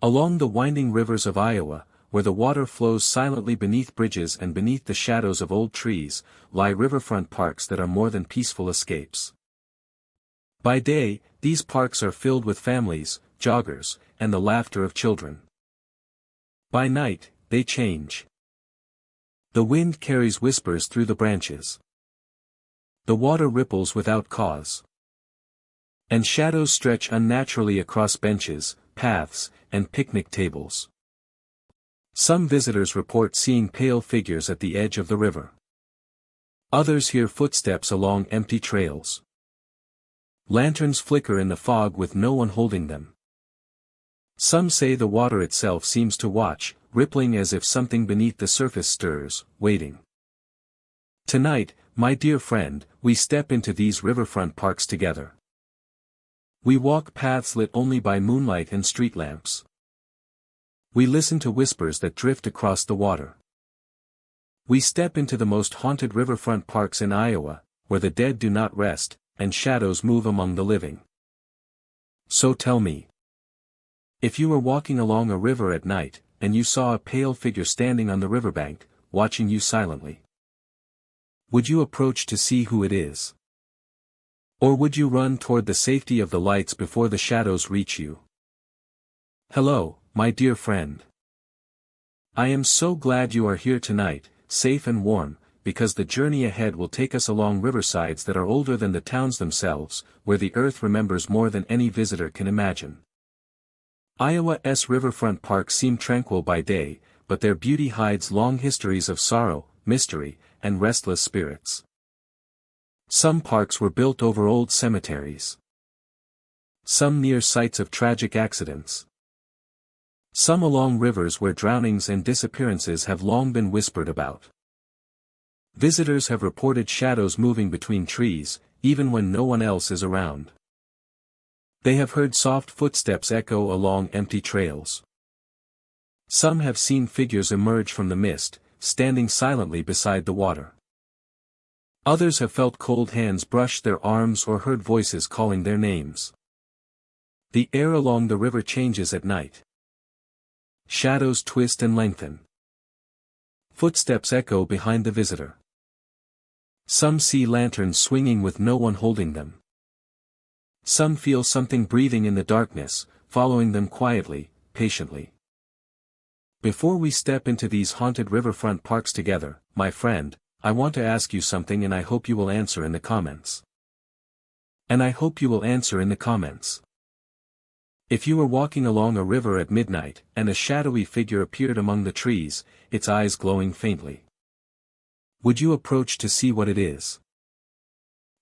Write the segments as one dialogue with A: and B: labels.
A: Along the winding rivers of Iowa, where the water flows silently beneath bridges and beneath the shadows of old trees, lie riverfront parks that are more than peaceful escapes. By day, these parks are filled with families, joggers, and the laughter of children. By night, they change. The wind carries whispers through the branches. The water ripples without cause. And shadows stretch unnaturally across benches, paths, and picnic tables. Some visitors report seeing pale figures at the edge of the river. Others hear footsteps along empty trails. Lanterns flicker in the fog with no one holding them. Some say the water itself seems to watch, rippling as if something beneath the surface stirs, waiting. Tonight, my dear friend, we step into these riverfront parks together. We walk paths lit only by moonlight and street lamps. We listen to whispers that drift across the water. We step into the most haunted riverfront parks in Iowa, where the dead do not rest, and shadows move among the living. So tell me. If you were walking along a river at night, and you saw a pale figure standing on the riverbank, watching you silently, would you approach to see who it is? Or would you run toward the safety of the lights before the shadows reach you? Hello, my dear friend. I am so glad you are here tonight, safe and warm, because the journey ahead will take us along riversides that are older than the towns themselves, where the earth remembers more than any visitor can imagine. Iowa's riverfront parks seem tranquil by day, but their beauty hides long histories of sorrow, mystery, and restless spirits. Some parks were built over old cemeteries. Some near sites of tragic accidents. Some along rivers where drownings and disappearances have long been whispered about. Visitors have reported shadows moving between trees, even when no one else is around. They have heard soft footsteps echo along empty trails. Some have seen figures emerge from the mist, standing silently beside the water. Others have felt cold hands brush their arms or heard voices calling their names. The air along the river changes at night. Shadows twist and lengthen. Footsteps echo behind the visitor. Some see lanterns swinging with no one holding them. Some feel something breathing in the darkness, following them quietly, patiently. Before we step into these haunted riverfront parks together, my friend, I want to ask you something and I hope you will answer in the comments. If you were walking along a river at midnight, and a shadowy figure appeared among the trees, its eyes glowing faintly, would you approach to see what it is?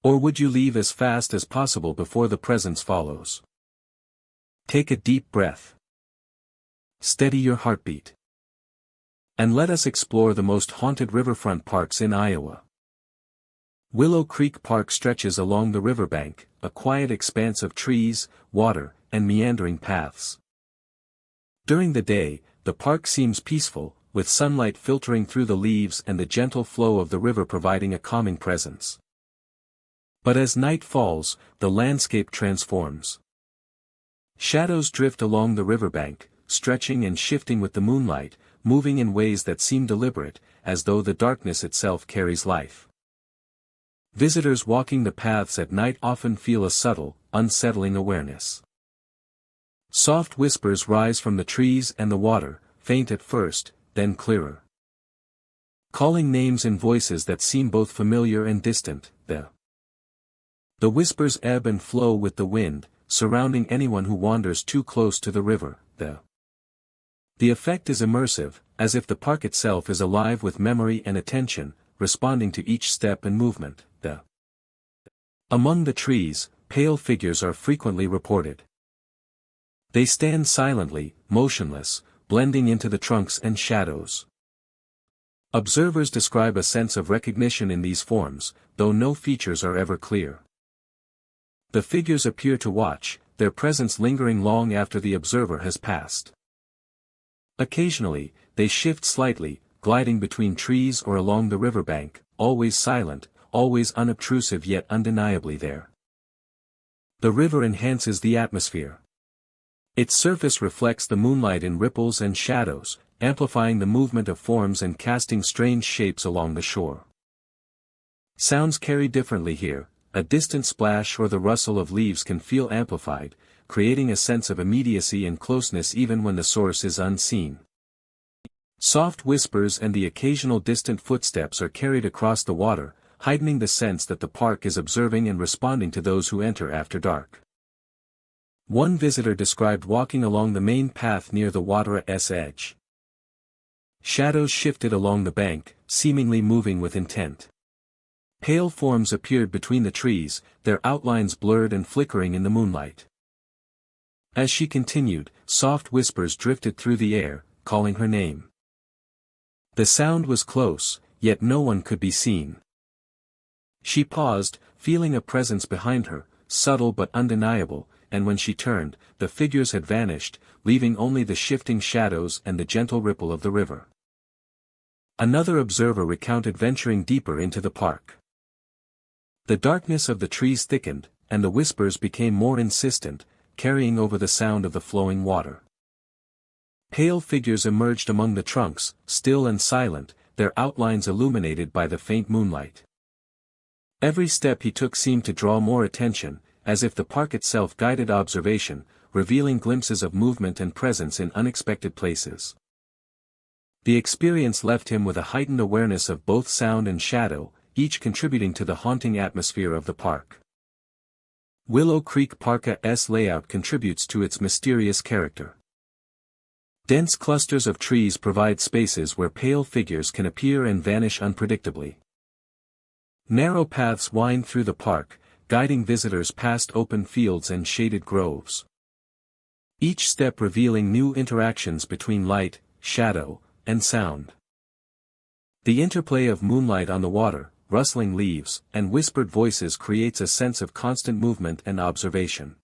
A: Or would you leave as fast as possible before the presence follows? Take a deep breath. Steady your heartbeat. And let us explore the most haunted riverfront parks in Iowa. Willow Creek Park stretches along the riverbank, a quiet expanse of trees, water, and meandering paths. During the day, the park seems peaceful, with sunlight filtering through the leaves and the gentle flow of the river providing a calming presence. But as night falls, the landscape transforms. Shadows drift along the riverbank, stretching and shifting with the moonlight, moving in ways that seem deliberate, as though the darkness itself carries life. Visitors walking the paths at night often feel a subtle, unsettling awareness. Soft whispers rise from the trees and the water, faint at first, then clearer. Calling names in voices that seem both familiar and distant, the whispers ebb and flow with the wind, surrounding anyone who wanders too close to the river, The effect is immersive, as if the park itself is alive with memory and attention, responding to each step and movement, Among the trees, pale figures are frequently reported. They stand silently, motionless, blending into the trunks and shadows. Observers describe a sense of recognition in these forms, though no features are ever clear. The figures appear to watch, their presence lingering long after the observer has passed. Occasionally, they shift slightly, gliding between trees or along the riverbank, always silent, always unobtrusive yet undeniably there. The river enhances the atmosphere. Its surface reflects the moonlight in ripples and shadows, amplifying the movement of forms and casting strange shapes along the shore. Sounds carry differently here. A distant splash or the rustle of leaves can feel amplified, creating a sense of immediacy and closeness even when the source is unseen. Soft whispers and the occasional distant footsteps are carried across the water, heightening the sense that the park is observing and responding to those who enter after dark. One visitor described walking along the main path near the water's edge. Shadows shifted along the bank, seemingly moving with intent. Pale forms appeared between the trees, their outlines blurred and flickering in the moonlight. As she continued, soft whispers drifted through the air, calling her name. The sound was close, yet no one could be seen. She paused, feeling a presence behind her, subtle but undeniable, and when she turned, the figures had vanished, leaving only the shifting shadows and the gentle ripple of the river. Another observer recounted venturing deeper into the park. The darkness of the trees thickened, and the whispers became more insistent, carrying over the sound of the flowing water. Pale figures emerged among the trunks, still and silent, their outlines illuminated by the faint moonlight. Every step he took seemed to draw more attention, as if the park itself guided observation, revealing glimpses of movement and presence in unexpected places. The experience left him with a heightened awareness of both sound and shadow, each contributing to the haunting atmosphere of the park. Willow Creek Park's layout contributes to its mysterious character. Dense clusters of trees provide spaces where pale figures can appear and vanish unpredictably. Narrow paths wind through the park, guiding visitors past open fields and shaded groves. Each step revealing new interactions between light, shadow, and sound. The interplay of moonlight on the water, rustling leaves, and whispered voices creates a sense of constant movement and observation.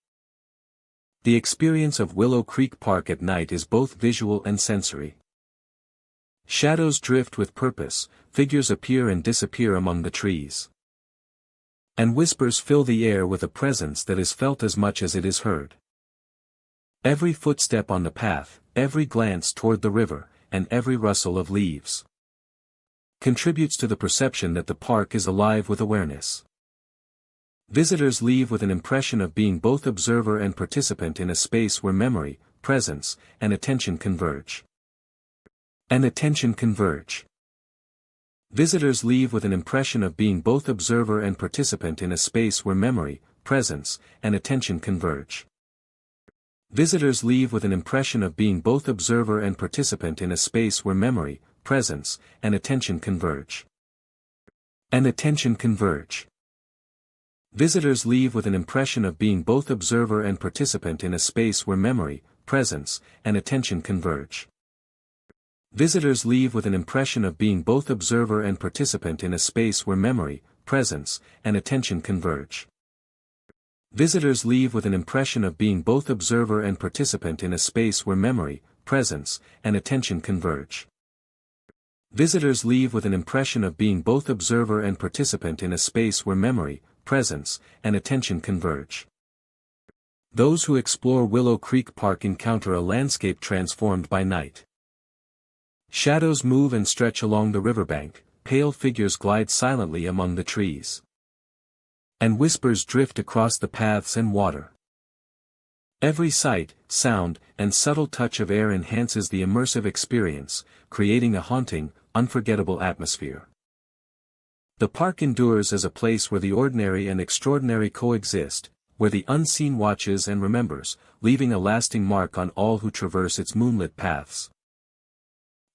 A: The experience of Willow Creek Park at night is both visual and sensory. Shadows drift with purpose, figures appear and disappear among the trees. And whispers fill the air with a presence that is felt as much as it is heard. Every footstep on the path, every glance toward the river, and every rustle of leaves contributes to the perception that the park is alive with awareness. Visitors leave with an impression of being both observer and participant in a space where memory, presence, and attention converge. Visitors leave with an impression of being both observer and participant in a space where memory, presence, and attention converge. Visitors leave with an impression of being both observer and participant in a space where memory, presence, and attention converge. Visitors leave with an impression of being both observer and participant in a space where memory, presence, and attention converge. Visitors leave with an impression of being both observer and participant in a space where memory, presence, and attention converge. Visitors leave with an impression of being both observer and participant in a space where memory, presence, and attention converge. Visitors leave with an impression of being both observer and participant in a space where memory, presence, and attention converge. Those who explore Willow Creek Park encounter a landscape transformed by night. Shadows move and stretch along the riverbank, pale figures glide silently among the trees. And whispers drift across the paths and water. Every sight, sound, and subtle touch of air enhances the immersive experience, creating a haunting, unforgettable atmosphere. The park endures as a place where the ordinary and extraordinary coexist, where the unseen watches and remembers, leaving a lasting mark on all who traverse its moonlit paths.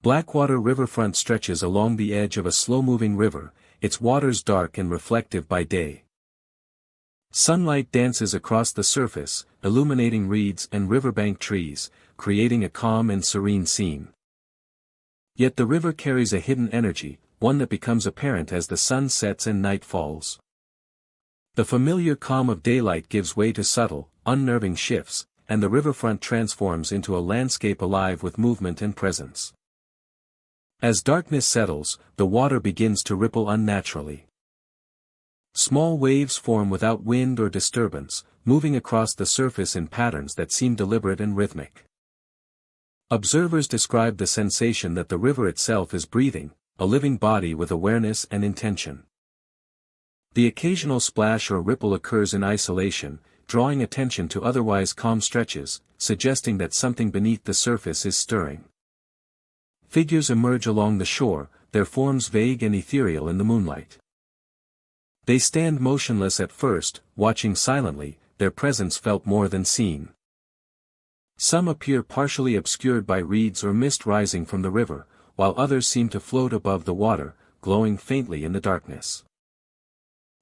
A: Blackwater Riverfront stretches along the edge of a slow-moving river, its waters dark and reflective by day. Sunlight dances across the surface, illuminating reeds and riverbank trees, creating a calm and serene scene. Yet the river carries a hidden energy, one that becomes apparent as the sun sets and night falls. The familiar calm of daylight gives way to subtle, unnerving shifts, and the riverfront transforms into a landscape alive with movement and presence. As darkness settles, the water begins to ripple unnaturally. Small waves form without wind or disturbance, moving across the surface in patterns that seem deliberate and rhythmic. Observers describe the sensation that the river itself is breathing, a living body with awareness and intention. The occasional splash or ripple occurs in isolation, drawing attention to otherwise calm stretches, suggesting that something beneath the surface is stirring. Figures emerge along the shore, their forms vague and ethereal in the moonlight. They stand motionless at first, watching silently, their presence felt more than seen. Some appear partially obscured by reeds or mist rising from the river, while others seem to float above the water, glowing faintly in the darkness.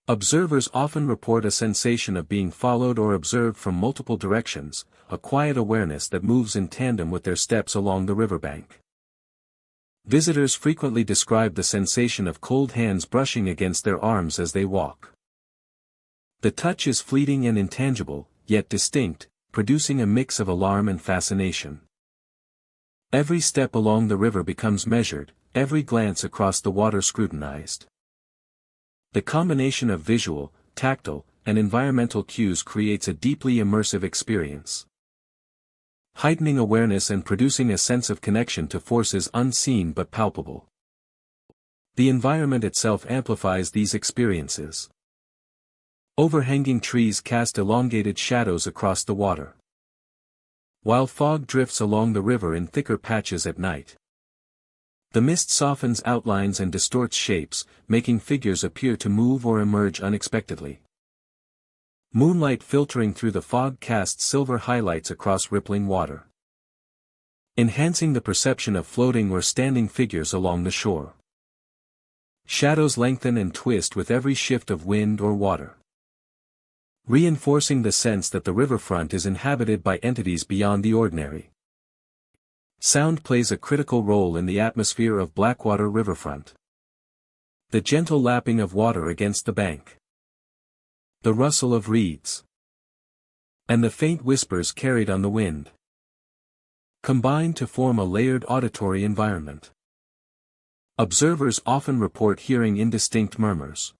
A: Observers often report a sensation of being followed or observed from multiple directions, a quiet awareness that moves in tandem with their steps along the riverbank. Visitors frequently describe the sensation of cold hands brushing against their arms as they walk. The touch is fleeting and intangible, yet distinct, producing a mix of alarm and fascination. Every step along the river becomes measured, every glance across the water scrutinized. The combination of visual, tactile, and environmental cues creates a deeply immersive experience, heightening awareness and producing a sense of connection to forces unseen but palpable. The environment itself amplifies these experiences. Overhanging trees cast elongated shadows across the water, while fog drifts along the river in thicker patches at night. The mist softens outlines and distorts shapes, making figures appear to move or emerge unexpectedly. Moonlight filtering through the fog casts silver highlights across rippling water, enhancing the perception of floating or standing figures along the shore. Shadows lengthen and twist with every shift of wind or water, reinforcing the sense that the riverfront is inhabited by entities beyond the ordinary. Sound plays a critical role in the atmosphere of Blackwater riverfront. The gentle lapping of water against the bank, the rustle of reeds, and the faint whispers carried on the wind combine to form a layered auditory environment. Observers often report hearing indistinct murmurs,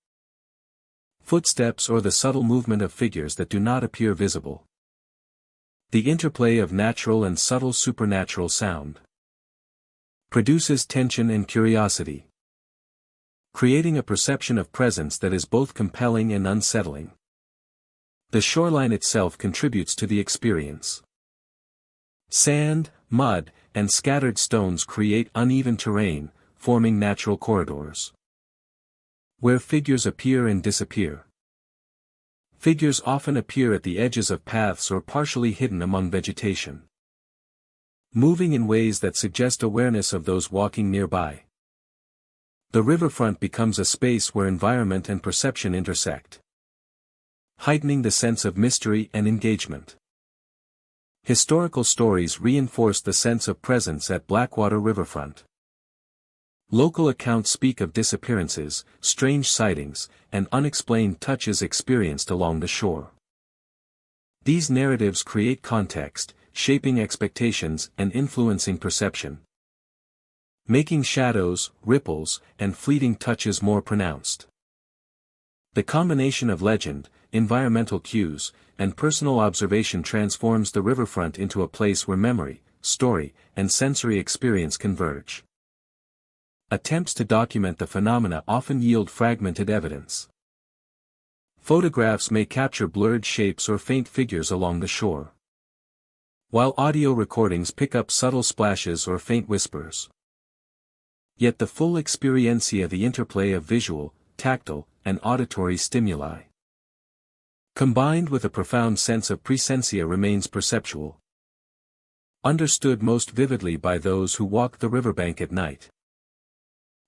A: footsteps, or the subtle movement of figures that do not appear visible. The interplay of natural and subtle supernatural sound produces tension and curiosity, creating a perception of presence that is both compelling and unsettling. The shoreline itself contributes to the experience. Sand, mud, and scattered stones create uneven terrain, forming natural corridors where figures appear and disappear. Figures often appear at the edges of paths or partially hidden among vegetation, moving in ways that suggest awareness of those walking nearby. The riverfront becomes a space where environment and perception intersect, heightening the sense of mystery and engagement. Historical stories reinforce the sense of presence at Blackwater riverfront. Local accounts speak of disappearances, strange sightings, and unexplained touches experienced along the shore. These narratives create context, shaping expectations and influencing perception, making shadows, ripples, and fleeting touches more pronounced. The combination of legend, environmental cues, and personal observation transforms the riverfront into a place where memory, story, and sensory experience converge. Attempts to document the phenomena often yield fragmented evidence. Photographs may capture blurred shapes or faint figures along the shore, while audio recordings pick up subtle splashes or faint whispers. Yet the full experiencia, the interplay of visual, tactile, and auditory stimuli, combined with a profound sense of presentia, remains perceptual, understood most vividly by those who walk the riverbank at night.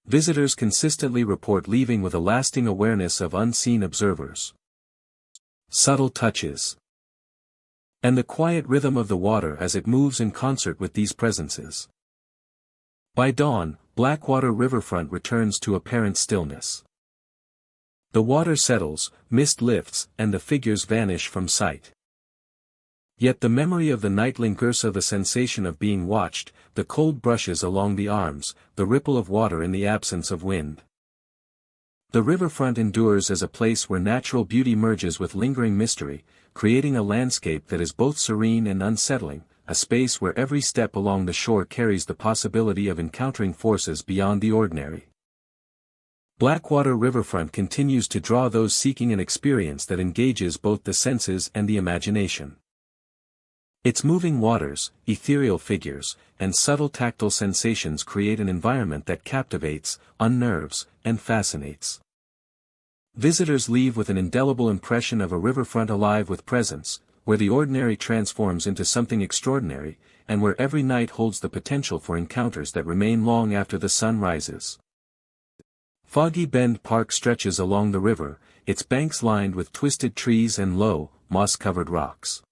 A: Visitors consistently report leaving with a lasting awareness of unseen observers, subtle touches, and the quiet rhythm of the water as it moves in concert with these presences. By dawn, Blackwater riverfront returns to apparent stillness. The water settles, mist lifts, and the figures vanish from sight. Yet the memory of the night lingers, of the sensation of being watched, the cold brushes along the arms, the ripple of water in the absence of wind. The riverfront endures as a place where natural beauty merges with lingering mystery, creating a landscape that is both serene and unsettling, a space where every step along the shore carries the possibility of encountering forces beyond the ordinary. Blackwater Riverfront continues to draw those seeking an experience that engages both the senses and the imagination. Its moving waters, ethereal figures, and subtle tactile sensations create an environment that captivates, unnerves, and fascinates. Visitors leave with an indelible impression of a riverfront alive with presence, where the ordinary transforms into something extraordinary, and where every night holds the potential for encounters that remain long after the sun rises. Foggy Bend Park stretches along the river, its banks lined with twisted trees and low, moss-covered rocks.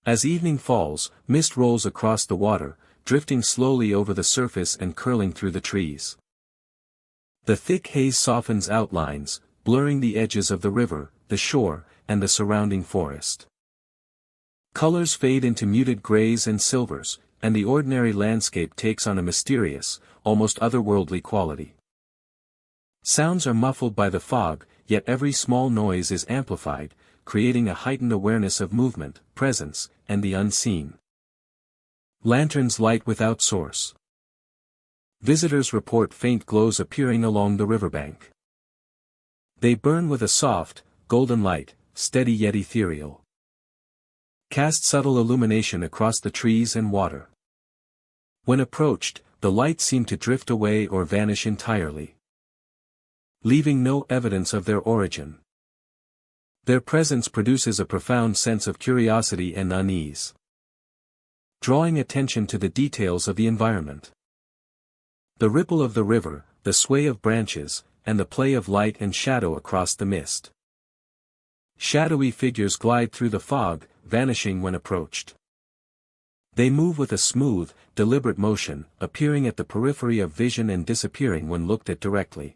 A: As evening falls, mist rolls across the water, drifting slowly over the surface and curling through the trees. The thick haze softens outlines, blurring the edges of the river, the shore, and the surrounding forest. Colors fade into muted grays and silvers, and the ordinary landscape takes on a mysterious, almost otherworldly quality. Sounds are muffled by the fog, yet every small noise is amplified, creating a heightened awareness of movement, presence, and the unseen. Lanterns light without source. Visitors report faint glows appearing along the riverbank. They burn with a soft, golden light, steady yet ethereal. Cast subtle illumination across the trees and water. When approached, the lights seem to drift away or vanish entirely, leaving no evidence of their origin. Their presence produces a profound sense of curiosity and unease, drawing attention to the details of the environment. The ripple of the river, the sway of branches, and the play of light and shadow across the mist. Shadowy figures glide through the fog, vanishing when approached. They move with a smooth, deliberate motion, appearing at the periphery of vision and disappearing when looked at directly.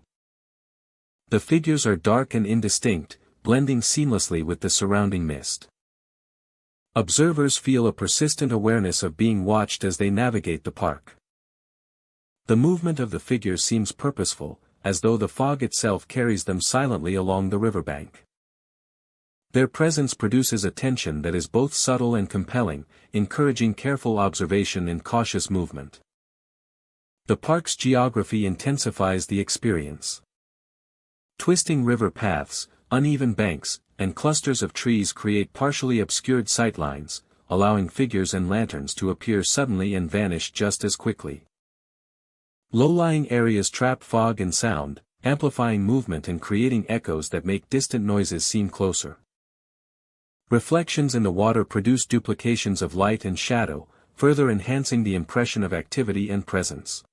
A: The figures are dark and indistinct, blending seamlessly with the surrounding mist. Observers feel a persistent awareness of being watched as they navigate the park. The movement of the figures seems purposeful, as though the fog itself carries them silently along the riverbank. Their presence produces a tension that is both subtle and compelling, encouraging careful observation and cautious movement. The park's geography intensifies the experience. Twisting river paths, uneven banks, and clusters of trees create partially obscured sightlines, allowing figures and lanterns to appear suddenly and vanish just as quickly. Low-lying areas trap fog and sound, amplifying movement and creating echoes that make distant noises seem closer. Reflections in the water produce duplications of light and shadow, further enhancing the impression of activity and presence.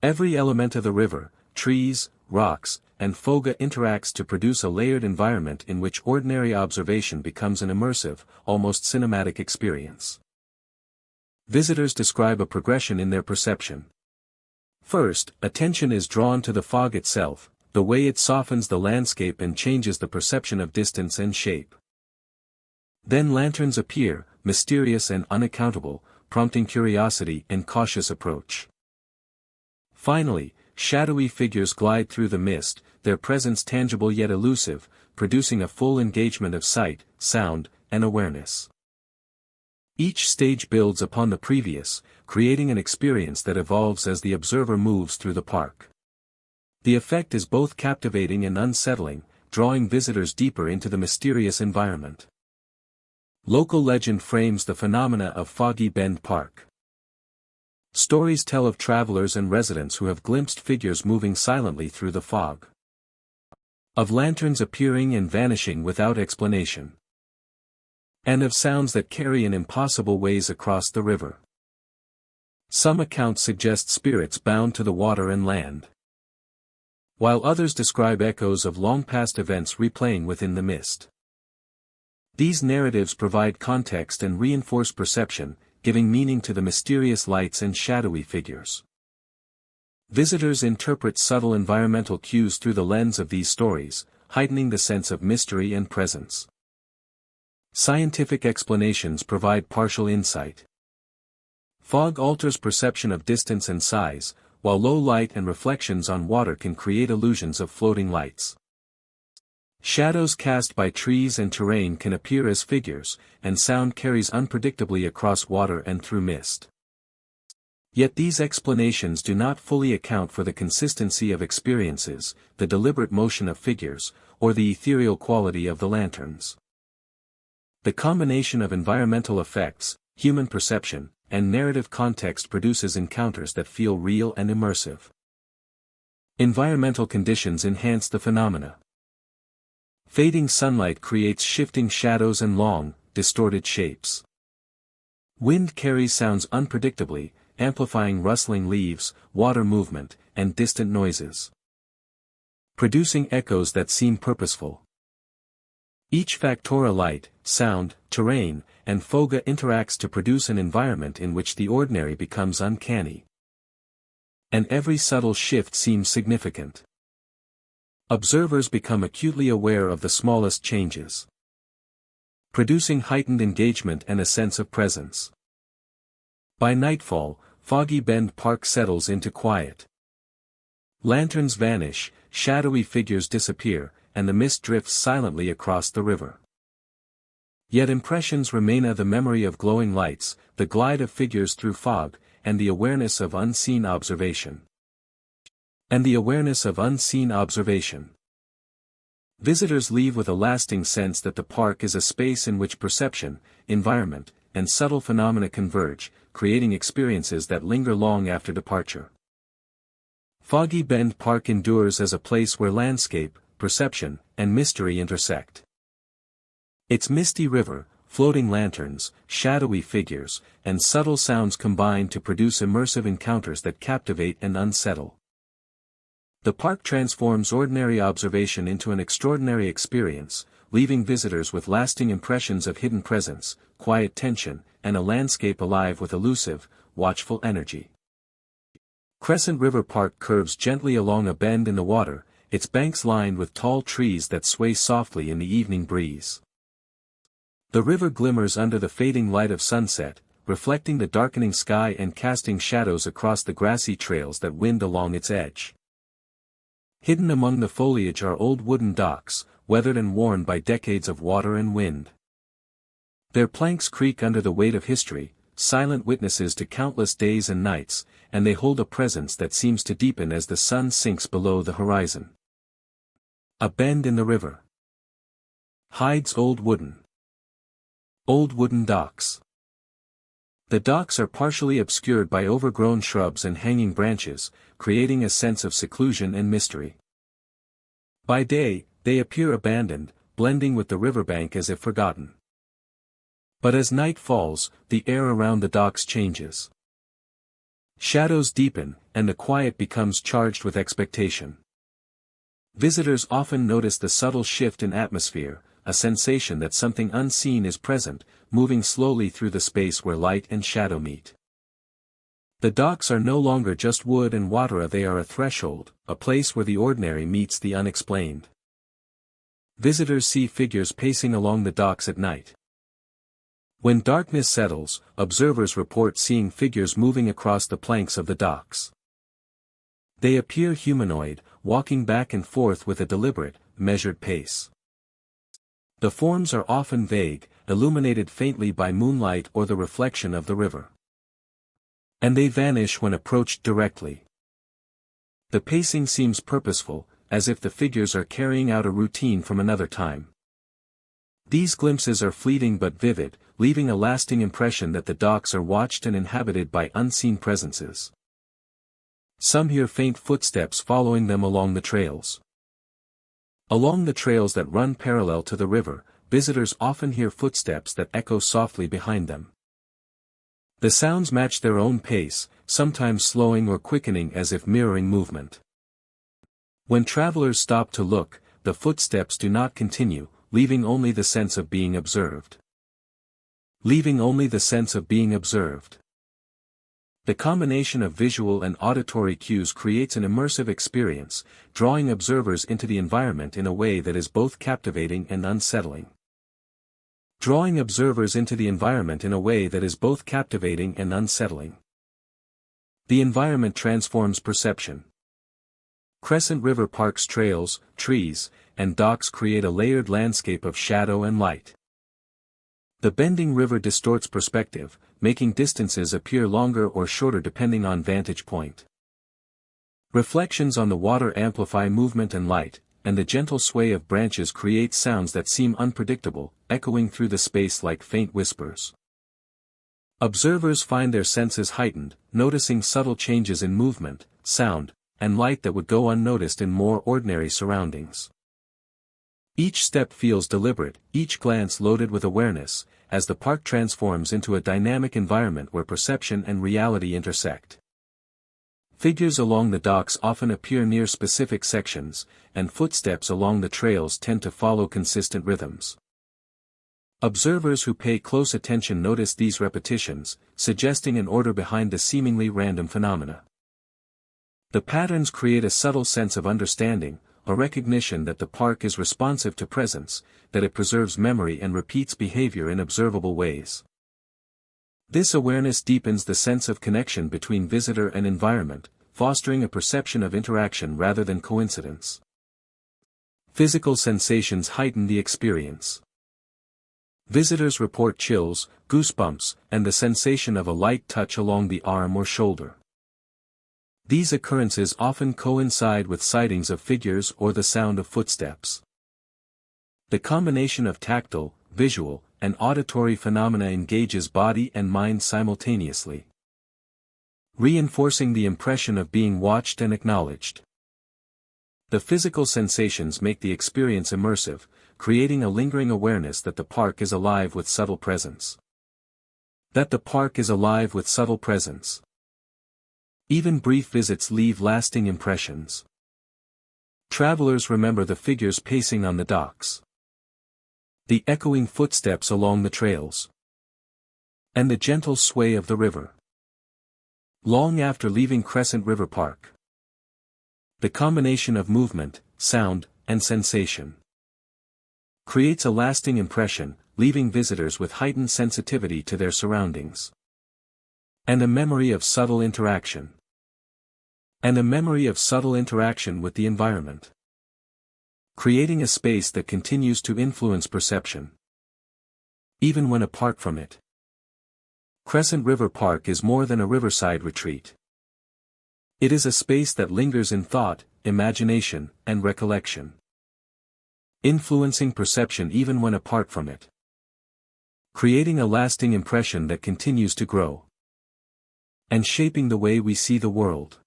A: Every element of the river, trees, rocks, and foga interacts to produce a layered environment in which ordinary observation becomes an immersive, almost cinematic experience. Visitors describe a progression in their perception. First, attention is drawn to the fog itself, the way it softens the landscape and changes the perception of distance and shape. Then lanterns appear, mysterious and unaccountable, prompting curiosity and cautious approach. Finally, shadowy figures glide through the mist, their presence tangible yet elusive, producing a full engagement of sight, sound, and awareness. Each stage builds upon the previous, creating an experience that evolves as the observer moves through the park. The effect is both captivating and unsettling, drawing visitors deeper into the mysterious environment. Local legend frames the phenomena of Foggy Bend Park. Stories tell of travelers and residents who have glimpsed figures moving silently through the fog. Of lanterns appearing and vanishing without explanation. And of sounds that carry in impossible ways across the river. Some accounts suggest spirits bound to the water and land, while others describe echoes of long-past events replaying within the mist. These narratives provide context and reinforce perception, giving meaning to the mysterious lights and shadowy figures. Visitors interpret subtle environmental cues through the lens of these stories, heightening the sense of mystery and presence. Scientific explanations provide partial insight. Fog alters perception of distance and size, while low light and reflections on water can create illusions of floating lights. Shadows cast by trees and terrain can appear as figures, and sound carries unpredictably across water and through mist. Yet these explanations do not fully account for the consistency of experiences, the deliberate motion of figures, or the ethereal quality of the lanterns. The combination of environmental effects, human perception, and narrative context produces encounters that feel real and immersive. Environmental conditions enhance the phenomena. Fading sunlight creates shifting shadows and long, distorted shapes. Wind carries sounds unpredictably, amplifying rustling leaves, water movement, and distant noises, producing echoes that seem purposeful. Each factor, light, sound, terrain, and foggia, interacts to produce an environment in which the ordinary becomes uncanny. And every subtle shift seems significant. Observers become acutely aware of the smallest changes, producing heightened engagement and a sense of presence. By nightfall, Foggy Bend Park settles into quiet. Lanterns vanish, shadowy figures disappear, and the mist drifts silently across the river. Yet impressions remain of the memory of glowing lights, the glide of figures through fog, and the awareness of unseen observation. Visitors leave with a lasting sense that the park is a space in which perception, environment, and subtle phenomena converge, creating experiences that linger long after departure. Foggy Bend Park endures as a place where landscape, perception, and mystery intersect. Its misty river, floating lanterns, shadowy figures, and subtle sounds combine to produce immersive encounters that captivate and unsettle. The park transforms ordinary observation into an extraordinary experience, leaving visitors with lasting impressions of hidden presence, quiet tension, and a landscape alive with elusive, watchful energy. Crescent River Park curves gently along a bend in the water, its banks lined with tall trees that sway softly in the evening breeze. The river glimmers under the fading light of sunset, reflecting the darkening sky and casting shadows across the grassy trails that wind along its edge. Hidden among the foliage are old wooden docks, weathered and worn by decades of water and wind. Their planks creak under the weight of history, silent witnesses to countless days and nights, and they hold a presence that seems to deepen as the sun sinks below the horizon. A bend in the river. Hides old wooden docks. The docks are partially obscured by overgrown shrubs and hanging branches, creating a sense of seclusion and mystery. By day, they appear abandoned, blending with the riverbank as if forgotten. But as night falls, the air around the docks changes. Shadows deepen, and the quiet becomes charged with expectation. Visitors often notice the subtle shift in atmosphere, a sensation that something unseen is present, moving slowly through the space where light and shadow meet. The docks are no longer just wood and water, they are a threshold, a place where the ordinary meets the unexplained. Visitors see figures pacing along the docks at night. When darkness settles, observers report seeing figures moving across the planks of the docks. They appear humanoid, walking back and forth with a deliberate, measured pace. The forms are often vague, illuminated faintly by moonlight or the reflection of the river. And they vanish when approached directly. The pacing seems purposeful, as if the figures are carrying out a routine from another time. These glimpses are fleeting but vivid, leaving a lasting impression that the docks are watched and inhabited by unseen presences. Some hear faint footsteps following them along the trails. Along the trails that run parallel to the river, visitors often hear footsteps that echo softly behind them. The sounds match their own pace, sometimes slowing or quickening as if mirroring movement. When travelers stop to look, the footsteps do not continue, leaving only the sense of being observed. The combination of visual and auditory cues creates an immersive experience, drawing observers into the environment in a way that is both captivating and unsettling. The environment transforms perception. Crescent River Park's trails, trees, and docks create a layered landscape of shadow and light. The bending river distorts perspective, making distances appear longer or shorter depending on vantage point. Reflections on the water amplify movement and light, and the gentle sway of branches creates sounds that seem unpredictable, echoing through the space like faint whispers. Observers find their senses heightened, noticing subtle changes in movement, sound, and light that would go unnoticed in more ordinary surroundings. Each step feels deliberate, each glance loaded with awareness, as the park transforms into a dynamic environment where perception and reality intersect. Figures along the docks often appear near specific sections, and footsteps along the trails tend to follow consistent rhythms. Observers who pay close attention notice these repetitions, suggesting an order behind the seemingly random phenomena. The patterns create a subtle sense of understanding, a recognition that the park is responsive to presence, that it preserves memory and repeats behavior in observable ways. This awareness deepens the sense of connection between visitor and environment, fostering a perception of interaction rather than coincidence. Physical sensations heighten the experience. Visitors report chills, goosebumps, and the sensation of a light touch along the arm or shoulder. These occurrences often coincide with sightings of figures or the sound of footsteps. The combination of tactile, visual, and auditory phenomena engages body and mind simultaneously, reinforcing the impression of being watched and acknowledged. The physical sensations make the experience immersive, creating a lingering awareness that the park is alive with subtle presence. Even brief visits leave lasting impressions. Travelers remember the figures pacing on the docks, the echoing footsteps along the trails, and the gentle sway of the river. Long after leaving Crescent River Park, the combination of movement, sound, and sensation creates a lasting impression, leaving visitors with heightened sensitivity to their surroundings, and a memory of subtle interaction with the environment, creating a space that continues to influence perception, even when apart from it. Crescent River Park is more than a riverside retreat. It is a space that lingers in thought, imagination, and recollection, influencing perception even when apart from it, creating a lasting impression that continues to grow, and shaping the way we see the world,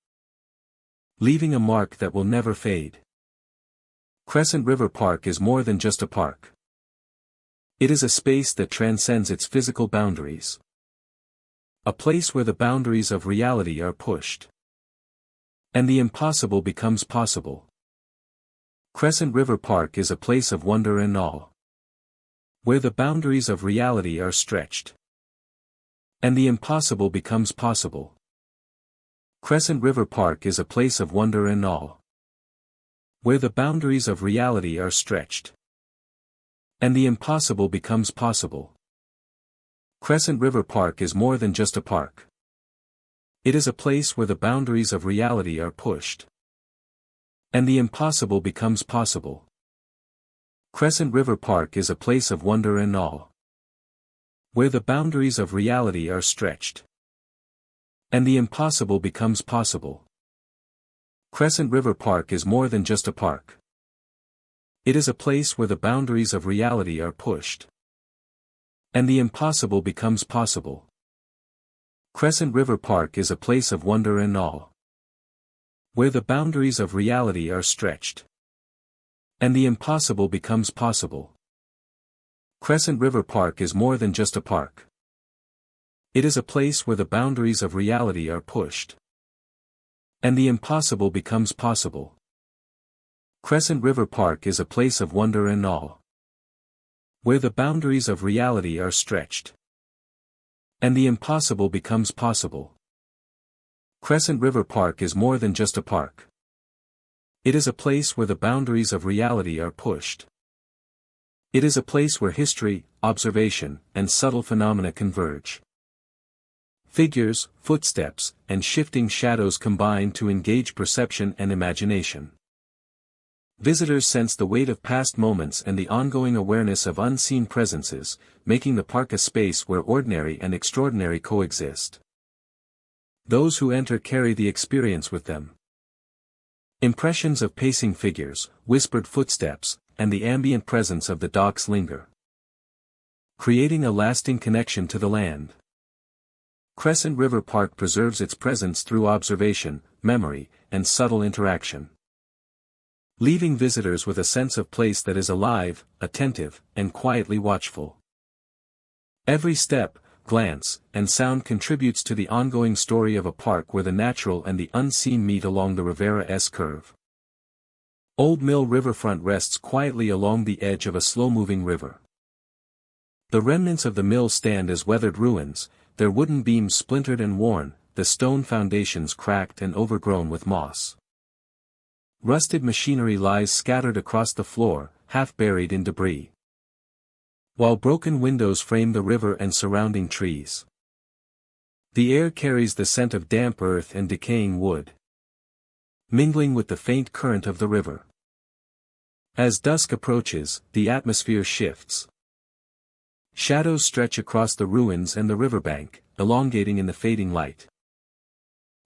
A: leaving a mark that will never fade. Crescent River Park is more than just a park. It is a space that transcends its physical boundaries. A place where the boundaries of reality are pushed, and the impossible becomes possible. Crescent River Park is a place of wonder and awe, where the boundaries of reality are stretched, and the impossible becomes possible. Crescent River Park is a place of wonder and awe, where the boundaries of reality are stretched, and the impossible becomes possible. Crescent River Park is more than just a park. It is a place where the boundaries of reality are pushed, and the impossible becomes possible. Crescent River Park is a place of wonder and awe, where the boundaries of reality are stretched, and the impossible becomes possible. Crescent River Park is more than just a park. It is a place where the boundaries of reality are pushed, and the impossible becomes possible. Crescent River Park is a place of wonder and awe, where the boundaries of reality are stretched, and the impossible becomes possible. Crescent River Park is more than just a park. It is a place where the boundaries of reality are pushed, and the impossible becomes possible. Crescent River Park is a place of wonder and awe, where the boundaries of reality are stretched, and the impossible becomes possible. Crescent River Park is more than just a park. It is a place where the boundaries of reality are pushed. It is a place where history, observation, and subtle phenomena converge. Figures, footsteps, and shifting shadows combine to engage perception and imagination. Visitors sense the weight of past moments and the ongoing awareness of unseen presences, making the park a space where ordinary and extraordinary coexist. Those who enter carry the experience with them. Impressions of pacing figures, whispered footsteps, and the ambient presence of the docks linger, creating a lasting connection to the land. Crescent River Park preserves its presence through observation, memory, and subtle interaction, leaving visitors with a sense of place that is alive, attentive, and quietly watchful. Every step, glance, and sound contributes to the ongoing story of a park where the natural and the unseen meet along the Rivera's curve. Old Mill Riverfront rests quietly along the edge of a slow-moving river. The remnants of the mill stand as weathered ruins, their wooden beams splintered and worn, the stone foundations cracked and overgrown with moss. Rusted machinery lies scattered across the floor, half buried in debris, while broken windows frame the river and surrounding trees. The air carries the scent of damp earth and decaying wood, mingling with the faint current of the river. As dusk approaches, the atmosphere shifts. Shadows stretch across the ruins and the riverbank, elongating in the fading light.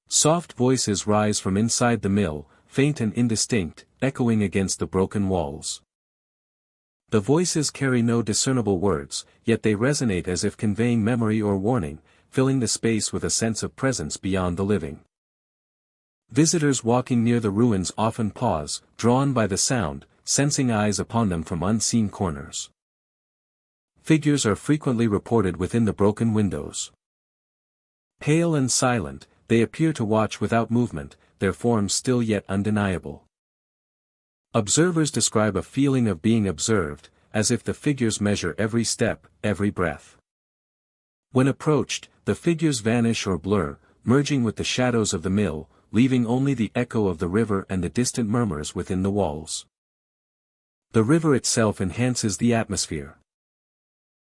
A: Soft voices rise from inside the mill, faint and indistinct, echoing against the broken walls. The voices carry no discernible words, yet they resonate as if conveying memory or warning, filling the space with a sense of presence beyond the living. Visitors walking near the ruins often pause, drawn by the sound, sensing eyes upon them from unseen corners. Figures are frequently reported within the broken windows. Pale and silent, they appear to watch without movement, their forms still yet undeniable. Observers describe a feeling of being observed, as if the figures measure every step, every breath. When approached, the figures vanish or blur, merging with the shadows of the mill, leaving only the echo of the river and the distant murmurs within the walls. The river itself enhances the atmosphere.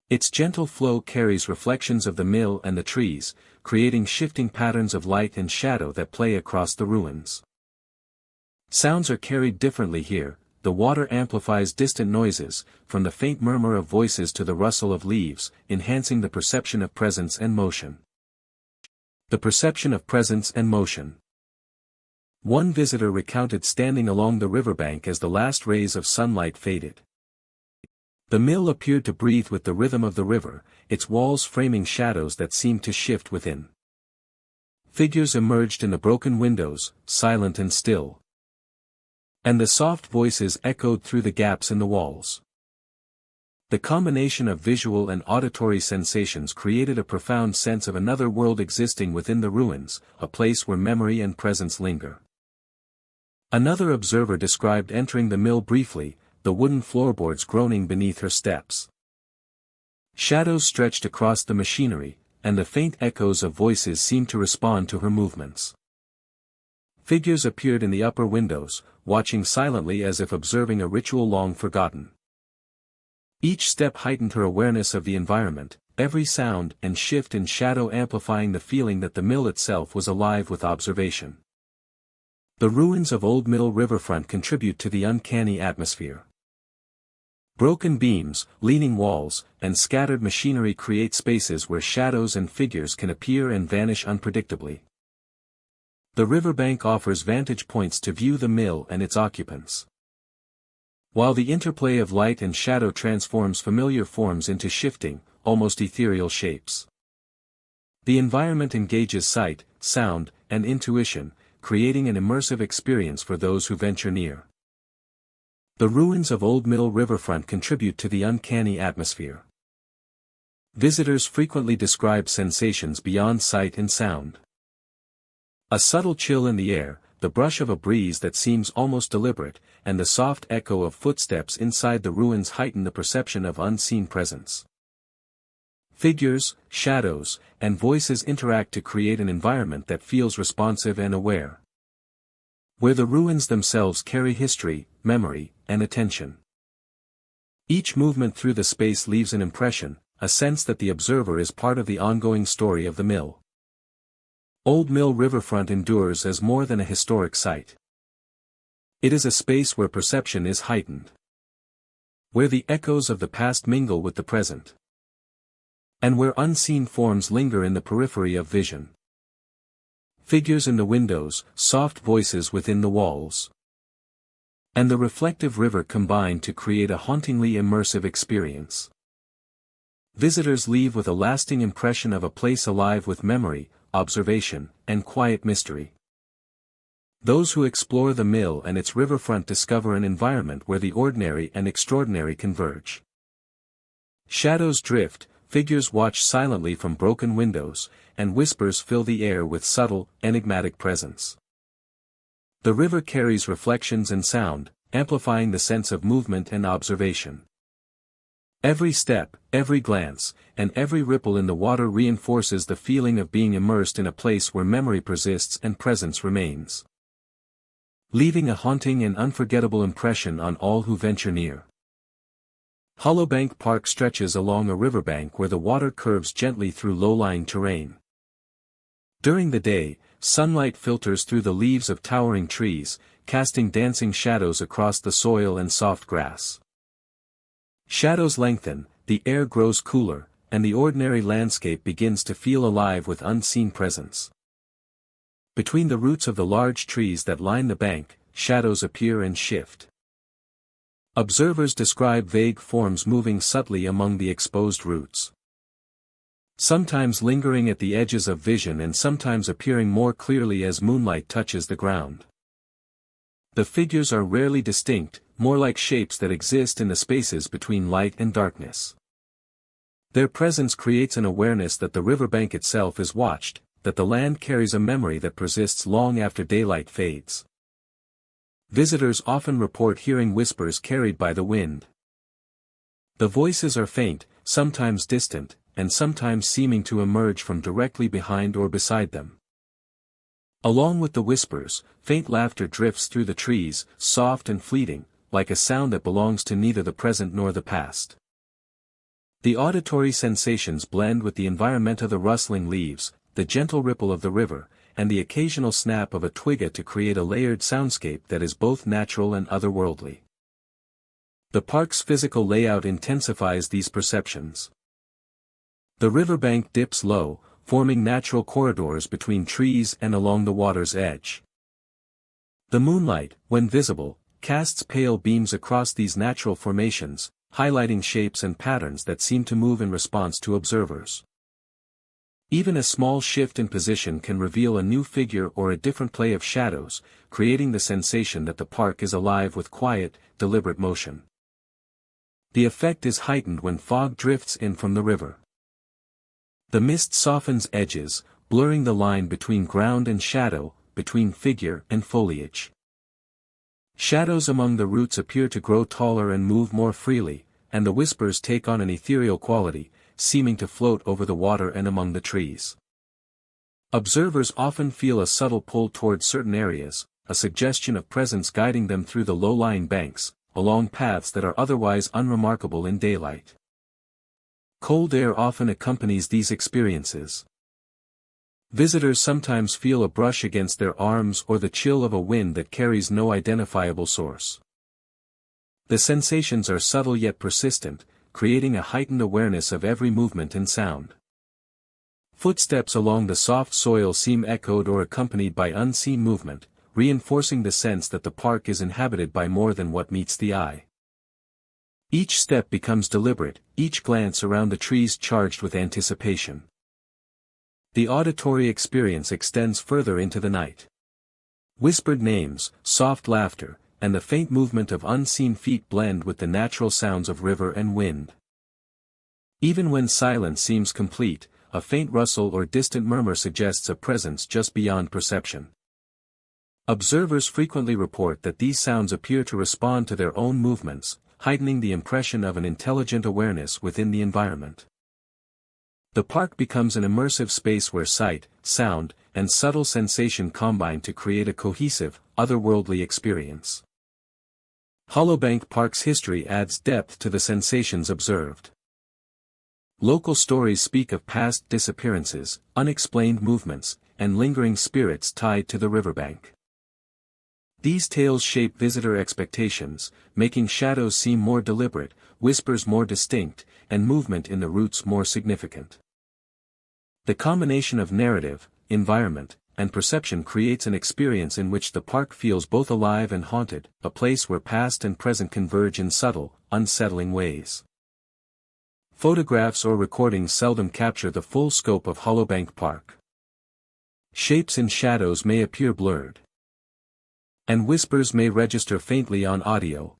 A: Its gentle flow carries reflections of the mill and the trees, creating shifting patterns of light and shadow that play across the ruins. Sounds are carried differently here. The water amplifies distant noises, from the faint murmur of voices to the rustle of leaves, enhancing the perception of presence and motion. The perception of presence and motion. One visitor recounted standing along the riverbank as the last rays of sunlight faded. The mill appeared to breathe with the rhythm of the river, its walls framing shadows that seemed to shift within. Figures emerged in the broken windows, silent and still, and the soft voices echoed through the gaps in the walls. The combination of visual and auditory sensations created a profound sense of another world existing within the ruins, a place where memory and presence linger. Another observer described entering the mill briefly, the wooden floorboards groaning beneath her steps. Shadows stretched across the machinery, and the faint echoes of voices seemed to respond to her movements. Figures appeared in the upper windows, watching silently as if observing a ritual long forgotten. Each step heightened her awareness of the environment, every sound and shift in shadow amplifying the feeling that the mill itself was alive with observation. The ruins of Old Mill Riverfront contribute to the uncanny atmosphere. Broken beams, leaning walls, and scattered machinery create spaces where shadows and figures can appear and vanish unpredictably. The riverbank offers vantage points to view the mill and its occupants, while the interplay of light and shadow transforms familiar forms into shifting, almost ethereal shapes. The environment engages sight, sound, and intuition, creating an immersive experience for those who venture near. The ruins of Old Mill Riverfront contribute to the uncanny atmosphere. Visitors frequently describe sensations beyond sight and sound. A subtle chill in the air, the brush of a breeze that seems almost deliberate, and the soft echo of footsteps inside the ruins heighten the perception of unseen presence. Figures, shadows, and voices interact to create an environment that feels responsive and aware, where the ruins themselves carry history, memory, and attention. Each movement through the space leaves an impression, a sense that the observer is part of the ongoing story of the mill. Old Mill Riverfront endures as more than a historic site. It is a space where perception is heightened, where the echoes of the past mingle with the present, and where unseen forms linger in the periphery of vision. Figures in the windows, soft voices within the walls, and the reflective river combine to create a hauntingly immersive experience. Visitors leave with a lasting impression of a place alive with memory, observation, and quiet mystery. Those who explore the mill and its riverfront discover an environment where the ordinary and extraordinary converge. Shadows drift, figures watch silently from broken windows, and whispers fill the air with subtle, enigmatic presence. The river carries reflections and sound, amplifying the sense of movement and observation. Every step, every glance, and every ripple in the water reinforces the feeling of being immersed in a place where memory persists and presence remains, leaving a haunting and unforgettable impression on all who venture near. Hollowbank Park stretches along a riverbank where the water curves gently through low-lying terrain. During the day, sunlight filters through the leaves of towering trees, casting dancing shadows across the soil and soft grass. Shadows lengthen, the air grows cooler, and the ordinary landscape begins to feel alive with unseen presence. Between the roots of the large trees that line the bank, shadows appear and shift. Observers describe vague forms moving subtly among the exposed roots, sometimes lingering at the edges of vision and sometimes appearing more clearly as moonlight touches the ground. The figures are rarely distinct, more like shapes that exist in the spaces between light and darkness. Their presence creates an awareness that the riverbank itself is watched, that the land carries a memory that persists long after daylight fades. Visitors often report hearing whispers carried by the wind. The voices are faint, sometimes distant, and sometimes seeming to emerge from directly behind or beside them. Along with the whispers, faint laughter drifts through the trees, soft and fleeting, like a sound that belongs to neither the present nor the past. The auditory sensations blend with the environment of the rustling leaves, the gentle ripple of the river, and the occasional snap of a twig to create a layered soundscape that is both natural and otherworldly. The park's physical layout intensifies these perceptions. The riverbank dips low, forming natural corridors between trees and along the water's edge. The moonlight, when visible, casts pale beams across these natural formations, highlighting shapes and patterns that seem to move in response to observers. Even a small shift in position can reveal a new figure or a different play of shadows, creating the sensation that the park is alive with quiet, deliberate motion. The effect is heightened when fog drifts in from the river. The mist softens edges, blurring the line between ground and shadow, between figure and foliage. Shadows among the roots appear to grow taller and move more freely, and the whispers take on an ethereal quality, seeming to float over the water and among the trees. Observers often feel a subtle pull toward certain areas, a suggestion of presence guiding them through the low-lying banks, along paths that are otherwise unremarkable in daylight. Cold air often accompanies these experiences. Visitors sometimes feel a brush against their arms or the chill of a wind that carries no identifiable source. The sensations are subtle yet persistent, creating a heightened awareness of every movement and sound. Footsteps along the soft soil seem echoed or accompanied by unseen movement, reinforcing the sense that the park is inhabited by more than what meets the eye. Each step becomes deliberate, each glance around the trees charged with anticipation. The auditory experience extends further into the night. Whispered names, soft laughter, and the faint movement of unseen feet blend with the natural sounds of river and wind. Even when silence seems complete, a faint rustle or distant murmur suggests a presence just beyond perception. Observers frequently report that these sounds appear to respond to their own movements, heightening the impression of an intelligent awareness within the environment. The park becomes an immersive space where sight, sound, and subtle sensation combine to create a cohesive, otherworldly experience. Hollowbank Park's history adds depth to the sensations observed. Local stories speak of past disappearances, unexplained movements, and lingering spirits tied to the riverbank. These tales shape visitor expectations, making shadows seem more deliberate, whispers more distinct, and movement in the roots more significant. The combination of narrative, environment, and perception creates an experience in which the park feels both alive and haunted, a place where past and present converge in subtle, unsettling ways. Photographs or recordings seldom capture the full scope of Hollowbank Park. Shapes and shadows may appear blurred, and whispers may register faintly on audio.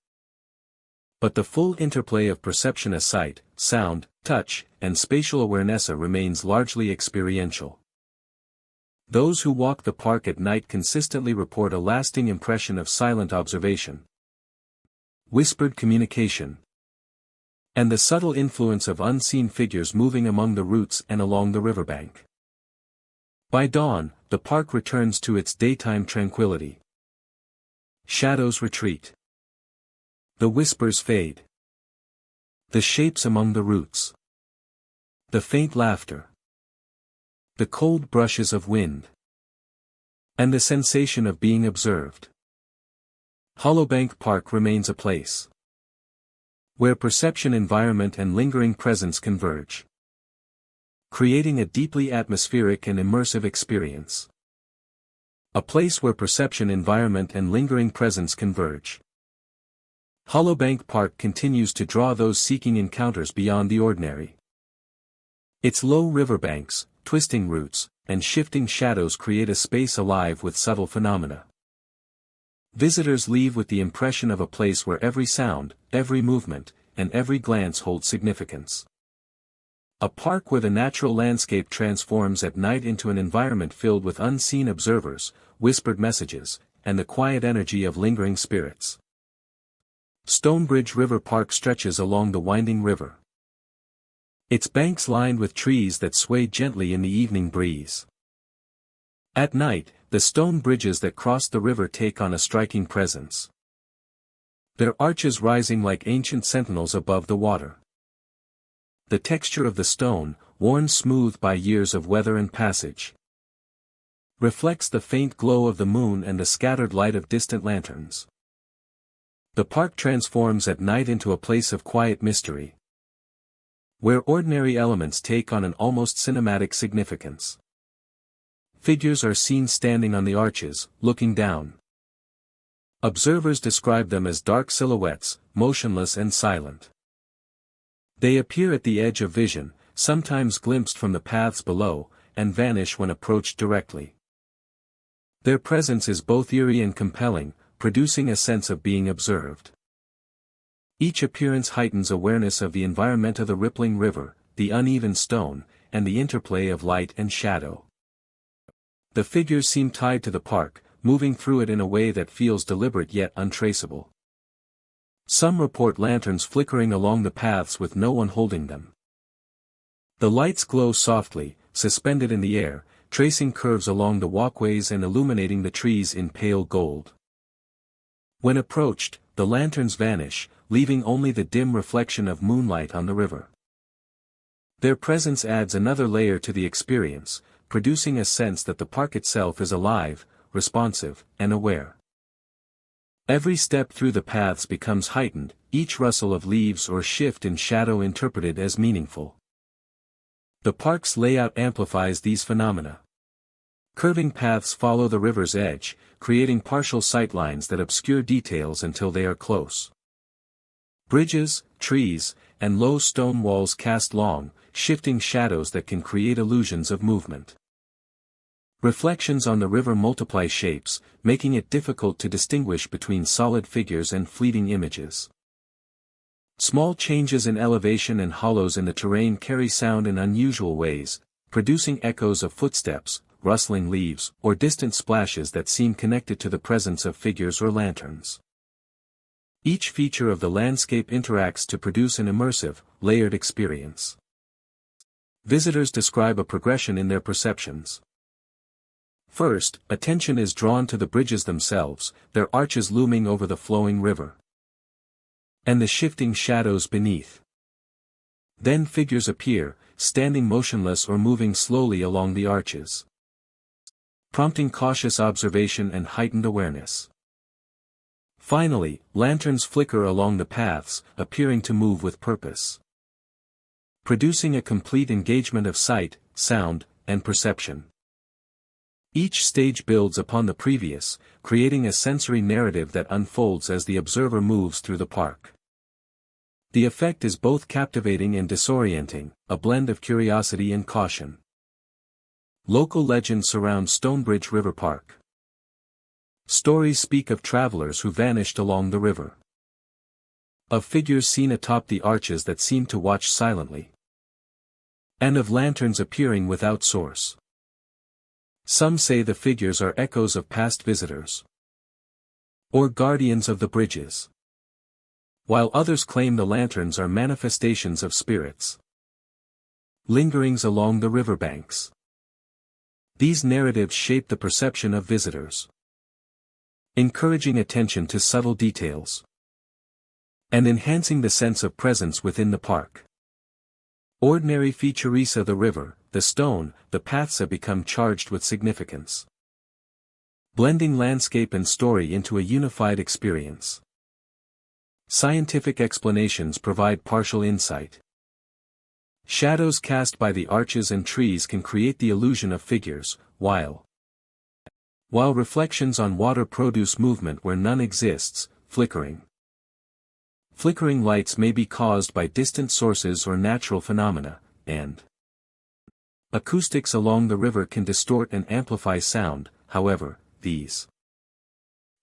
A: But the full interplay of perception as sight, sound, touch, and spatial awareness remains largely experiential. Those who walk the park at night consistently report a lasting impression of silent observation, whispered communication, and the subtle influence of unseen figures moving among the roots and along the riverbank. By dawn, the park returns to its daytime tranquility. Shadows retreat. The whispers fade. The shapes among the roots. The faint laughter. The cold brushes of wind. And the sensation of being observed. Hollowbank Park remains a place where perception, environment, and lingering presence converge, creating a deeply atmospheric and immersive experience. A place where perception, environment, and lingering presence converge. Hollowbank Park continues to draw those seeking encounters beyond the ordinary. Its low riverbanks, twisting roots, and shifting shadows create a space alive with subtle phenomena. Visitors leave with the impression of a place where every sound, every movement, and every glance holds significance. A park where the natural landscape transforms at night into an environment filled with unseen observers, whispered messages, and the quiet energy of lingering spirits. Stonebridge River Park stretches along the winding river, its banks lined with trees that sway gently in the evening breeze. At night, the stone bridges that cross the river take on a striking presence, their arches rising like ancient sentinels above the water. The texture of the stone, worn smooth by years of weather and passage, reflects the faint glow of the moon and the scattered light of distant lanterns. The park transforms at night into a place of quiet mystery, where ordinary elements take on an almost cinematic significance. Figures are seen standing on the arches, looking down. Observers describe them as dark silhouettes, motionless and silent. They appear at the edge of vision, sometimes glimpsed from the paths below, and vanish when approached directly. Their presence is both eerie and compelling, producing a sense of being observed. Each appearance heightens awareness of the environment of the rippling river, the uneven stone, and the interplay of light and shadow. The figures seem tied to the park, moving through it in a way that feels deliberate yet untraceable. Some report lanterns flickering along the paths with no one holding them. The lights glow softly, suspended in the air, tracing curves along the walkways and illuminating the trees in pale gold. When approached, the lanterns vanish, leaving only the dim reflection of moonlight on the river. Their presence adds another layer to the experience, producing a sense that the park itself is alive, responsive, and aware. Every step through the paths becomes heightened, each rustle of leaves or shift in shadow interpreted as meaningful. The park's layout amplifies these phenomena. Curving paths follow the river's edge, creating partial sightlines that obscure details until they are close. Bridges, trees, and low stone walls cast long, shifting shadows that can create illusions of movement. Reflections on the river multiply shapes, making it difficult to distinguish between solid figures and fleeting images. Small changes in elevation and hollows in the terrain carry sound in unusual ways, producing echoes of footsteps, rustling leaves, or distant splashes that seem connected to the presence of figures or lanterns. Each feature of the landscape interacts to produce an immersive, layered experience. Visitors describe a progression in their perceptions. First, attention is drawn to the bridges themselves, their arches looming over the flowing river, and the shifting shadows beneath. Then figures appear, standing motionless or moving slowly along the arches. prompting cautious observation and heightened awareness. Finally, lanterns flicker along the paths, appearing to move with purpose, producing a complete engagement of sight, sound, and perception. Each stage builds upon the previous, creating a sensory narrative that unfolds as the observer moves through the park. The effect is both captivating and disorienting, a blend of curiosity and caution. Local legends surround Stonebridge River Park. Stories speak of travelers who vanished along the river, of figures seen atop the arches that seem to watch silently, and of lanterns appearing without source. Some say the figures are echoes of past visitors, or guardians of the bridges, while others claim the lanterns are manifestations of spirits, lingerings along the riverbanks. These narratives shape the perception of visitors, encouraging attention to subtle details, and enhancing the sense of presence within the park. Ordinary features of the river, the stone, the paths have become charged with significance, blending landscape and story into a unified experience. Scientific explanations provide partial insight. Shadows cast by the arches and trees can create the illusion of figures, while reflections on water produce movement where none exists, flickering. Flickering lights may be caused by distant sources or natural phenomena, and acoustics along the river can distort and amplify sound. However, these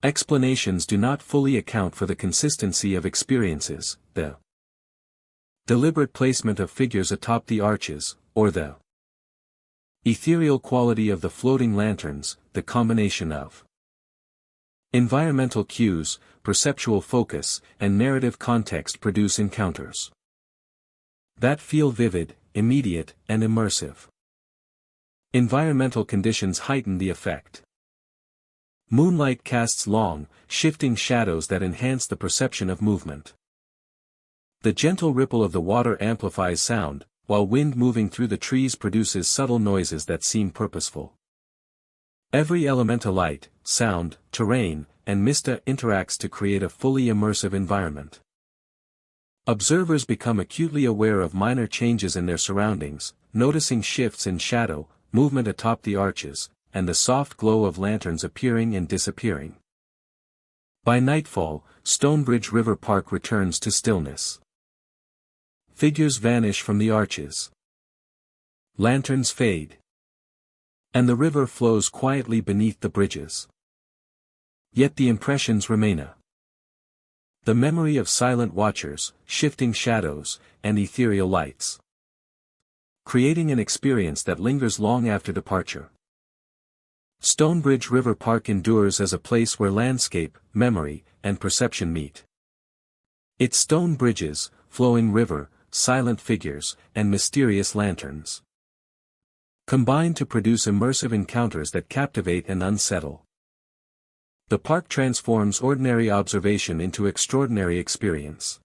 A: explanations do not fully account for the consistency of experiences, the deliberate placement of figures atop the arches, or the ethereal quality of the floating lanterns. The combination of environmental cues, perceptual focus, and narrative context produce encounters that feel vivid, immediate, and immersive. Environmental conditions heighten the effect. Moonlight casts long, shifting shadows that enhance the perception of movement. The gentle ripple of the water amplifies sound, while wind moving through the trees produces subtle noises that seem purposeful. Every element of light, sound, terrain, and mist interacts to create a fully immersive environment. Observers become acutely aware of minor changes in their surroundings, noticing shifts in shadow, movement atop the arches, and the soft glow of lanterns appearing and disappearing. By nightfall, Stonebridge River Park returns to stillness. Figures vanish from the arches. Lanterns fade, and the river flows quietly beneath the bridges. Yet the impressions remain. The memory of silent watchers, shifting shadows, and ethereal lights, creating an experience that lingers long after departure. Stonebridge River Park endures as a place where landscape, memory, and perception meet. Its stone bridges, flowing river, silent figures, and mysterious lanterns combine to produce immersive encounters that captivate and unsettle. The park transforms ordinary observation into extraordinary experience,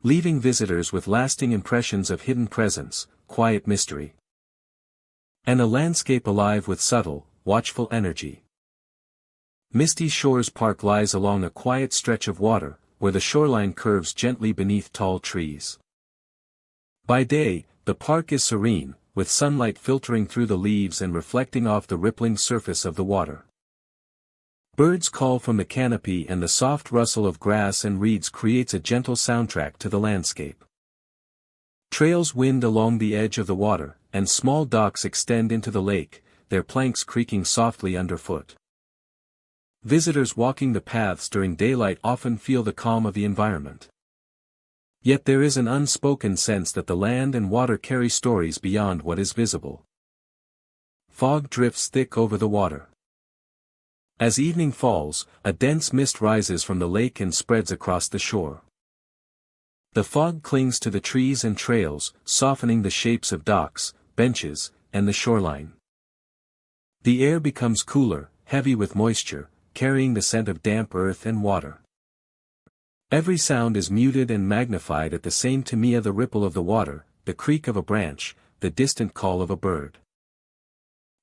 A: leaving visitors with lasting impressions of hidden presence, quiet mystery, and a landscape alive with subtle, watchful energy. Misty Shores Park lies along a quiet stretch of water, where the shoreline curves gently beneath tall trees. By day, the park is serene, with sunlight filtering through the leaves and reflecting off the rippling surface of the water. Birds call from the canopy and the soft rustle of grass and reeds creates a gentle soundtrack to the landscape. Trails wind along the edge of the water, and small docks extend into the lake, their planks creaking softly underfoot. Visitors walking the paths during daylight often feel the calm of the environment. Yet there is an unspoken sense that the land and water carry stories beyond what is visible. Fog drifts thick over the water. As evening falls, a dense mist rises from the lake and spreads across the shore. The fog clings to the trees and trails, softening the shapes of docks, benches, and the shoreline. The air becomes cooler, heavy with moisture, carrying the scent of damp earth and water. Every sound is muted and magnified at the same time: the ripple of the water, the creak of a branch, the distant call of a bird.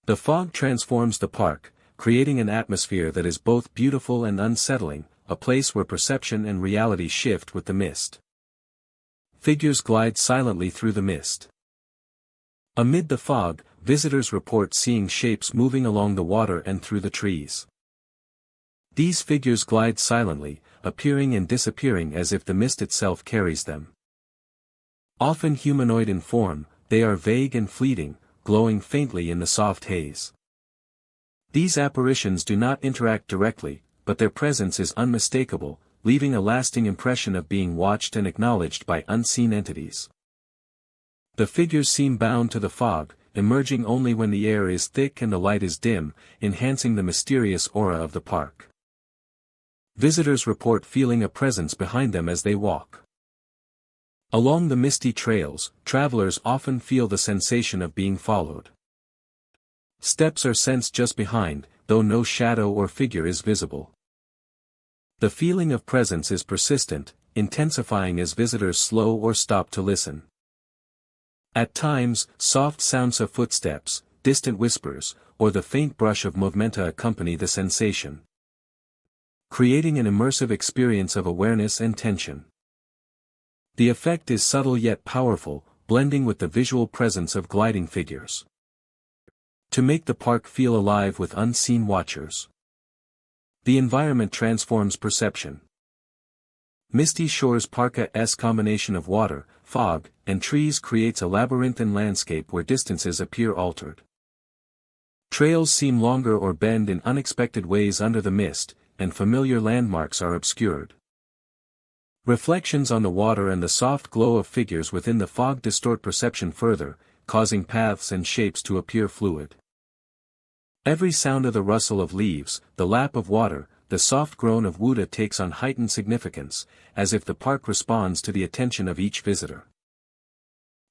A: The fog transforms the park, creating an atmosphere that is both beautiful and unsettling, a place where perception and reality shift with the mist. Figures glide silently through the mist. Amid the fog, visitors report seeing shapes moving along the water and through the trees. These figures glide silently, appearing and disappearing as if the mist itself carries them. Often humanoid in form, they are vague and fleeting, glowing faintly in the soft haze. These apparitions do not interact directly, but their presence is unmistakable, leaving a lasting impression of being watched and acknowledged by unseen entities. The figures seem bound to the fog, emerging only when the air is thick and the light is dim, enhancing the mysterious aura of the park. Visitors report feeling a presence behind them as they walk. Along the misty trails, travelers often feel the sensation of being followed. Steps are sensed just behind, though no shadow or figure is visible. The feeling of presence is persistent, intensifying as visitors slow or stop to listen. At times, soft sounds of footsteps, distant whispers, or the faint brush of movementa accompany the sensation, creating an immersive experience of awareness and tension. The effect is subtle yet powerful, blending with the visual presence of gliding figures, to make the park feel alive with unseen watchers. The environment transforms perception. Misty Shores Park's combination of water, fog, and trees creates a labyrinthine landscape where distances appear altered. Trails seem longer or bend in unexpected ways under the mist, and familiar landmarks are obscured. Reflections on the water and the soft glow of figures within the fog distort perception further, causing paths and shapes to appear fluid. Every sound of the rustle of leaves, the lap of water, the soft groan of Wuda takes on heightened significance, as if the park responds to the attention of each visitor.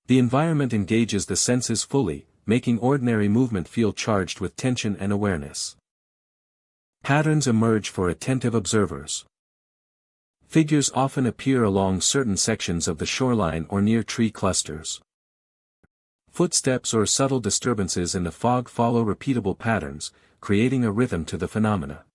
A: The environment engages the senses fully, making ordinary movement feel charged with tension and awareness. Patterns emerge for attentive observers. Figures often appear along certain sections of the shoreline or near tree clusters. Footsteps or subtle disturbances in the fog follow repeatable patterns, creating a rhythm to the phenomena.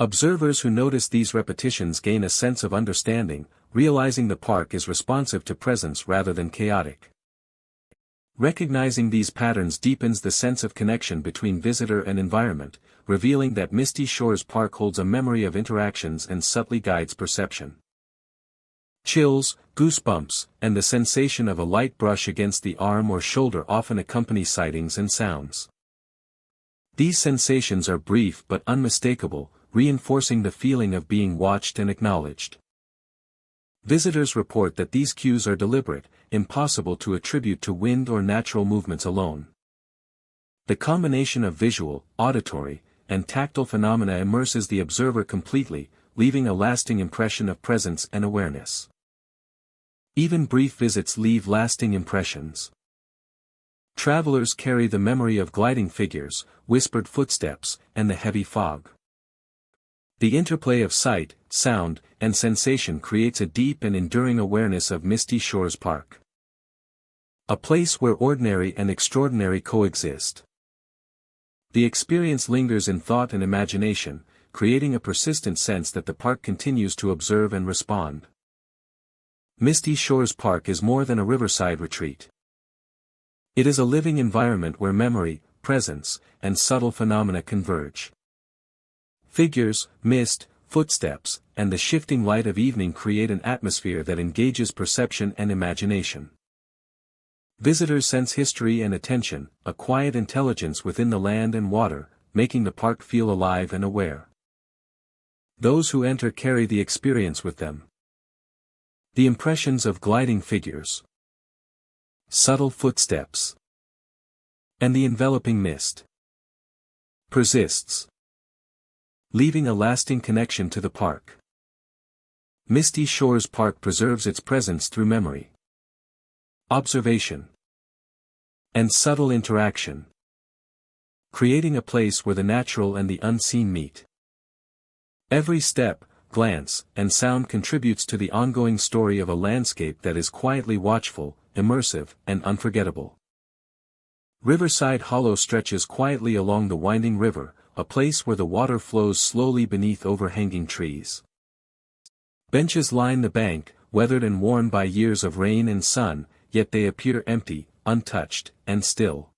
A: Observers who notice these repetitions gain a sense of understanding, realizing the park is responsive to presence rather than chaotic. Recognizing these patterns deepens the sense of connection between visitor and environment, revealing that Misty Shores Park holds a memory of interactions and subtly guides perception. Chills, goosebumps, and the sensation of a light brush against the arm or shoulder often accompany sightings and sounds. These sensations are brief but unmistakable, reinforcing the feeling of being watched and acknowledged. Visitors report that these cues are deliberate, impossible to attribute to wind or natural movements alone. The combination of visual, auditory, and tactile phenomena immerses the observer completely, leaving a lasting impression of presence and awareness. Even brief visits leave lasting impressions. Travelers carry the memory of gliding figures, whispered footsteps, and the heavy fog. The interplay of sight, sound, and sensation creates a deep and enduring awareness of Misty Shores Park. A place where ordinary and extraordinary coexist. The experience lingers in thought and imagination, creating a persistent sense that the park continues to observe and respond. Misty Shores Park is more than a riverside retreat. It is a living environment where memory, presence, and subtle phenomena converge. Figures, mist, footsteps, and the shifting light of evening create an atmosphere that engages perception and imagination. Visitors sense history and attention, a quiet intelligence within the land and water, making the park feel alive and aware. Those who enter carry the experience with them. The impressions of gliding figures, subtle footsteps, and the enveloping mist persists, leaving a lasting connection to the park. Misty Shores Park preserves its presence through memory, observation, and subtle interaction, creating a place where the natural and the unseen meet. Every step, glance, and sound contributes to the ongoing story of a landscape that is quietly watchful, immersive, and unforgettable. Riverside Hollow stretches quietly along the winding river, a place where the water flows slowly beneath overhanging trees. Benches line the bank, weathered and worn by years of rain and sun, yet they appear empty, untouched, and still.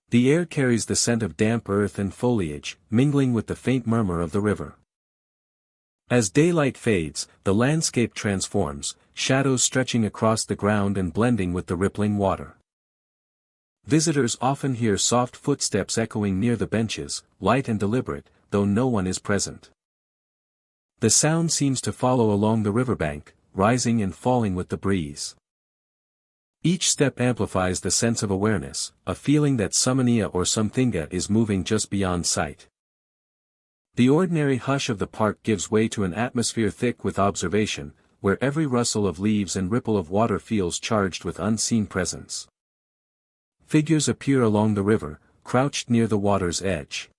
A: The air carries the scent of damp earth and foliage, mingling with the faint murmur of the river. As daylight fades, the landscape transforms, shadows stretching across the ground and blending with the rippling water. Visitors often hear soft footsteps echoing near the benches, light and deliberate, though no one is present. The sound seems to follow along the riverbank, rising and falling with the breeze. Each step amplifies the sense of awareness, a feeling that something or something is moving just beyond sight. The ordinary hush of the park gives way to an atmosphere thick with observation, where every rustle of leaves and ripple of water feels charged with unseen presence. Figures appear along the river, crouched near the water's edge.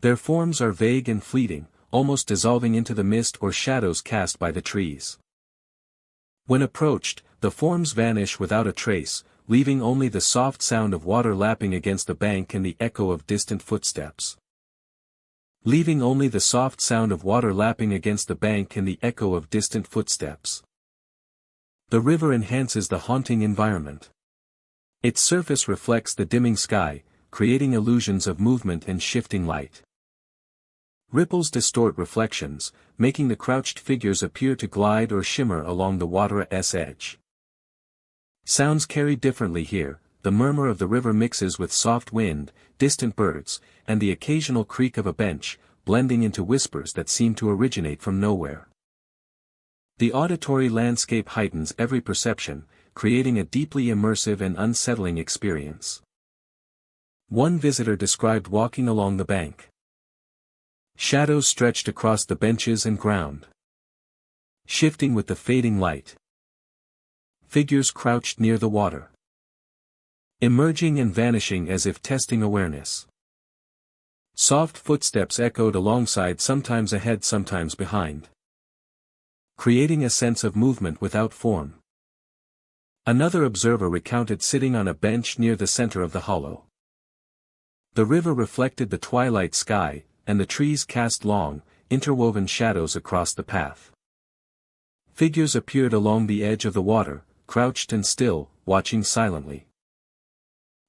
A: Their forms are vague and fleeting, almost dissolving into the mist or shadows cast by the trees. When approached, the forms vanish without a trace, leaving only the soft sound of water lapping against the bank and the echo of distant footsteps. The river enhances the haunting environment. Its surface reflects the dimming sky, creating illusions of movement and shifting light. Ripples distort reflections, making the crouched figures appear to glide or shimmer along the water's edge. Sounds carry differently here, the murmur of the river mixes with soft wind, distant birds, and the occasional creak of a bench, blending into whispers that seem to originate from nowhere. The auditory landscape heightens every perception, creating a deeply immersive and unsettling experience. One visitor described walking along the bank. Shadows stretched across the benches and ground, shifting with the fading light. Figures crouched near the water, emerging and vanishing as if testing awareness. Soft footsteps echoed alongside, sometimes ahead, sometimes behind, creating a sense of movement without form. Another observer recounted sitting on a bench near the center of the hollow. The river reflected the twilight sky, and the trees cast long, interwoven shadows across the path. Figures appeared along the edge of the water, crouched and still, watching silently.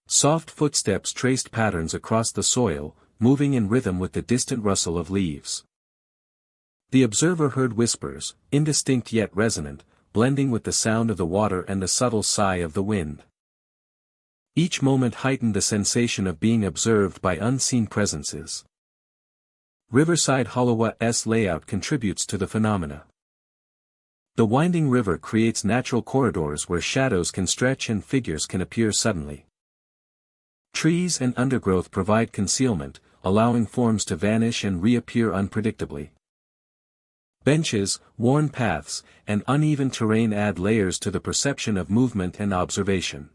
A: Soft footsteps traced patterns across the soil, moving in rhythm with the distant rustle of leaves. The observer heard whispers, indistinct yet resonant, blending with the sound of the water and the subtle sigh of the wind. Each moment heightened the sensation of being observed by unseen presences. Riverside Hollow's layout contributes to the phenomena. The winding river creates natural corridors where shadows can stretch and figures can appear suddenly. Trees and undergrowth provide concealment, allowing forms to vanish and reappear unpredictably. Benches, worn paths, and uneven terrain add layers to the perception of movement and observation.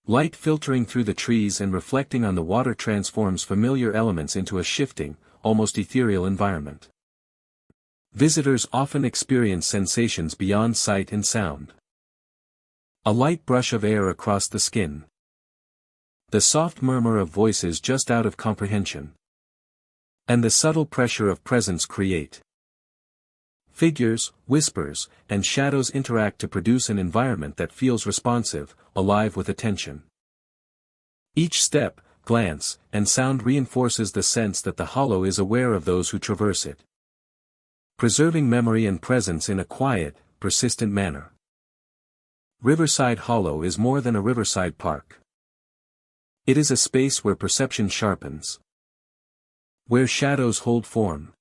A: Light filtering through the trees and reflecting on the water transforms familiar elements into a shifting, almost ethereal environment. Visitors often experience sensations beyond sight and sound. A light brush of air across the skin. The soft murmur of voices just out of comprehension. And the subtle pressure of presence create. Figures, whispers, and shadows interact to produce an environment that feels responsive, alive with attention. Each step, glance, and sound reinforces the sense that the hollow is aware of those who traverse it, preserving memory and presence in a quiet, persistent manner. Riverside Hollow is more than a riverside park. It is a space where perception sharpens, where shadows hold form,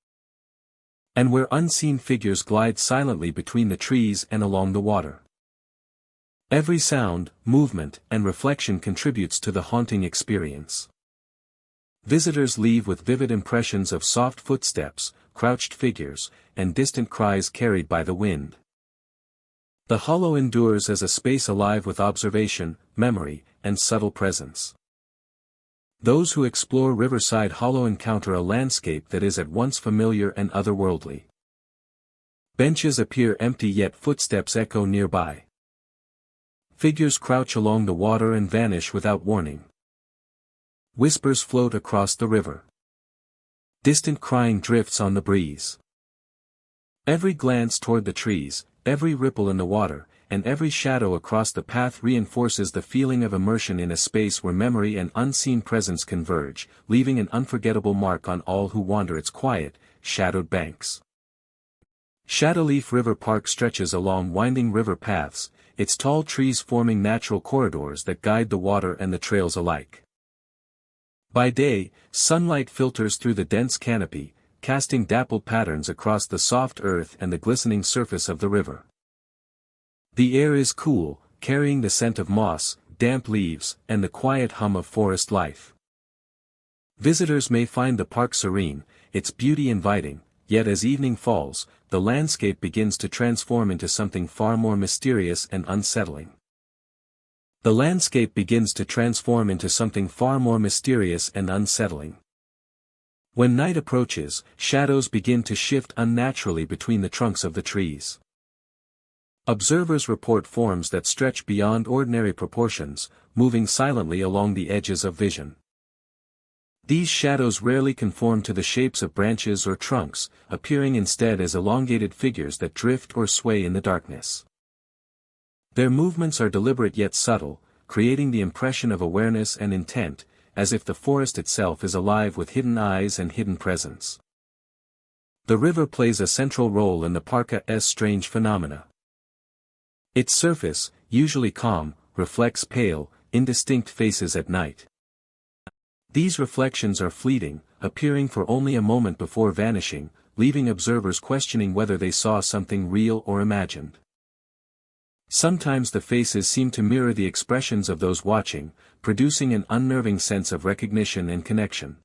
A: and where unseen figures glide silently between the trees and along the water. Every sound, movement, and reflection contributes to the haunting experience. Visitors leave with vivid impressions of soft footsteps, crouched figures, and distant cries carried by the wind. The hollow endures as a space alive with observation, memory, and subtle presence. Those who explore Riverside Hollow encounter a landscape that is at once familiar and otherworldly. Benches appear empty yet footsteps echo nearby. Figures crouch along the water and vanish without warning. Whispers float across the river. Distant crying drifts on the breeze. Every glance toward the trees, every ripple in the water, and every shadow across the path reinforces the feeling of immersion in a space where memory and unseen presence converge, leaving an unforgettable mark on all who wander its quiet, shadowed banks. Shadowleaf River Park stretches along winding river paths, its tall trees forming natural corridors that guide the water and the trails alike. By day, sunlight filters through the dense canopy, casting dappled patterns across the soft earth and the glistening surface of the river. The air is cool, carrying the scent of moss, damp leaves, and the quiet hum of forest life. Visitors may find the park serene, its beauty inviting, yet as evening falls, the landscape begins to transform into something far more mysterious and unsettling. The landscape begins to transform into something far more mysterious and unsettling. When night approaches, shadows begin to shift unnaturally between the trunks of the trees. Observers report forms that stretch beyond ordinary proportions, moving silently along the edges of vision. These shadows rarely conform to the shapes of branches or trunks, appearing instead as elongated figures that drift or sway in the darkness. Their movements are deliberate yet subtle, creating the impression of awareness and intent, as if the forest itself is alive with hidden eyes and hidden presence. The river plays a central role in the park's strange phenomena. Its surface, usually calm, reflects pale, indistinct faces at night. These reflections are fleeting, appearing for only a moment before vanishing, leaving observers questioning whether they saw something real or imagined. Sometimes the faces seem to mirror the expressions of those watching, producing an unnerving sense of recognition and connection.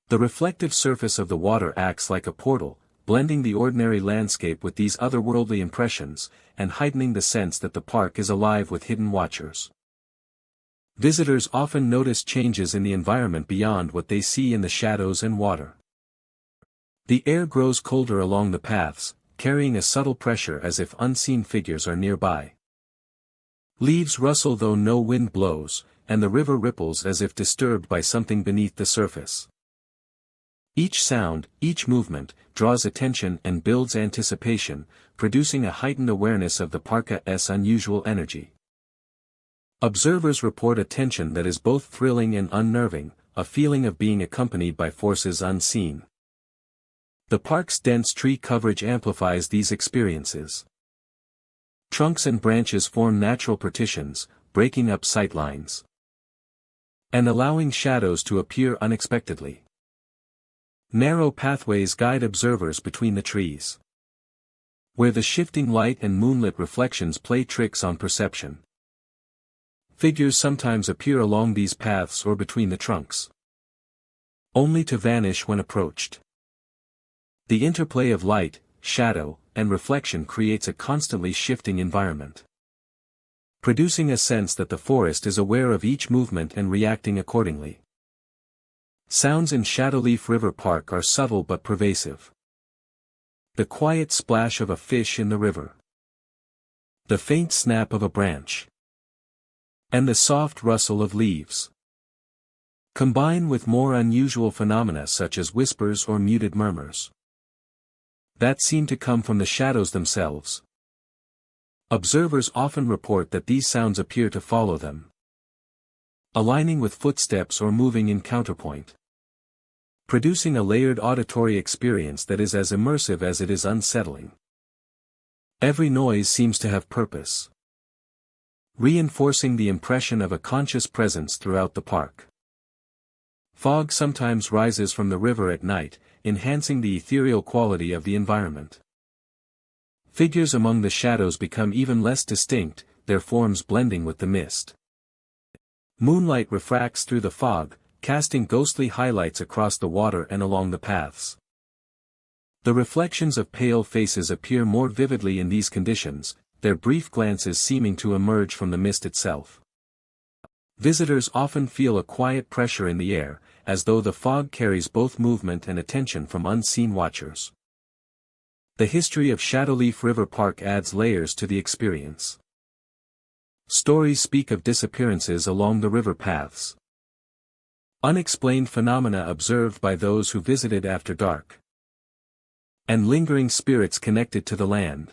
A: The reflective surface of the water acts like a portal, blending the ordinary landscape with these otherworldly impressions, and heightening the sense that the park is alive with hidden watchers. Visitors often notice changes in the environment beyond what they see in the shadows and water. The air grows colder along the paths, carrying a subtle pressure as if unseen figures are nearby. Leaves rustle though no wind blows, and the river ripples as if disturbed by something beneath the surface. Each sound, each movement, draws attention and builds anticipation, producing a heightened awareness of the park's unusual energy. Observers report a tension that is both thrilling and unnerving, a feeling of being accompanied by forces unseen. The park's dense tree coverage amplifies these experiences. Trunks and branches form natural partitions, breaking up sight lines, and allowing shadows to appear unexpectedly. Narrow pathways guide observers between the trees, where the shifting light and moonlit reflections play tricks on perception. Figures sometimes appear along these paths or between the trunks, only to vanish when approached. The interplay of light, shadow, and reflection creates a constantly shifting environment, producing a sense that the forest is aware of each movement and reacting accordingly. Sounds in Shadowleaf River Park are subtle but pervasive. The quiet splash of a fish in the river, the faint snap of a branch, and the soft rustle of leaves combine with more unusual phenomena such as whispers or muted murmurs that seem to come from the shadows themselves. Observers often report that these sounds appear to follow them, aligning with footsteps or moving in counterpoint, producing a layered auditory experience that is as immersive as it is unsettling. Every noise seems to have purpose, reinforcing the impression of a conscious presence throughout the park. Fog sometimes rises from the river at night, enhancing the ethereal quality of the environment. Figures among the shadows become even less distinct, their forms blending with the mist. Moonlight refracts through the fog, casting ghostly highlights across the water and along the paths. The reflections of pale faces appear more vividly in these conditions, their brief glances seeming to emerge from the mist itself. Visitors often feel a quiet pressure in the air, as though the fog carries both movement and attention from unseen watchers. The history of Shadowleaf River Park adds layers to the experience. Stories speak of disappearances along the river paths. Unexplained phenomena observed by those who visited after dark. And lingering spirits connected to the land.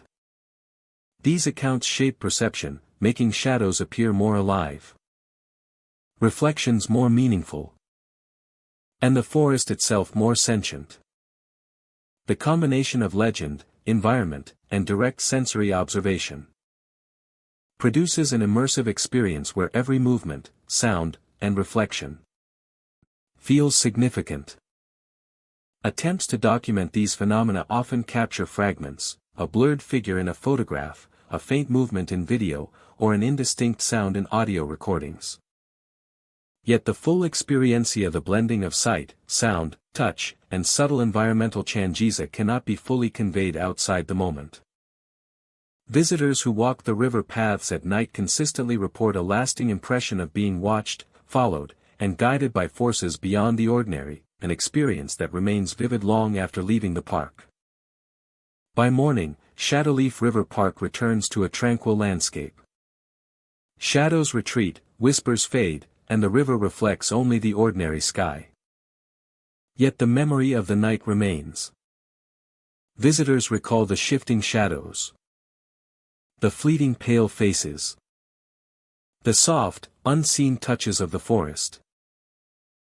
A: These accounts shape perception, making shadows appear more alive. Reflections more meaningful. And the forest itself more sentient. The combination of legend, environment, and direct sensory observation produces an immersive experience where every movement, sound, and reflection feels significant. Attempts to document these phenomena often capture fragments, a blurred figure in a photograph, a faint movement in video, or an indistinct sound in audio recordings. Yet the full experiencia, the blending of sight, sound, touch, and subtle environmental changiza cannot be fully conveyed outside the moment. Visitors who walk the river paths at night consistently report a lasting impression of being watched, followed, and guided by forces beyond the ordinary, an experience that remains vivid long after leaving the park. By morning, Shadowleaf River Park returns to a tranquil landscape. Shadows retreat, whispers fade, and the river reflects only the ordinary sky. Yet the memory of the night remains. Visitors recall the shifting shadows, the fleeting pale faces, the soft, unseen touches of the forest,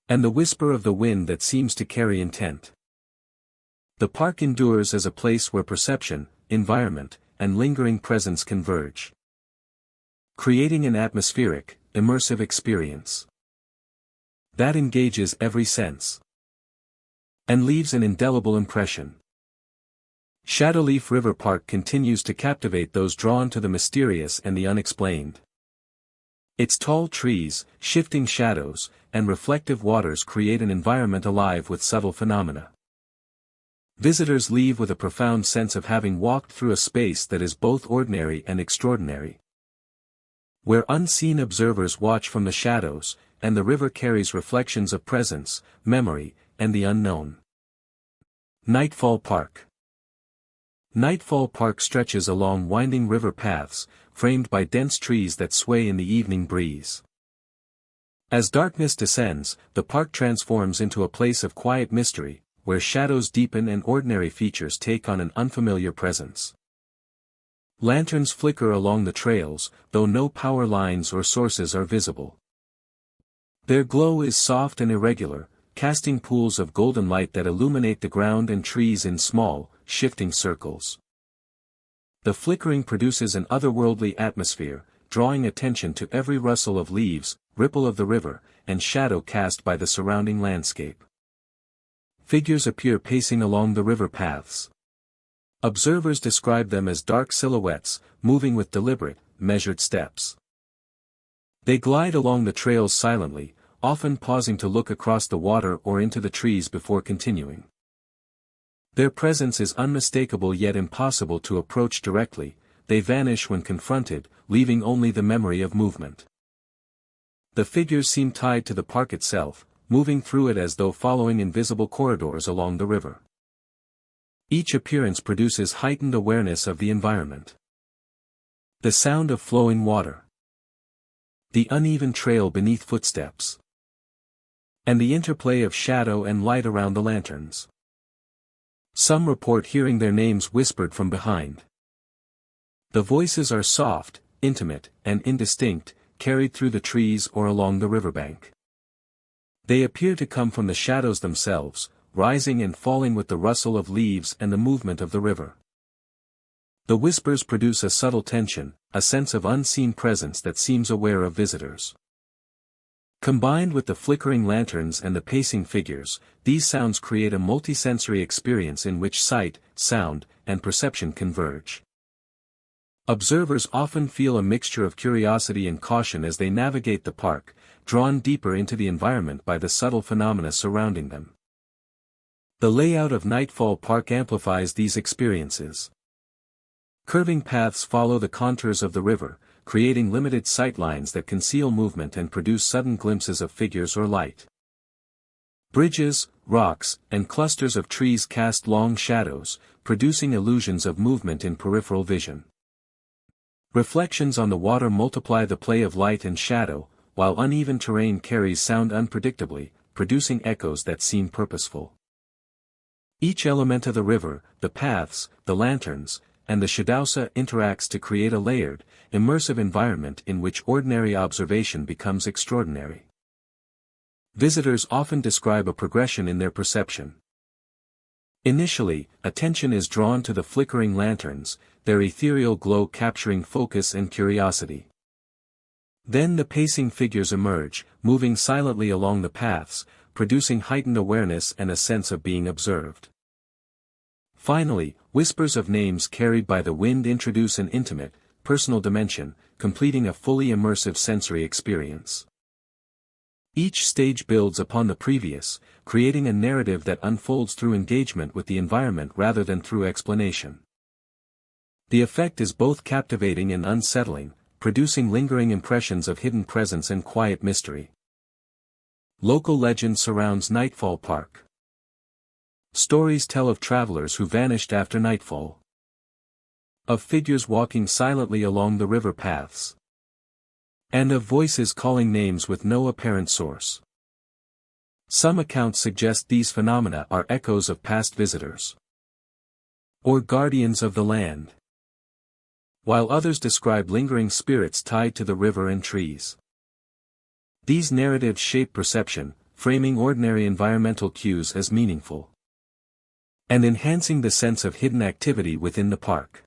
A: and the whisper of the wind that seems to carry intent. The park endures as a place where perception, environment, and lingering presence converge, creating an atmospheric, immersive experience that engages every sense and leaves an indelible impression. Shadowleaf River Park continues to captivate those drawn to the mysterious and the unexplained. Its tall trees, shifting shadows, and reflective waters create an environment alive with subtle phenomena. Visitors leave with a profound sense of having walked through a space that is both ordinary and extraordinary, where unseen observers watch from the shadows, and the river carries reflections of presence, memory, and the unknown. Nightfall Park. Nightfall Park stretches along winding river paths, framed by dense trees that sway in the evening breeze. As darkness descends, the park transforms into a place of quiet mystery, where shadows deepen and ordinary features take on an unfamiliar presence. Lanterns flicker along the trails, though no power lines or sources are visible. Their glow is soft and irregular, casting pools of golden light that illuminate the ground and trees in small, shifting circles. The flickering produces an otherworldly atmosphere, drawing attention to every rustle of leaves, ripple of the river, and shadow cast by the surrounding landscape. Figures appear pacing along the river paths. Observers describe them as dark silhouettes, moving with deliberate, measured steps. They glide along the trails silently, often pausing to look across the water or into the trees before continuing. Their presence is unmistakable yet impossible to approach directly. They vanish when confronted, leaving only the memory of movement. The figures seem tied to the park itself, moving through it as though following invisible corridors along the river. Each appearance produces heightened awareness of the environment. The sound of flowing water, the uneven trail beneath footsteps, and the interplay of shadow and light around the lanterns. Some report hearing their names whispered from behind. The voices are soft, intimate, and indistinct, carried through the trees or along the riverbank. They appear to come from the shadows themselves, rising and falling with the rustle of leaves and the movement of the river. The whispers produce a subtle tension, a sense of unseen presence that seems aware of visitors. Combined with the flickering lanterns and the pacing figures, these sounds create a multisensory experience in which sight, sound, and perception converge. Observers often feel a mixture of curiosity and caution as they navigate the park, drawn deeper into the environment by the subtle phenomena surrounding them. The layout of Nightfall Park amplifies these experiences. Curving paths follow the contours of the river, creating limited sightlines that conceal movement and produce sudden glimpses of figures or light. Bridges, rocks, and clusters of trees cast long shadows, producing illusions of movement in peripheral vision. Reflections on the water multiply the play of light and shadow, while uneven terrain carries sound unpredictably, producing echoes that seem purposeful. Each element of the river, the paths, the lanterns, and the shadowsa interacts to create a layered, immersive environment in which ordinary observation becomes extraordinary. Visitors often describe a progression in their perception. Initially, attention is drawn to the flickering lanterns, their ethereal glow capturing focus and curiosity. Then the pacing figures emerge, moving silently along the paths, producing heightened awareness and a sense of being observed. Finally, whispers of names carried by the wind introduce an intimate, personal dimension, completing a fully immersive sensory experience. Each stage builds upon the previous, creating a narrative that unfolds through engagement with the environment rather than through explanation. The effect is both captivating and unsettling, producing lingering impressions of hidden presence and quiet mystery. Local legend surrounds Nightfall Park. Stories tell of travelers who vanished after nightfall. Of figures walking silently along the river paths. And of voices calling names with no apparent source. Some accounts suggest these phenomena are echoes of past visitors. Or guardians of the land. While others describe lingering spirits tied to the river and trees. These narratives shape perception, framing ordinary environmental cues as meaningful. And enhancing the sense of hidden activity within the park.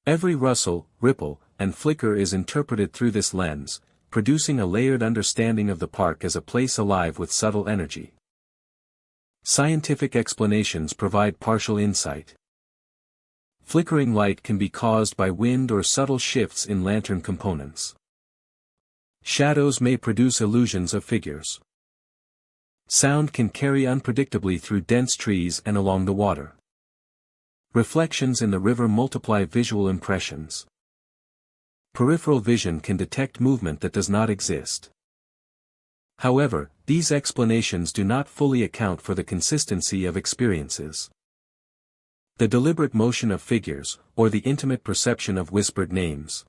A: Every rustle, ripple, and flicker is interpreted through this lens, producing a layered understanding of the park as a place alive with subtle energy. Scientific explanations provide partial insight. Flickering light can be caused by wind or subtle shifts in lantern components. Shadows may produce illusions of figures. Sound can carry unpredictably through dense trees and along the water. Reflections in the river multiply visual impressions. Peripheral vision can detect movement that does not exist. However, these explanations do not fully account for the consistency of experiences. The deliberate motion of figures, or the intimate perception of whispered names.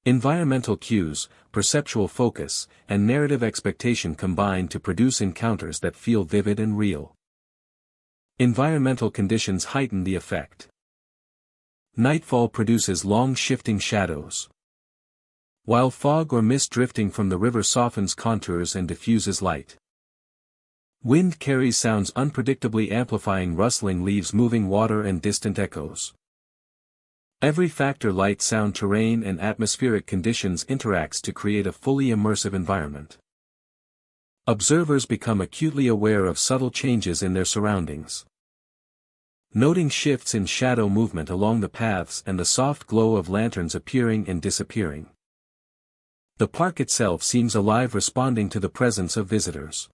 A: Environmental cues, perceptual focus, and narrative expectation combine to produce encounters that feel vivid and real. Environmental conditions heighten the effect. Nightfall produces long shifting shadows. While fog or mist drifting from the river softens contours and diffuses light. Wind carries sounds unpredictably amplifying rustling leaves, moving water, and distant echoes. Every factor, light, sound, terrain, and atmospheric conditions interacts to create a fully immersive environment. Observers become acutely aware of subtle changes in their surroundings. Noting shifts in shadow movement along the paths and the soft glow of lanterns appearing and disappearing. The park itself seems alive, responding to the presence of visitors.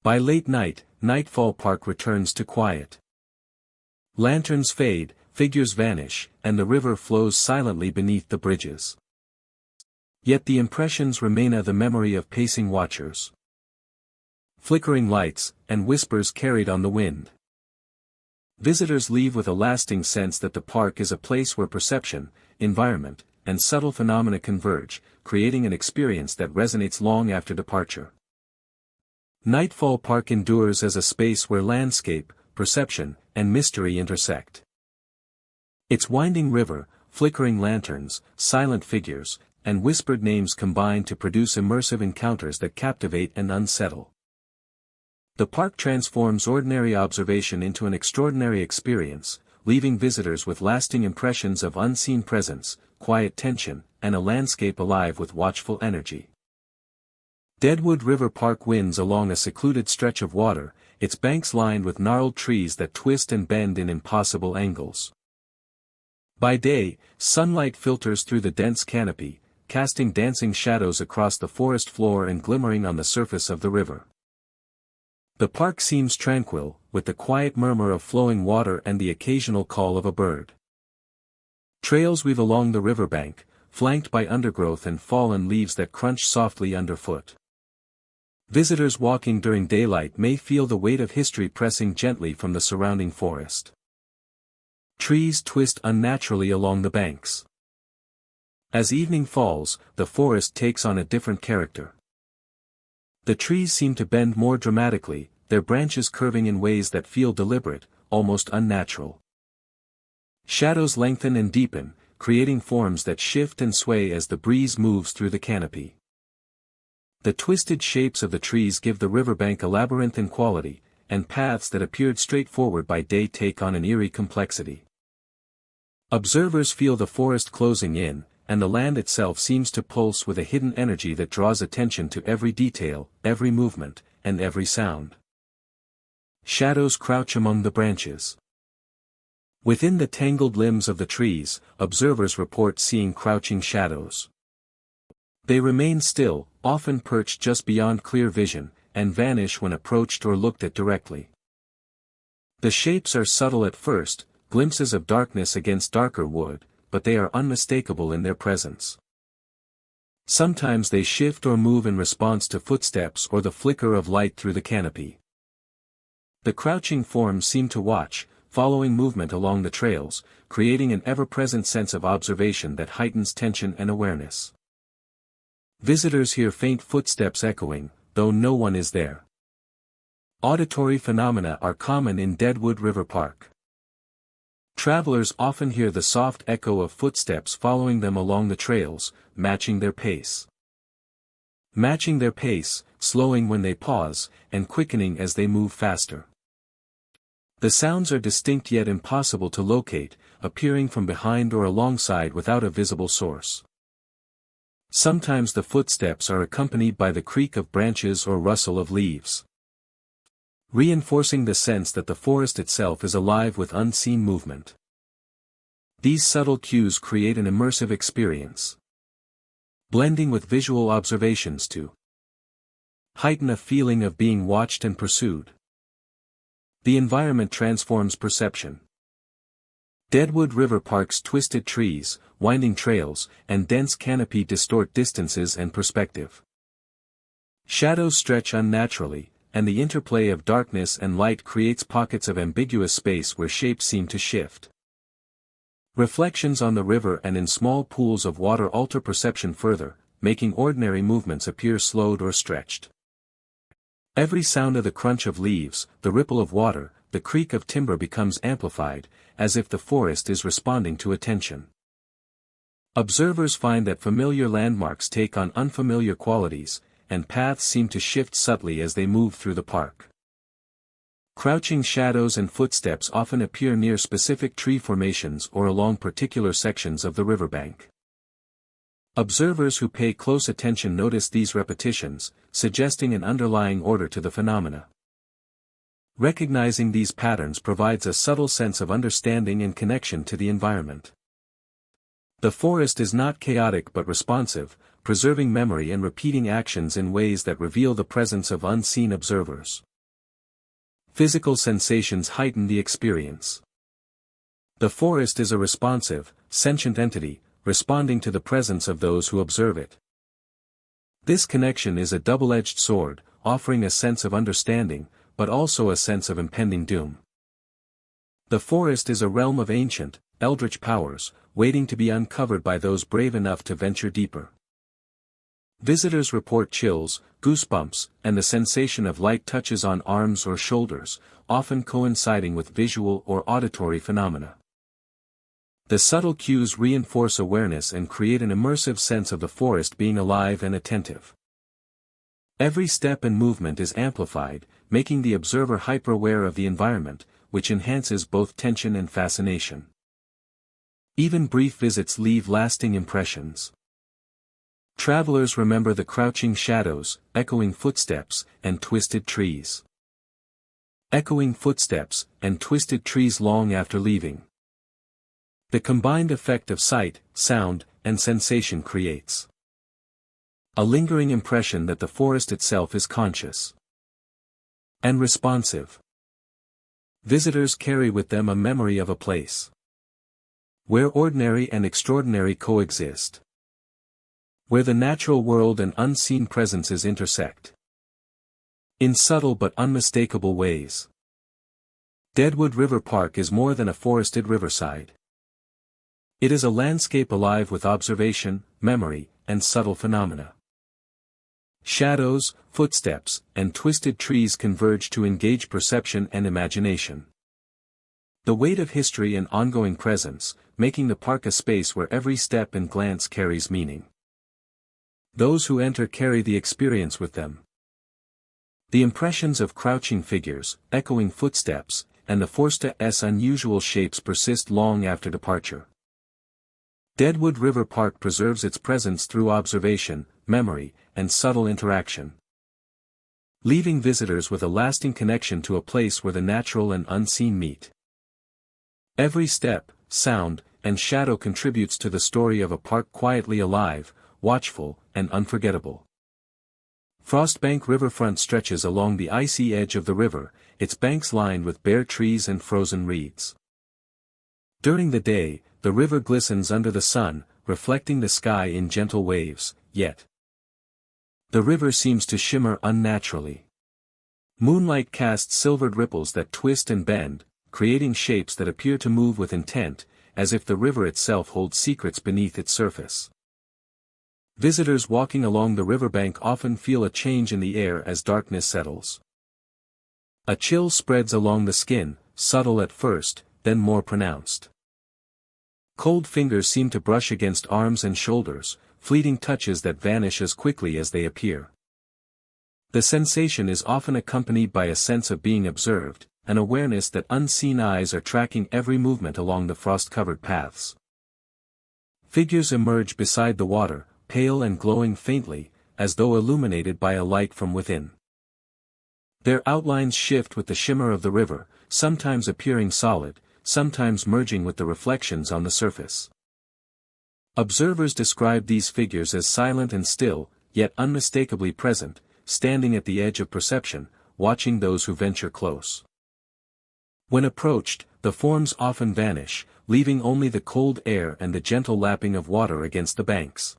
A: By late night, Nightfall Park returns to quiet. Lanterns fade, figures vanish, and the river flows silently beneath the bridges. Yet the impressions remain of the memory of pacing watchers. Flickering lights, and whispers carried on the wind. Visitors leave with a lasting sense that the park is a place where perception, environment, and subtle phenomena converge, creating an experience that resonates long after departure. Nightfall Park endures as a space where landscape, perception, and mystery intersect. Its winding river, flickering lanterns, silent figures, and whispered names combine to produce immersive encounters that captivate and unsettle. The park transforms ordinary observation into an extraordinary experience, leaving visitors with lasting impressions of unseen presence, quiet tension, and a landscape alive with watchful energy. Deadwood River Park winds along a secluded stretch of water, its banks lined with gnarled trees that twist and bend in impossible angles. By day, sunlight filters through the dense canopy, casting dancing shadows across the forest floor and glimmering on the surface of the river. The park seems tranquil, with the quiet murmur of flowing water and the occasional call of a bird. Trails weave along the riverbank, flanked by undergrowth and fallen leaves that crunch softly underfoot. Visitors walking during daylight may feel the weight of history pressing gently from the surrounding forest. Trees twist unnaturally along the banks. As evening falls, the forest takes on a different character. The trees seem to bend more dramatically, their branches curving in ways that feel deliberate, almost unnatural. Shadows lengthen and deepen, creating forms that shift and sway as the breeze moves through the canopy. The twisted shapes of the trees give the riverbank a labyrinthine quality, and paths that appeared straightforward by day take on an eerie complexity. Observers feel the forest closing in, and the land itself seems to pulse with a hidden energy that draws attention to every detail, every movement, and every sound. Shadows crouch among the branches. Within the tangled limbs of the trees, observers report seeing crouching shadows. They remain still, often perched just beyond clear vision, and vanish when approached or looked at directly. The shapes are subtle at first, glimpses of darkness against darker wood, but they are unmistakable in their presence. Sometimes they shift or move in response to footsteps or the flicker of light through the canopy. The crouching forms seem to watch, following movement along the trails, creating an ever-present sense of observation that heightens tension and awareness. Visitors hear faint footsteps echoing, though no one is there. Auditory phenomena are common in Deadwood River Park. Travelers often hear the soft echo of footsteps following them along the trails, matching their pace. Slowing when they pause, and quickening as they move faster. The sounds are distinct yet impossible to locate, appearing from behind or alongside without a visible source. Sometimes the footsteps are accompanied by the creak of branches or rustle of leaves, reinforcing the sense that the forest itself is alive with unseen movement. These subtle cues create an immersive experience, blending with visual observations to heighten a feeling of being watched and pursued. The environment transforms perception. Deadwood River Park's twisted trees, winding trails, and dense canopy distort distances and perspective. Shadows stretch unnaturally, and the interplay of darkness and light creates pockets of ambiguous space where shapes seem to shift. Reflections on the river and in small pools of water alter perception further, making ordinary movements appear slowed or stretched. Every sound of the crunch of leaves, the ripple of water, the creak of timber becomes amplified, as if the forest is responding to attention. Observers find that familiar landmarks take on unfamiliar qualities, and paths seem to shift subtly as they move through the park. Crouching shadows and footsteps often appear near specific tree formations or along particular sections of the riverbank. Observers who pay close attention notice these repetitions, suggesting an underlying order to the phenomena. Recognizing these patterns provides a subtle sense of understanding and connection to the environment. The forest is not chaotic but responsive, preserving memory and repeating actions in ways that reveal the presence of unseen observers. Physical sensations heighten the experience. The forest is a responsive, sentient entity, responding to the presence of those who observe it. This connection is a double-edged sword, offering a sense of understanding, but also a sense of impending doom. The forest is a realm of ancient, eldritch powers, waiting to be uncovered by those brave enough to venture deeper. Visitors report chills, goosebumps, and the sensation of light touches on arms or shoulders, often coinciding with visual or auditory phenomena. The subtle cues reinforce awareness and create an immersive sense of the forest being alive and attentive. Every step and movement is amplified, making the observer hyper-aware of the environment, which enhances both tension and fascination. Even brief visits leave lasting impressions. Travelers remember the crouching shadows, echoing footsteps, and twisted trees. Echoing footsteps, and twisted trees long after leaving. The combined effect of sight, sound, and sensation creates a lingering impression that the forest itself is conscious and responsive. Visitors carry with them a memory of a place where ordinary and extraordinary coexist, where the natural world and unseen presences intersect in subtle but unmistakable ways. Deadwood River Park is more than a forested riverside. It is a landscape alive with observation, memory, and subtle phenomena. Shadows, footsteps, and twisted trees converge to engage perception and imagination. The weight of history and ongoing presence, making the park a space where every step and glance carries meaning. Those who enter carry the experience with them. The impressions of crouching figures, echoing footsteps, and the forest's unusual shapes persist long after departure. Deadwood River Park preserves its presence through observation, memory, and subtle interaction, leaving visitors with a lasting connection to a place where the natural and unseen meet. Every step, sound, and shadow contributes to the story of a park quietly alive, watchful, and unforgettable. Frostbank Riverfront stretches along the icy edge of the river, its banks lined with bare trees and frozen reeds. During the day, the river glistens under the sun, reflecting the sky in gentle waves, yet the river seems to shimmer unnaturally. Moonlight casts silvered ripples that twist and bend, creating shapes that appear to move with intent, as if the river itself holds secrets beneath its surface. Visitors walking along the riverbank often feel a change in the air as darkness settles. A chill spreads along the skin, subtle at first, then more pronounced. Cold fingers seem to brush against arms and shoulders, fleeting touches that vanish as quickly as they appear. The sensation is often accompanied by a sense of being observed, an awareness that unseen eyes are tracking every movement along the frost-covered paths. Figures emerge beside the water, pale and glowing faintly, as though illuminated by a light from within. Their outlines shift with the shimmer of the river, sometimes appearing solid, sometimes merging with the reflections on the surface. Observers describe these figures as silent and still, yet unmistakably present, standing at the edge of perception, watching those who venture close. When approached, the forms often vanish, leaving only the cold air and the gentle lapping of water against the banks.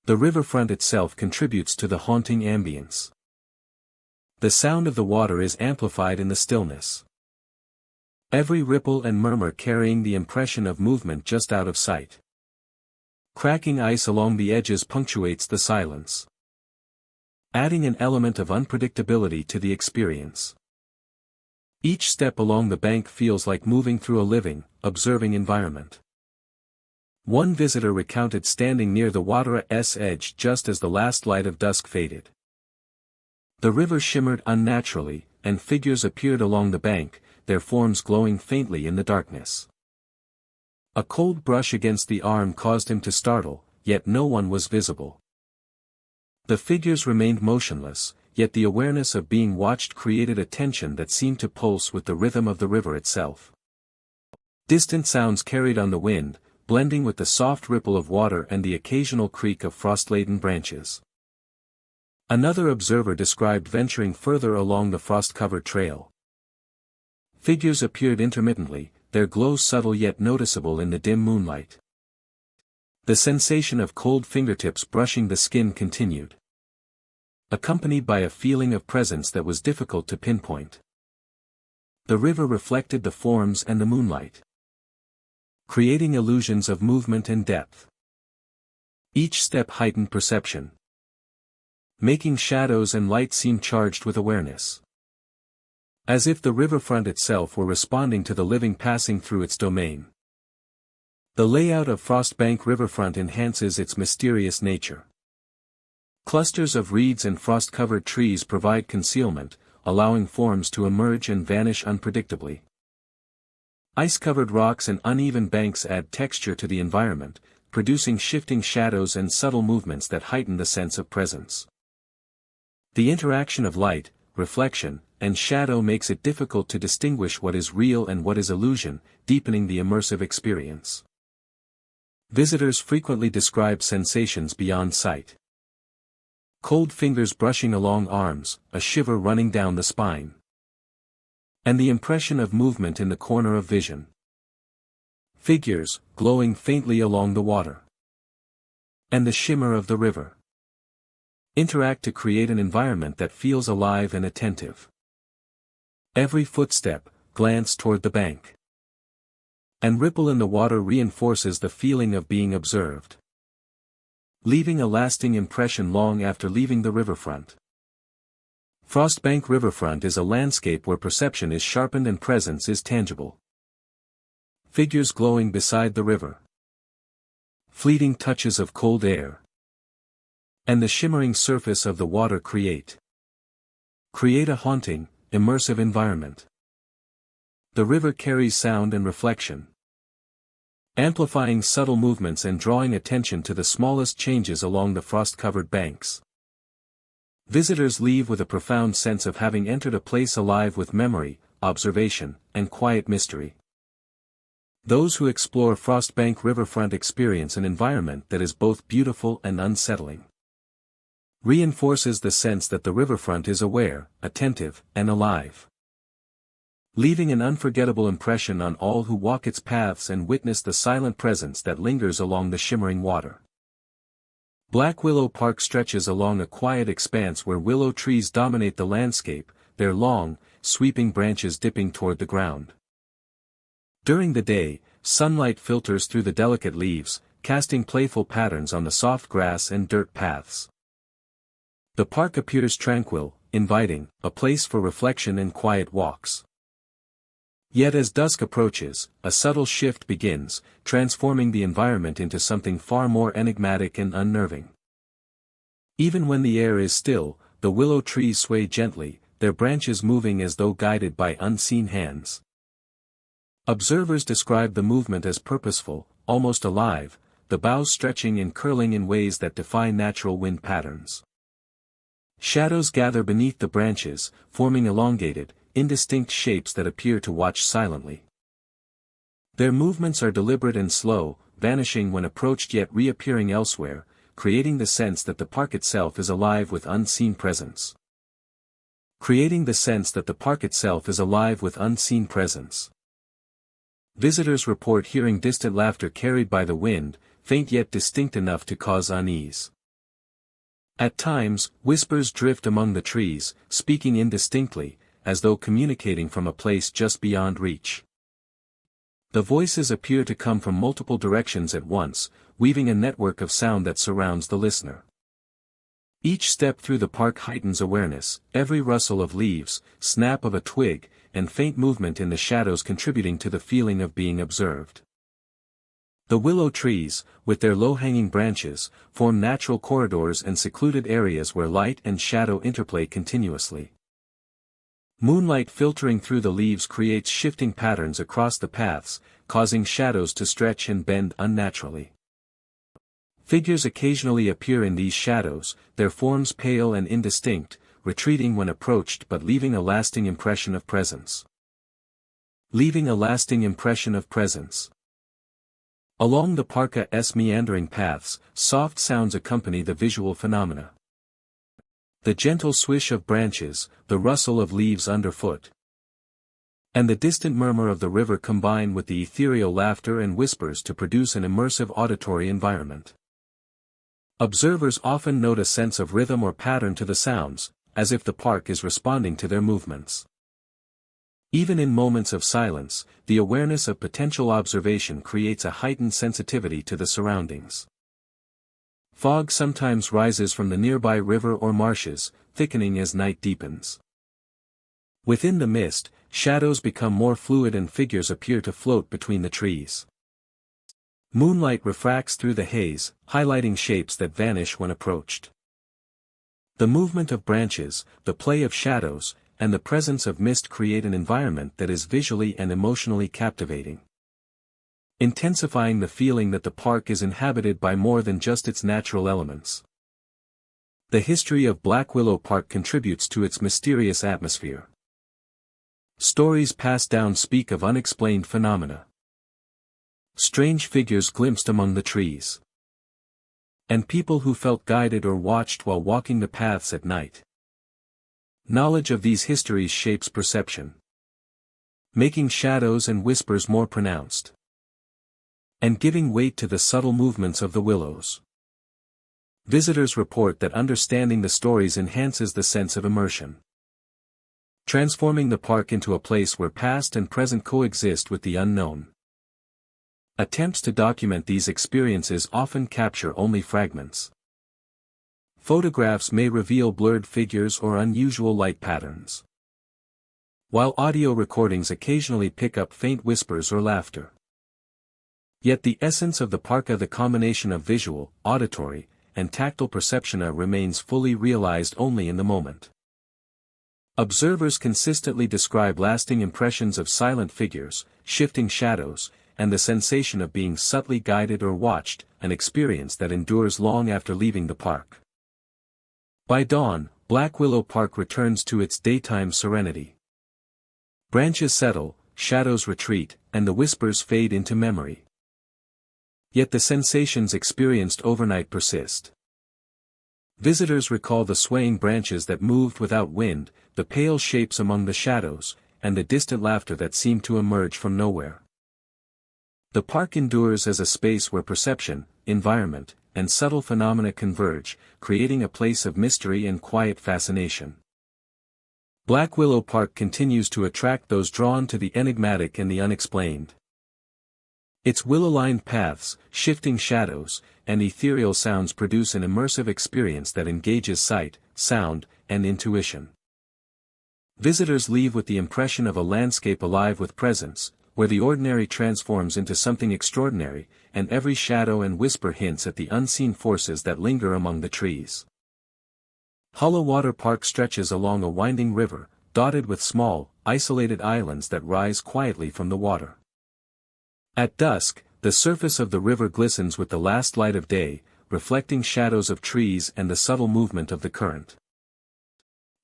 A: The riverfront itself contributes to the haunting ambience. The sound of the water is amplified in the stillness. Every ripple and murmur carrying the impression of movement just out of sight. Cracking ice along the edges punctuates the silence, adding an element of unpredictability to the experience. Each step along the bank feels like moving through a living, observing environment. One visitor recounted standing near the water's edge just as the last light of dusk faded. The river shimmered unnaturally, and figures appeared along the bank, their forms glowing faintly in the darkness. A cold brush against the arm caused him to startle, yet no one was visible. The figures remained motionless, yet the awareness of being watched created a tension that seemed to pulse with the rhythm of the river itself. Distant sounds carried on the wind, blending with the soft ripple of water and the occasional creak of frost-laden branches. Another observer described venturing further along the frost-covered trail. Figures appeared intermittently, their glow subtle yet noticeable in the dim moonlight. The sensation of cold fingertips brushing the skin continued, accompanied by a feeling of presence that was difficult to pinpoint. The river reflected the forms and the moonlight, creating illusions of movement and depth. Each step heightened perception, making shadows and light seem charged with awareness. As if the riverfront itself were responding to the living passing through its domain. The layout of Frostbank Riverfront enhances its mysterious nature. Clusters of reeds and frost-covered trees provide concealment, allowing forms to emerge and vanish unpredictably. Ice-covered rocks and uneven banks add texture to the environment, producing shifting shadows and subtle movements that heighten the sense of presence. The interaction of light, reflection, and shadow makes it difficult to distinguish what is real and what is illusion, deepening the immersive experience. Visitors frequently describe sensations beyond sight. Cold fingers brushing along arms, a shiver running down the spine. And the impression of movement in the corner of vision. Figures, glowing faintly along the water. And the shimmer of the river. Interact to create an environment that feels alive and attentive. Every footstep, glance toward the bank. And ripple in the water reinforces the feeling of being observed, leaving a lasting impression long after leaving the riverfront. Frostbank Riverfront is a landscape where perception is sharpened and presence is tangible. Figures glowing beside the river, fleeting touches of cold air, and the shimmering surface of the water create a haunting, immersive environment. The river carries sound and reflection, amplifying subtle movements and drawing attention to the smallest changes along the frost-covered banks. Visitors leave with a profound sense of having entered a place alive with memory, observation, and quiet mystery. Those who explore Frostbank Riverfront experience an environment that is both beautiful and unsettling. Reinforces the sense that the riverfront is aware, attentive, and alive, leaving an unforgettable impression on all who walk its paths and witness the silent presence that lingers along the shimmering water. Black Willow Park stretches along a quiet expanse where willow trees dominate the landscape, their long, sweeping branches dipping toward the ground. During the day, sunlight filters through the delicate leaves, casting playful patterns on the soft grass and dirt paths. The park appears tranquil, inviting, a place for reflection and quiet walks. Yet as dusk approaches, a subtle shift begins, transforming the environment into something far more enigmatic and unnerving. Even when the air is still, the willow trees sway gently, their branches moving as though guided by unseen hands. Observers describe the movement as purposeful, almost alive, the boughs stretching and curling in ways that defy natural wind patterns. Shadows gather beneath the branches, forming elongated, indistinct shapes that appear to watch silently. Their movements are deliberate and slow, vanishing when approached yet reappearing elsewhere, creating the sense that the park itself is alive with unseen presence. Visitors report hearing distant laughter carried by the wind, faint yet distinct enough to cause unease. At times, whispers drift among the trees, speaking indistinctly, as though communicating from a place just beyond reach. The voices appear to come from multiple directions at once, weaving a network of sound that surrounds the listener. Each step through the park heightens awareness, every rustle of leaves, snap of a twig, and faint movement in the shadows contributing to the feeling of being observed. The willow trees, with their low-hanging branches, form natural corridors and secluded areas where light and shadow interplay continuously. Moonlight filtering through the leaves creates shifting patterns across the paths, causing shadows to stretch and bend unnaturally. Figures occasionally appear in these shadows, their forms pale and indistinct, retreating when approached but leaving a lasting impression of presence. Along the park's meandering paths, soft sounds accompany the visual phenomena. The gentle swish of branches, the rustle of leaves underfoot, and the distant murmur of the river combine with the ethereal laughter and whispers to produce an immersive auditory environment. Observers often note a sense of rhythm or pattern to the sounds, as if the park is responding to their movements. Even in moments of silence, the awareness of potential observation creates a heightened sensitivity to the surroundings. Fog sometimes rises from the nearby river or marshes, thickening as night deepens. Within the mist, shadows become more fluid and figures appear to float between the trees. Moonlight refracts through the haze, highlighting shapes that vanish when approached. The movement of branches, the play of shadows, and the presence of mist create an environment that is visually and emotionally captivating, intensifying the feeling that the park is inhabited by more than just its natural elements. The history of Black Willow Park contributes to its mysterious atmosphere. Stories passed down speak of unexplained phenomena, strange figures glimpsed among the trees, and people who felt guided or watched while walking the paths at night. Knowledge of these histories shapes perception, making shadows and whispers more pronounced, and giving weight to the subtle movements of the willows. Visitors report that understanding the stories enhances the sense of immersion. transforming the park into a place where past and present coexist with the unknown. Attempts to document these experiences often capture only fragments. Photographs may reveal blurred figures or unusual light patterns, while audio recordings occasionally pick up faint whispers or laughter. Yet the essence of the parka, the combination of visual, auditory, and tactile perception, remains fully realized only in the moment. Observers consistently describe lasting impressions of silent figures, shifting shadows, and the sensation of being subtly guided or watched, an experience that endures long after leaving the park. By dawn, Black Willow Park returns to its daytime serenity. Branches settle, shadows retreat, and the whispers fade into memory. Yet the sensations experienced overnight persist. Visitors recall the swaying branches that moved without wind, the pale shapes among the shadows, and the distant laughter that seemed to emerge from nowhere. The park endures as a space where perception, environment, and subtle phenomena converge, creating a place of mystery and quiet fascination. Black Willow Park continues to attract those drawn to the enigmatic and the unexplained. Its willow-lined paths, shifting shadows, and ethereal sounds produce an immersive experience that engages sight, sound, and intuition. Visitors leave with the impression of a landscape alive with presence, where the ordinary transforms into something extraordinary, and every shadow and whisper hints at the unseen forces that linger among the trees. Hollow Water Park stretches along a winding river, dotted with small, isolated islands that rise quietly from the water. At dusk, the surface of the river glistens with the last light of day, reflecting shadows of trees and the subtle movement of the current.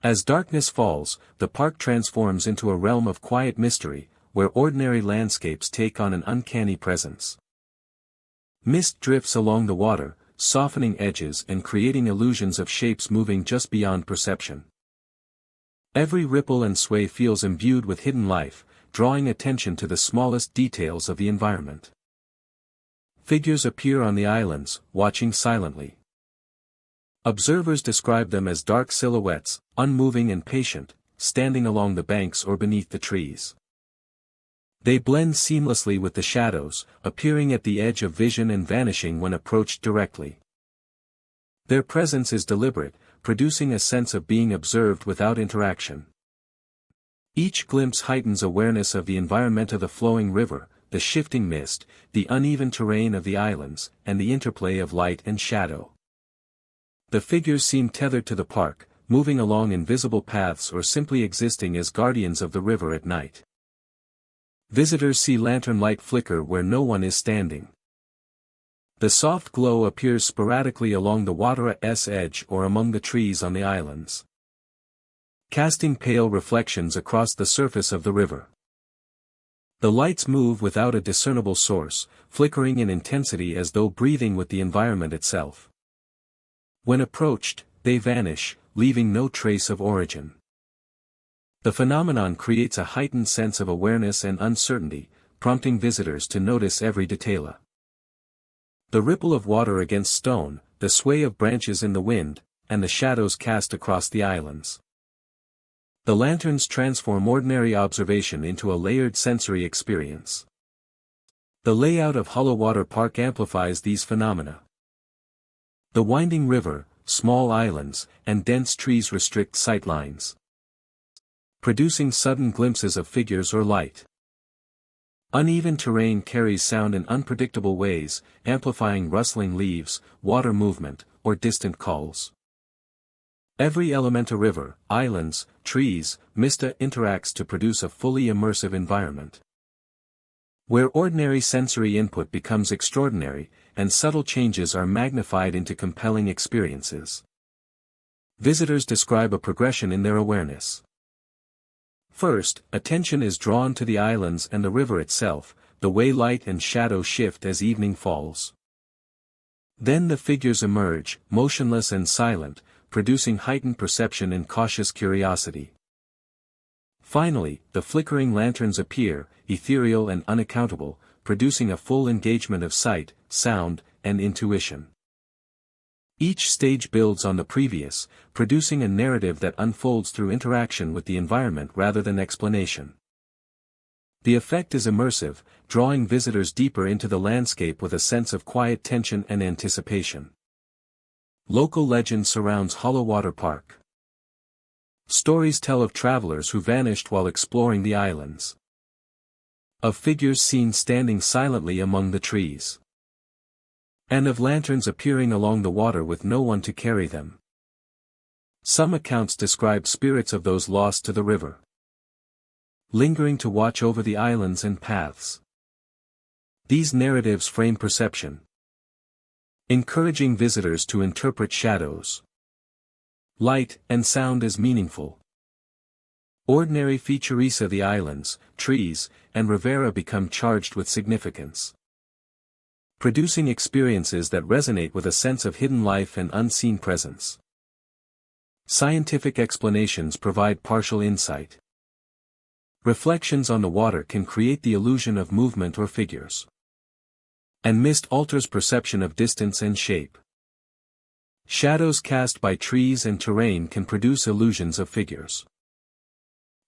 A: As darkness falls, the park transforms into a realm of quiet mystery, where ordinary landscapes take on an uncanny presence. Mist drifts along the water, softening edges and creating illusions of shapes moving just beyond perception. Every ripple and sway feels imbued with hidden life, drawing attention to the smallest details of the environment. Figures appear on the islands, watching silently. Observers describe them as dark silhouettes, unmoving and patient, standing along the banks or beneath the trees. They blend seamlessly with the shadows, appearing at the edge of vision and vanishing when approached directly. Their presence is deliberate, producing a sense of being observed without interaction. Each glimpse heightens awareness of the environment of the flowing river, the shifting mist, the uneven terrain of the islands, and the interplay of light and shadow. The figures seem tethered to the park, moving along invisible paths or simply existing as guardians of the river at night. Visitors see lantern light flicker where no one is standing. The soft glow appears sporadically along the water's edge or among the trees on the islands, casting pale reflections across the surface of the river. The lights move without a discernible source, flickering in intensity as though breathing with the environment itself. When approached, they vanish, leaving no trace of origin. The phenomenon creates a heightened sense of awareness and uncertainty, prompting visitors to notice every detail. The ripple of water against stone, the sway of branches in the wind, and the shadows cast across the islands. The lanterns transform ordinary observation into a layered sensory experience. The layout of Hollow Water Park amplifies these phenomena. The winding river, small islands, and dense trees restrict sight lines, producing sudden glimpses of figures or light. Uneven terrain carries sound in unpredictable ways, amplifying rustling leaves, water movement, or distant calls. Every element, a river, islands, trees, mist interacts to produce a fully immersive environment, where ordinary sensory input becomes extraordinary, and subtle changes are magnified into compelling experiences. Visitors describe a progression in their awareness. First, attention is drawn to the islands and the river itself, the way light and shadow shift as evening falls. Then the figures emerge, motionless and silent, producing heightened perception and cautious curiosity. Finally, the flickering lanterns appear, ethereal and unaccountable, producing a full engagement of sight, sound, and intuition. Each stage builds on the previous, producing a narrative that unfolds through interaction with the environment rather than explanation. The effect is immersive, drawing visitors deeper into the landscape with a sense of quiet tension and anticipation. Local legend surrounds Hollow Water Park. Stories tell of travelers who vanished while exploring the islands. Of figures seen standing silently among the trees. And of lanterns appearing along the water with no one to carry them. Some accounts describe spirits of those lost to the river, lingering to watch over the islands and paths. These narratives frame perception, encouraging visitors to interpret shadows, light, and sound as meaningful. Ordinary features of the islands, trees, and Rivera become charged with significance, producing experiences that resonate with a sense of hidden life and unseen presence. Scientific explanations provide partial insight. Reflections on the water can create the illusion of movement or figures. And mist alters perception of distance and shape. Shadows cast by trees and terrain can produce illusions of figures.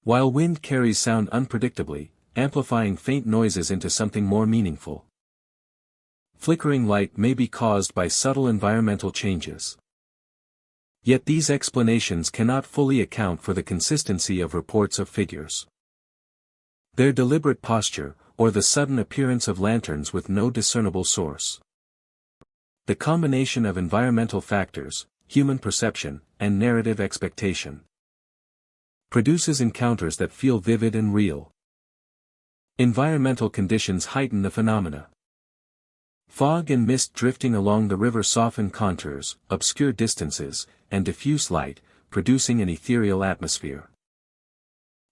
A: While wind carries sound unpredictably, amplifying faint noises into something more meaningful. Flickering light may be caused by subtle environmental changes. Yet these explanations cannot fully account for the consistency of reports of figures. Their deliberate posture, or the sudden appearance of lanterns with no discernible source. The combination of environmental factors, human perception, and narrative expectation produces encounters that feel vivid and real. Environmental conditions heighten the phenomena. Fog and mist drifting along the river soften contours, obscure distances, and diffuse light, producing an ethereal atmosphere.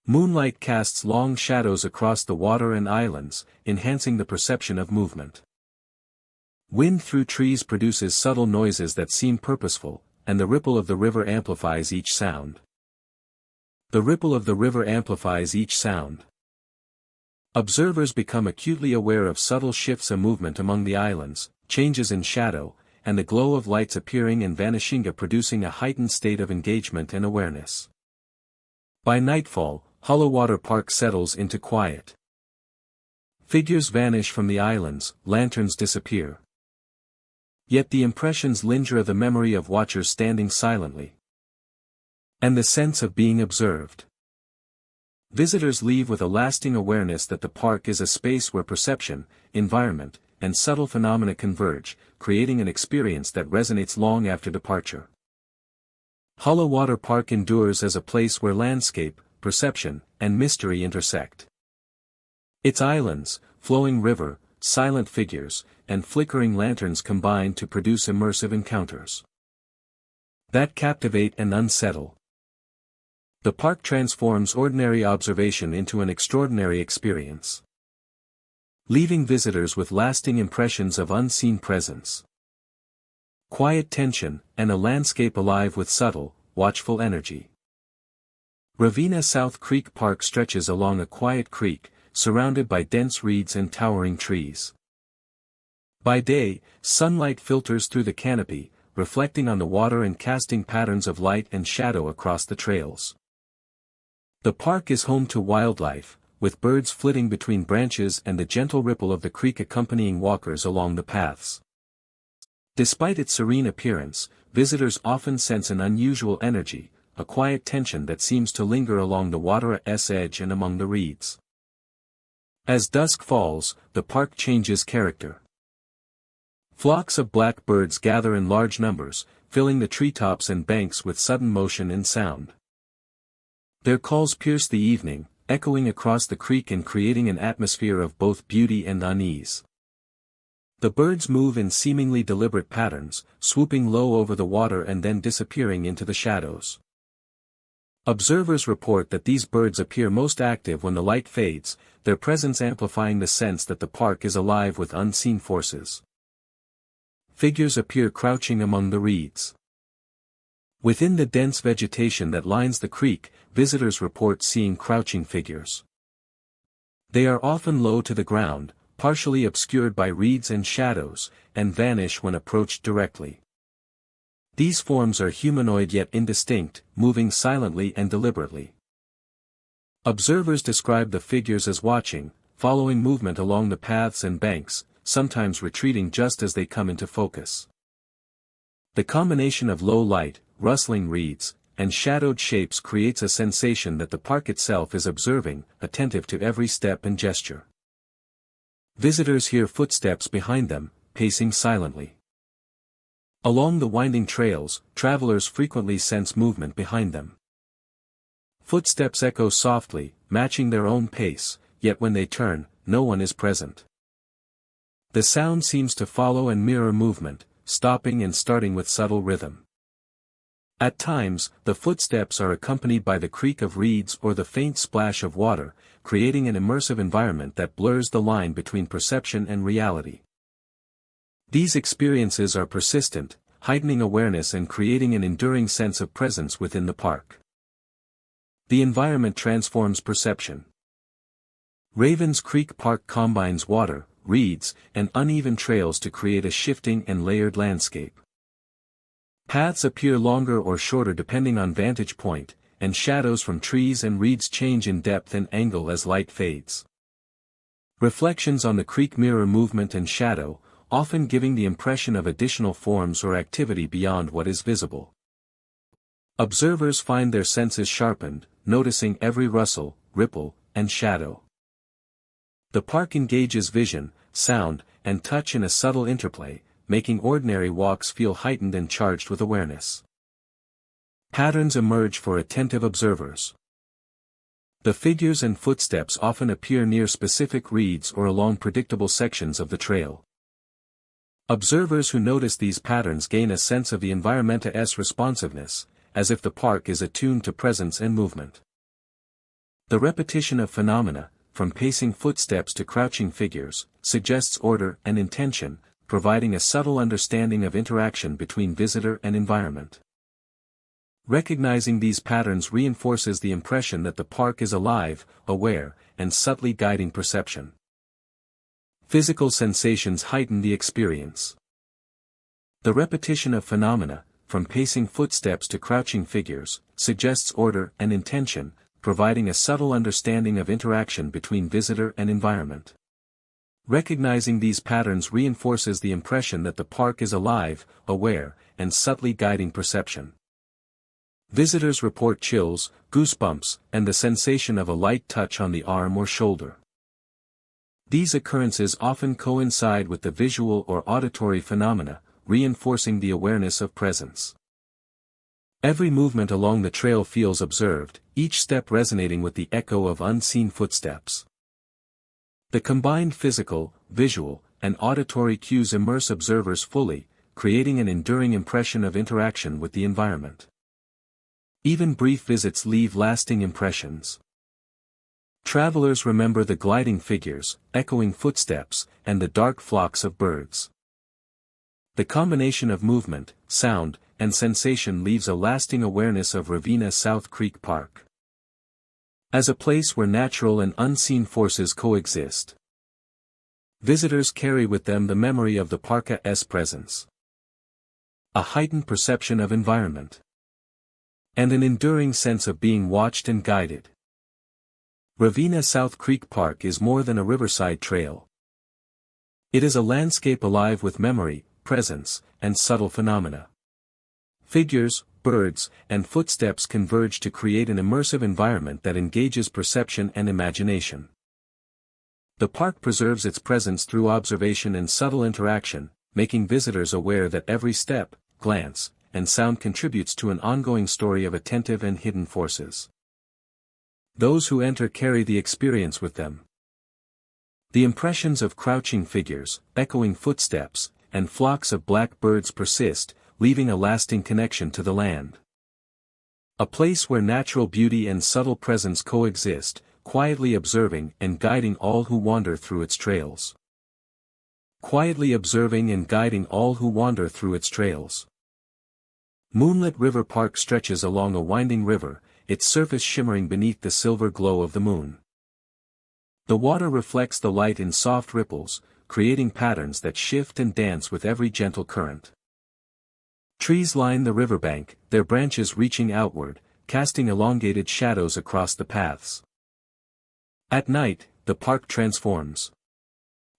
A: Moonlight casts long shadows across the water and islands, enhancing the perception of movement. Wind through trees produces subtle noises that seem purposeful, and the ripple of the river amplifies each sound. The ripple of the river amplifies each sound. Observers become acutely aware of subtle shifts of movement among the islands, changes in shadow, and the glow of lights appearing and vanishing, producing a heightened state of engagement and awareness. By nightfall, Hollow Water Park settles into quiet. Figures vanish from the islands, lanterns disappear. Yet the impressions linger of the memory of watchers standing silently. And the sense of being observed. Visitors leave with a lasting awareness that the park is a space where perception, environment, and subtle phenomena converge, creating an experience that resonates long after departure. Hollow Water Park endures as a place where landscape, perception, and mystery intersect. Its islands, flowing river, silent figures, and flickering lanterns combine to produce immersive encounters that captivate and unsettle. The park transforms ordinary observation into an extraordinary experience, leaving visitors with lasting impressions of unseen presence, quiet tension, and a landscape alive with subtle, watchful energy. Ravenna South Creek Park stretches along a quiet creek, surrounded by dense reeds and towering trees. By day, sunlight filters through the canopy, reflecting on the water and casting patterns of light and shadow across the trails. The park is home to wildlife, with birds flitting between branches and the gentle ripple of the creek accompanying walkers along the paths. Despite its serene appearance, visitors often sense an unusual energy, a quiet tension that seems to linger along the water's edge and among the reeds. As dusk falls, the park changes character. Flocks of black birds gather in large numbers, filling the treetops and banks with sudden motion and sound. Their calls pierce the evening, echoing across the creek and creating an atmosphere of both beauty and unease. The birds move in seemingly deliberate patterns, swooping low over the water and then disappearing into the shadows. Observers report that these birds appear most active when the light fades, their presence amplifying the sense that the park is alive with unseen forces. Figures appear crouching among the reeds. Within the dense vegetation that lines the creek, visitors report seeing crouching figures. They are often low to the ground, partially obscured by reeds and shadows, and vanish when approached directly. These forms are humanoid yet indistinct, moving silently and deliberately. Observers describe the figures as watching, following movement along the paths and banks, sometimes retreating just as they come into focus. The combination of low light, rustling reeds, and shadowed shapes creates a sensation that the park itself is observing, attentive to every step and gesture. Visitors hear footsteps behind them, pacing silently. Along the winding trails, travelers frequently sense movement behind them. Footsteps echo softly, matching their own pace, yet when they turn, no one is present. The sound seems to follow and mirror movement, stopping and starting with subtle rhythm. At times, the footsteps are accompanied by the creak of reeds or the faint splash of water, creating an immersive environment that blurs the line between perception and reality. These experiences are persistent, heightening awareness and creating an enduring sense of presence within the park. The environment transforms perception. Ravens Creek Park combines water, reeds, and uneven trails to create a shifting and layered landscape. Paths appear longer or shorter depending on vantage point, and shadows from trees and reeds change in depth and angle as light fades. Reflections on the creek mirror movement and shadow, often giving the impression of additional forms or activity beyond what is visible. Observers find their senses sharpened, noticing every rustle, ripple, and shadow. The park engages vision, sound, and touch in a subtle interplay, making ordinary walks feel heightened and charged with awareness. Patterns emerge for attentive observers. The figures and footsteps often appear near specific reeds or along predictable sections of the trail. Observers who notice these patterns gain a sense of the environment's responsiveness, as if the park is attuned to presence and movement. The repetition of phenomena, from pacing footsteps to crouching figures, suggests order and intention, providing a subtle understanding of interaction between visitor and environment. Recognizing these patterns reinforces the impression that the park is alive, aware, and subtly guiding perception. Physical sensations heighten the experience. The repetition of phenomena, from pacing footsteps to crouching figures, suggests order and intention, providing a subtle understanding of interaction between visitor and environment. Recognizing these patterns reinforces the impression that the park is alive, aware, and subtly guiding perception. Visitors report chills, goosebumps, and the sensation of a light touch on the arm or shoulder. These occurrences often coincide with the visual or auditory phenomena, reinforcing the awareness of presence. Every movement along the trail feels observed, each step resonating with the echo of unseen footsteps. The combined physical, visual, and auditory cues immerse observers fully, creating an enduring impression of interaction with the environment. Even brief visits leave lasting impressions. Travelers remember the gliding figures, echoing footsteps, and the dark flocks of birds. The combination of movement, sound, and sensation leaves a lasting awareness of Ravenna South Creek Park as a place where natural and unseen forces coexist. Visitors carry with them the memory of the park's presence, a heightened perception of environment, and an enduring sense of being watched and guided. Ravenna South Creek Park is more than a riverside trail. It is a landscape alive with memory, presence, and subtle phenomena. Figures, birds, and footsteps converge to create an immersive environment that engages perception and imagination. The park preserves its presence through observation and subtle interaction, making visitors aware that every step, glance, and sound contributes to an ongoing story of attentive and hidden forces. Those who enter carry the experience with them. The impressions of crouching figures, echoing footsteps, and flocks of black birds persist, leaving a lasting connection to the land. A place where natural beauty and subtle presence coexist, quietly observing and guiding all who wander through its trails. Quietly observing and guiding all who wander through its trails. Moonlit River Park stretches along a winding river, its surface shimmering beneath the silver glow of the moon. The water reflects the light in soft ripples, creating patterns that shift and dance with every gentle current. Trees line the riverbank, their branches reaching outward, casting elongated shadows across the paths. At night, the park transforms.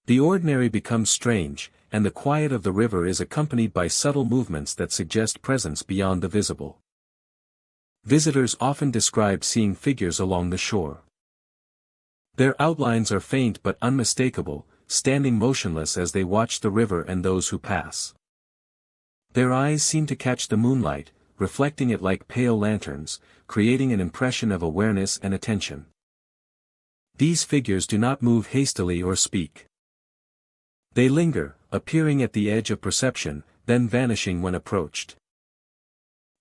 A: The ordinary becomes strange, and the quiet of the river is accompanied by subtle movements that suggest presence beyond the visible. Visitors often describe seeing figures along the shore. Their outlines are faint but unmistakable, standing motionless as they watch the river and those who pass. Their eyes seem to catch the moonlight, reflecting it like pale lanterns, creating an impression of awareness and attention. These figures do not move hastily or speak. They linger, appearing at the edge of perception, then vanishing when approached.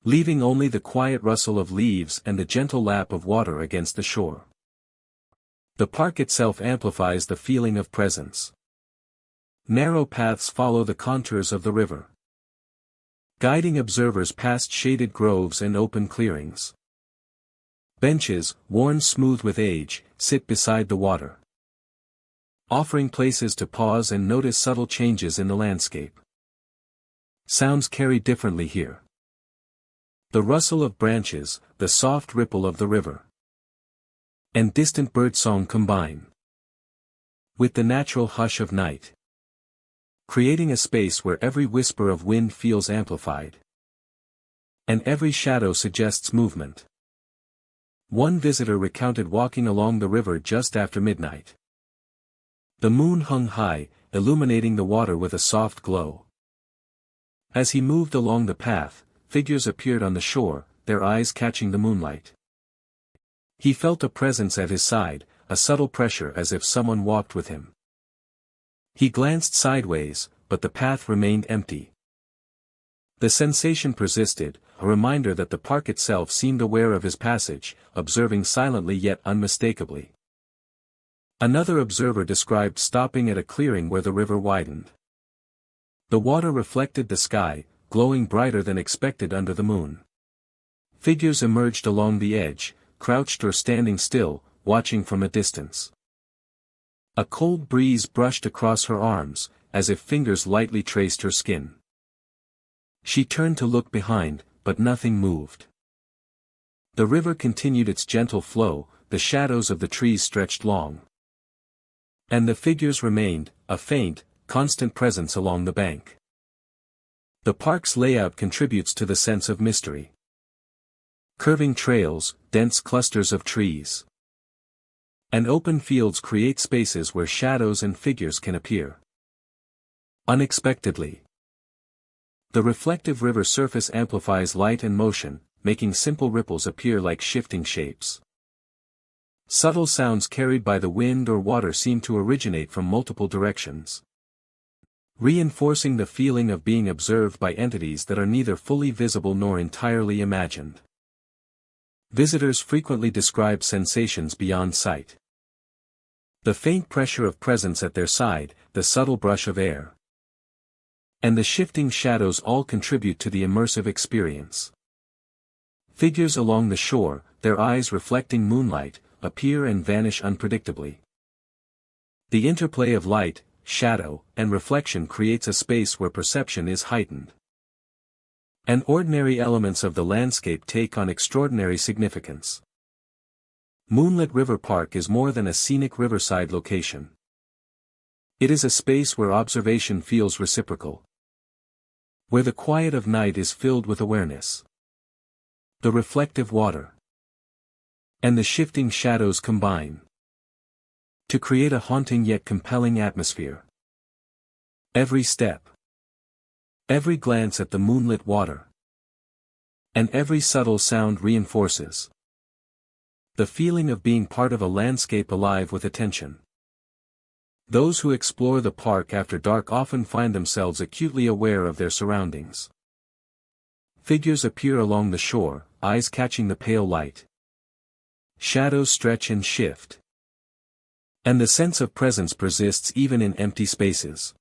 A: Leaving only the quiet rustle of leaves and the gentle lap of water against the shore. The park itself amplifies the feeling of presence. Narrow paths follow the contours of the river, guiding observers past shaded groves and open clearings. Benches, worn smooth with age, sit beside the water, offering places to pause and notice subtle changes in the landscape. Sounds carry differently here. The rustle of branches, the soft ripple of the river, and distant birdsong combine with the natural hush of night, creating a space where every whisper of wind feels amplified, and every shadow suggests movement. One visitor recounted walking along the river just after midnight. The moon hung high, illuminating the water with a soft glow. As he moved along the path, figures appeared on the shore, their eyes catching the moonlight. He felt a presence at his side, a subtle pressure as if someone walked with him. He glanced sideways, but the path remained empty. The sensation persisted, a reminder that the park itself seemed aware of his passage, observing silently yet unmistakably. Another observer described stopping at a clearing where the river widened. The water reflected the sky, glowing brighter than expected under the moon. Figures emerged along the edge, crouched or standing still, watching from a distance. A cold breeze brushed across her arms, as if fingers lightly traced her skin. She turned to look behind, but nothing moved. The river continued its gentle flow, the shadows of the trees stretched long. And the figures remained, a faint, constant presence along the bank. The park's layout contributes to the sense of mystery. Curving trails, dense clusters of trees, and open fields create spaces where shadows and figures can appear unexpectedly. The reflective river surface amplifies light and motion, making simple ripples appear like shifting shapes. Subtle sounds carried by the wind or water seem to originate from multiple directions, reinforcing the feeling of being observed by entities that are neither fully visible nor entirely imagined. Visitors frequently describe sensations beyond sight. The faint pressure of presence at their side, the subtle brush of air, and the shifting shadows all contribute to the immersive experience. Figures along the shore, their eyes reflecting moonlight, appear and vanish unpredictably. The interplay of light, shadow, and reflection creates a space where perception is heightened, and ordinary elements of the landscape take on extraordinary significance. Moonlit River Park is more than a scenic riverside location. It is a space where observation feels reciprocal, where the quiet of night is filled with awareness. The reflective water and the shifting shadows combine to create a haunting yet compelling atmosphere. Every step, every glance at the moonlit water, and every subtle sound reinforces the feeling of being part of a landscape alive with attention. Those who explore the park after dark often find themselves acutely aware of their surroundings. Figures appear along the shore, eyes catching the pale light. Shadows stretch and shift, and the sense of presence persists even in empty spaces.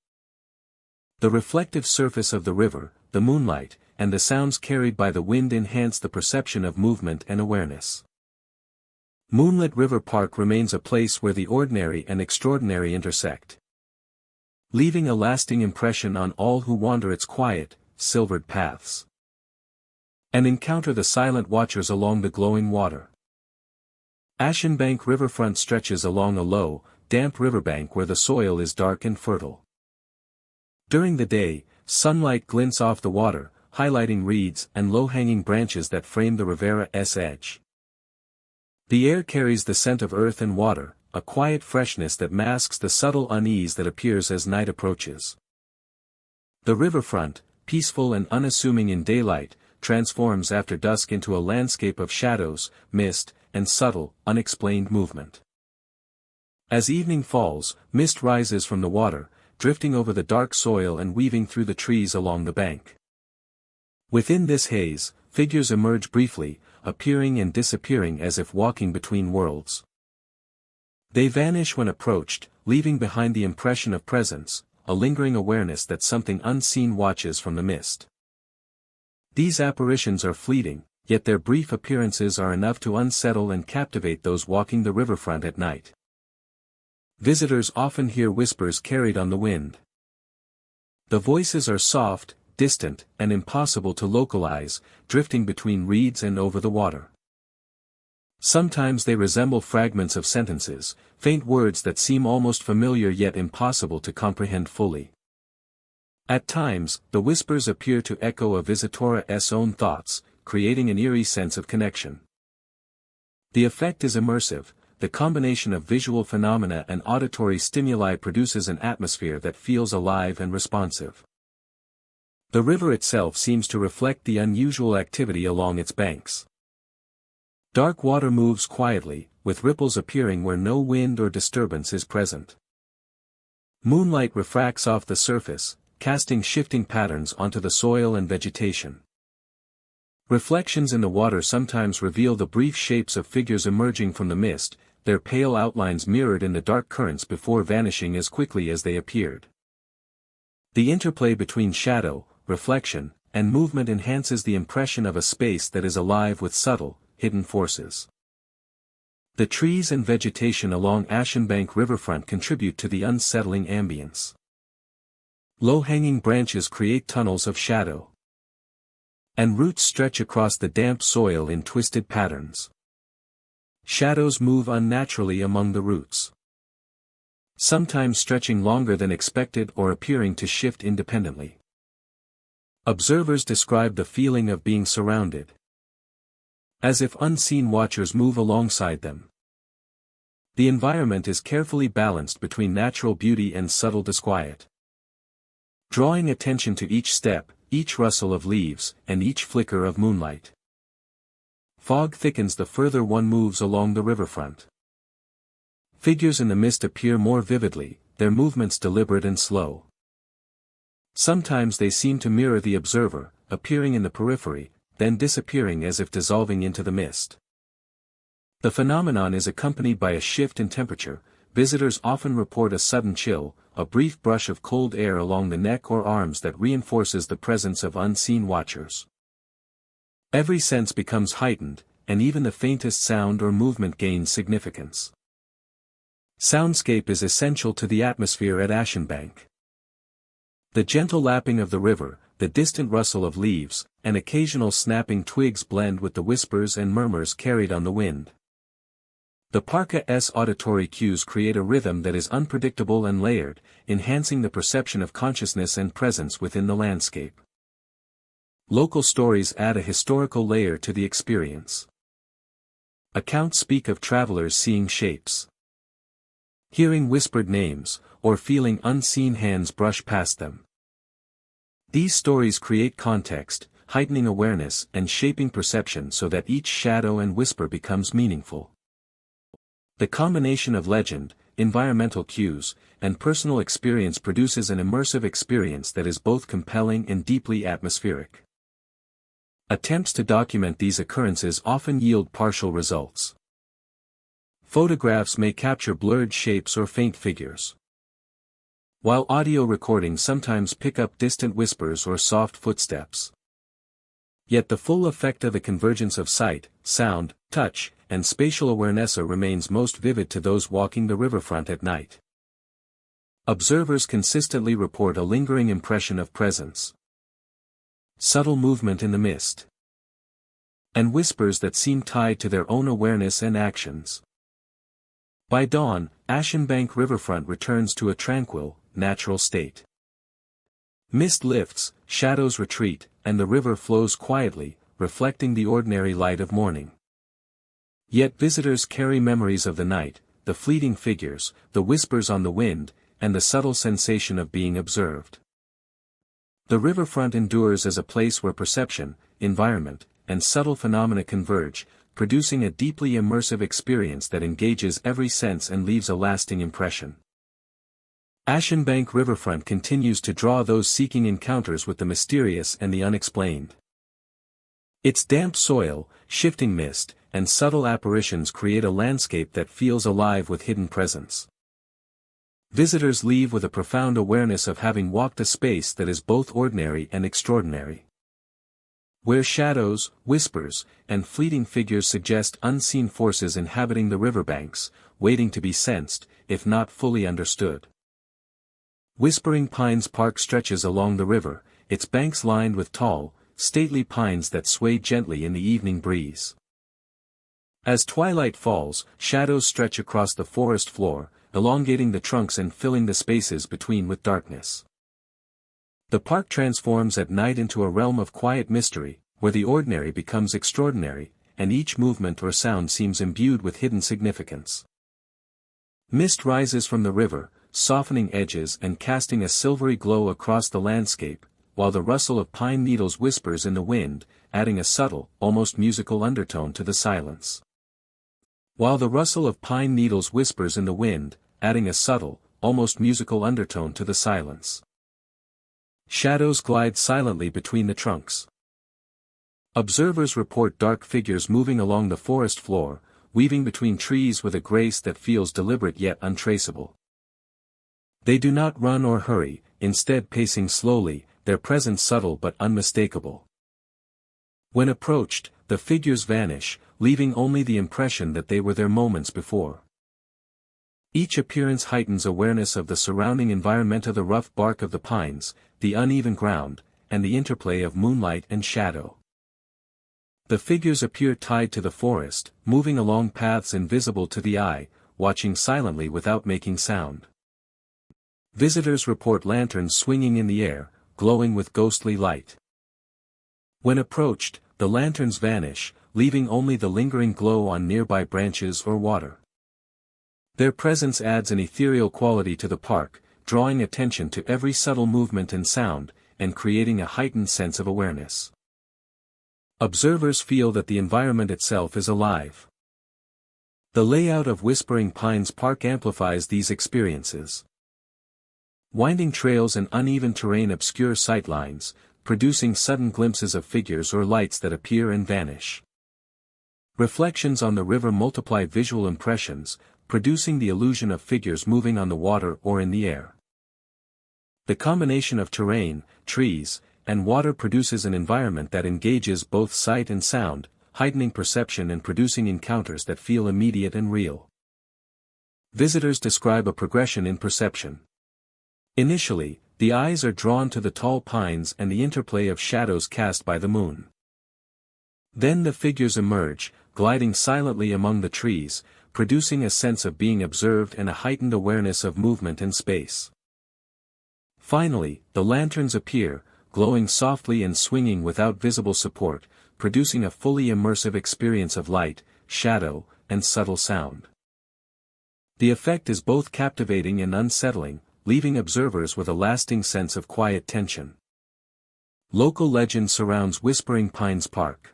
A: The reflective surface of the river, the moonlight, and the sounds carried by the wind enhance the perception of movement and awareness. Moonlit River Park remains a place where the ordinary and extraordinary intersect, leaving a lasting impression on all who wander its quiet, silvered paths. and encounter the silent watchers along the glowing water. Ashenbank Riverfront stretches along a low, damp riverbank where the soil is dark and fertile. During the day, sunlight glints off the water, highlighting reeds and low-hanging branches that frame the Rivera's edge. The air carries the scent of earth and water, a quiet freshness that masks the subtle unease that appears as night approaches. The riverfront, peaceful and unassuming in daylight, transforms after dusk into a landscape of shadows, mist, and subtle, unexplained movement. As evening falls, mist rises from the water, drifting over the dark soil and weaving through the trees along the bank. Within this haze, figures emerge briefly, appearing and disappearing as if walking between worlds. They vanish when approached, leaving behind the impression of presence, a lingering awareness that something unseen watches from the mist. These apparitions are fleeting, yet their brief appearances are enough to unsettle and captivate those walking the riverfront at night. Visitors often hear whispers carried on the wind. The voices are soft, distant, and impossible to localize, drifting between reeds and over the water. Sometimes they resemble fragments of sentences, faint words that seem almost familiar yet impossible to comprehend fully. At times, the whispers appear to echo a visitor's own thoughts, creating an eerie sense of connection. The effect is immersive. The combination of visual phenomena and auditory stimuli produces an atmosphere that feels alive and responsive. The river itself seems to reflect the unusual activity along its banks. Dark water moves quietly, with ripples appearing where no wind or disturbance is present. Moonlight refracts off the surface, casting shifting patterns onto the soil and vegetation. Reflections in the water sometimes reveal the brief shapes of figures emerging from the mist, their pale outlines mirrored in the dark currents before vanishing as quickly as they appeared. The interplay between shadow, reflection, and movement enhances the impression of a space that is alive with subtle, hidden forces. The trees and vegetation along Ashenbank Riverfront contribute to the unsettling ambience. Low-hanging branches create tunnels of shadow, and roots stretch across the damp soil in twisted patterns. Shadows move unnaturally among the roots, sometimes stretching longer than expected or appearing to shift independently. Observers describe the feeling of being surrounded, as if unseen watchers move alongside them. The environment is carefully balanced between natural beauty and subtle disquiet, drawing attention to each step, each rustle of leaves, and each flicker of moonlight. Fog thickens the further one moves along the riverfront. Figures in the mist appear more vividly, their movements deliberate and slow. Sometimes they seem to mirror the observer, appearing in the periphery, then disappearing as if dissolving into the mist. The phenomenon is accompanied by a shift in temperature. Visitors often report a sudden chill, a brief brush of cold air along the neck or arms that reinforces the presence of unseen watchers. Every sense becomes heightened, and even the faintest sound or movement gains significance. Soundscape is essential to the atmosphere at Ashenbank. The gentle lapping of the river, the distant rustle of leaves, and occasional snapping twigs blend with the whispers and murmurs carried on the wind. The park's auditory cues create a rhythm that is unpredictable and layered, enhancing the perception of consciousness and presence within the landscape. Local stories add a historical layer to the experience. Accounts speak of travelers seeing shapes, hearing whispered names, or feeling unseen hands brush past them. These stories create context, heightening awareness and shaping perception so that each shadow and whisper becomes meaningful. The combination of legend, environmental cues, and personal experience produces an immersive experience that is both compelling and deeply atmospheric. Attempts to document these occurrences often yield partial results. Photographs may capture blurred shapes or faint figures, while audio recordings sometimes pick up distant whispers or soft footsteps. Yet the full effect of the convergence of sight, sound, touch, and spatial awareness remains most vivid to those walking the riverfront at night. Observers consistently report a lingering impression of presence. Subtle movement in the mist, and whispers that seem tied to their own awareness and actions. By dawn, Ashenbank Riverfront returns to a tranquil, natural state. Mist lifts, shadows retreat, and the river flows quietly, reflecting the ordinary light of morning. Yet visitors carry memories of the night, the fleeting figures, the whispers on the wind, and the subtle sensation of being observed. The riverfront endures as a place where perception, environment, and subtle phenomena converge, producing a deeply immersive experience that engages every sense and leaves a lasting impression. Ashenbank Riverfront continues to draw those seeking encounters with the mysterious and the unexplained. Its damp soil, shifting mist, and subtle apparitions create a landscape that feels alive with hidden presence. Visitors leave with a profound awareness of having walked a space that is both ordinary and extraordinary. Where shadows, whispers, and fleeting figures suggest unseen forces inhabiting the riverbanks, waiting to be sensed, if not fully understood. Whispering Pines Park stretches along the river, its banks lined with tall, stately pines that sway gently in the evening breeze. As twilight falls, shadows stretch across the forest floor, elongating the trunks and filling the spaces between with darkness. The park transforms at night into a realm of quiet mystery, where the ordinary becomes extraordinary, and each movement or sound seems imbued with hidden significance. Mist rises from the river, softening edges and casting a silvery glow across the landscape, while the rustle of pine needles whispers in the wind, adding a subtle, almost musical undertone to the silence. While the rustle of pine needles whispers in the wind, adding a subtle, almost musical undertone to the silence. Shadows glide silently between the trunks. Observers report dark figures moving along the forest floor, weaving between trees with a grace that feels deliberate yet untraceable. They do not run or hurry, instead pacing slowly, their presence subtle but unmistakable. When approached, the figures vanish, leaving only the impression that they were there moments before. Each appearance heightens awareness of the surrounding environment, of the rough bark of the pines, the uneven ground, and the interplay of moonlight and shadow. The figures appear tied to the forest, moving along paths invisible to the eye, watching silently without making sound. Visitors report lanterns swinging in the air, glowing with ghostly light. When approached, the lanterns vanish, leaving only the lingering glow on nearby branches or water. Their presence adds an ethereal quality to the park, drawing attention to every subtle movement and sound, and creating a heightened sense of awareness. Observers feel that the environment itself is alive. The layout of Whispering Pines Park amplifies these experiences. Winding trails and uneven terrain obscure sightlines, producing sudden glimpses of figures or lights that appear and vanish. Reflections on the river multiply visual impressions, producing the illusion of figures moving on the water or in the air. The combination of terrain, trees, and water produces an environment that engages both sight and sound, heightening perception and producing encounters that feel immediate and real. Visitors describe a progression in perception. Initially, the eyes are drawn to the tall pines and the interplay of shadows cast by the moon. Then the figures emerge, gliding silently among the trees, producing a sense of being observed and a heightened awareness of movement and space. Finally, the lanterns appear, glowing softly and swinging without visible support, producing a fully immersive experience of light, shadow, and subtle sound. The effect is both captivating and unsettling, leaving observers with a lasting sense of quiet tension. Local legend surrounds Whispering Pines Park.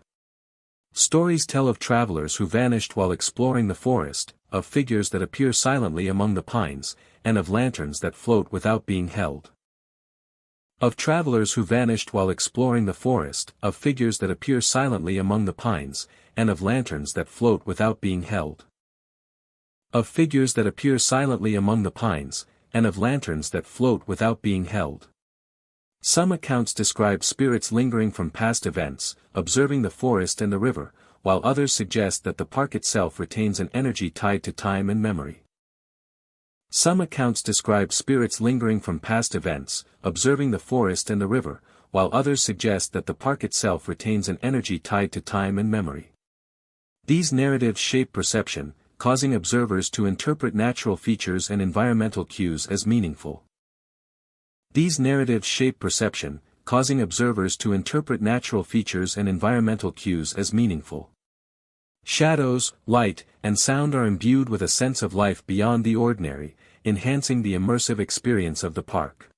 A: Stories tell of travelers who vanished while exploring the forest, of figures that appear silently among the pines, and of lanterns that float without being held. Of travelers who vanished while exploring the forest, of figures that appear silently among the pines, and of lanterns that float without being held. Of figures that appear silently among the pines, and of lanterns that float without being held. Some accounts describe spirits lingering from past events, observing the forest and the river, while others suggest that the park itself retains an energy tied to time and memory. Some accounts describe spirits lingering from past events, observing the forest and the river, while others suggest that the park itself retains an energy tied to time and memory. These narratives shape perception, causing observers to interpret natural features and environmental cues as meaningful. These narratives shape perception, causing observers to interpret natural features and environmental cues as meaningful. Shadows, light, and sound are imbued with a sense of life beyond the ordinary, enhancing the immersive experience of the park.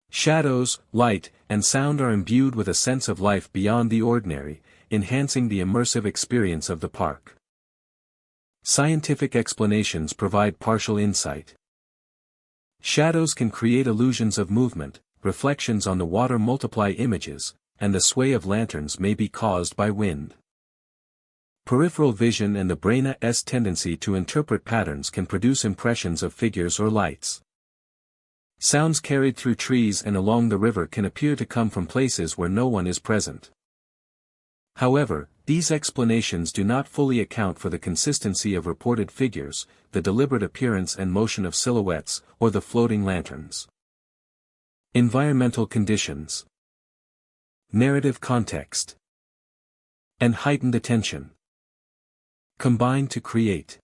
A: Shadows, light, and sound are imbued with a sense of life beyond the ordinary, enhancing the immersive experience of the park. Scientific explanations provide partial insight. Shadows can create illusions of movement, reflections on the water multiply images, and the sway of lanterns may be caused by wind. Peripheral vision and the brain's tendency to interpret patterns can produce impressions of figures or lights. Sounds carried through trees and along the river can appear to come from places where no one is present. However, these explanations do not fully account for the consistency of reported figures, the deliberate appearance and motion of silhouettes, or the floating lanterns. Environmental conditions, narrative context, and heightened attention combine to create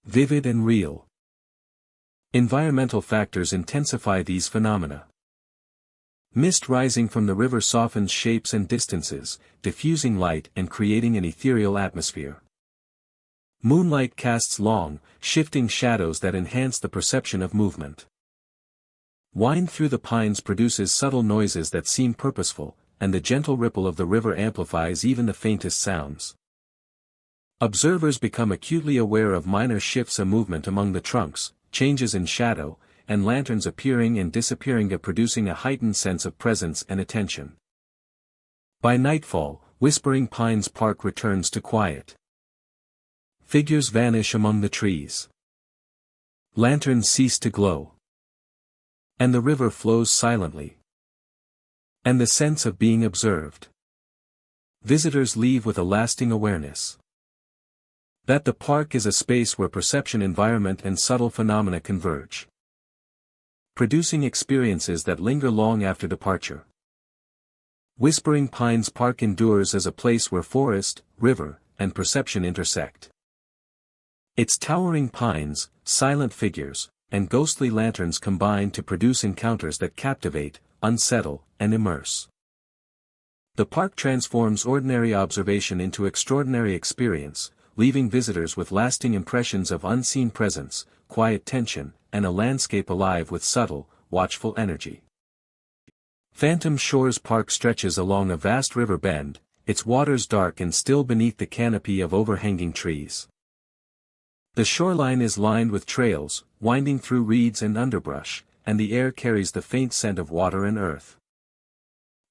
A: vivid and real. Environmental factors intensify these phenomena. Mist rising from the river softens shapes and distances, diffusing light and creating an ethereal atmosphere. Moonlight casts long, shifting shadows that enhance the perception of movement. Wind through the pines produces subtle noises that seem purposeful, and the gentle ripple of the river amplifies even the faintest sounds. Observers become acutely aware of minor shifts of movement among the trunks, changes in shadow, and lanterns appearing and disappearing, producing a heightened sense of presence and attention. By nightfall, Whispering Pines Park returns to quiet. Figures vanish among the trees. Lanterns cease to glow. And the river flows silently. And the sense of being observed. Visitors leave with a lasting awareness that the park is a space where perception, environment, and subtle phenomena converge, producing experiences that linger long after departure. Whispering Pines Park endures as a place where forest, river, and perception intersect. Its towering pines, silent figures, and ghostly lanterns combine to produce encounters that captivate, unsettle, and immerse. The park transforms ordinary observation into extraordinary experience, leaving visitors with lasting impressions of unseen presence, quiet tension, and a landscape alive with subtle, watchful energy. Phantom Shores Park stretches along a vast river bend, its waters dark and still beneath the canopy of overhanging trees. The shoreline is lined with trails, winding through reeds and underbrush, and the air carries the faint scent of water and earth.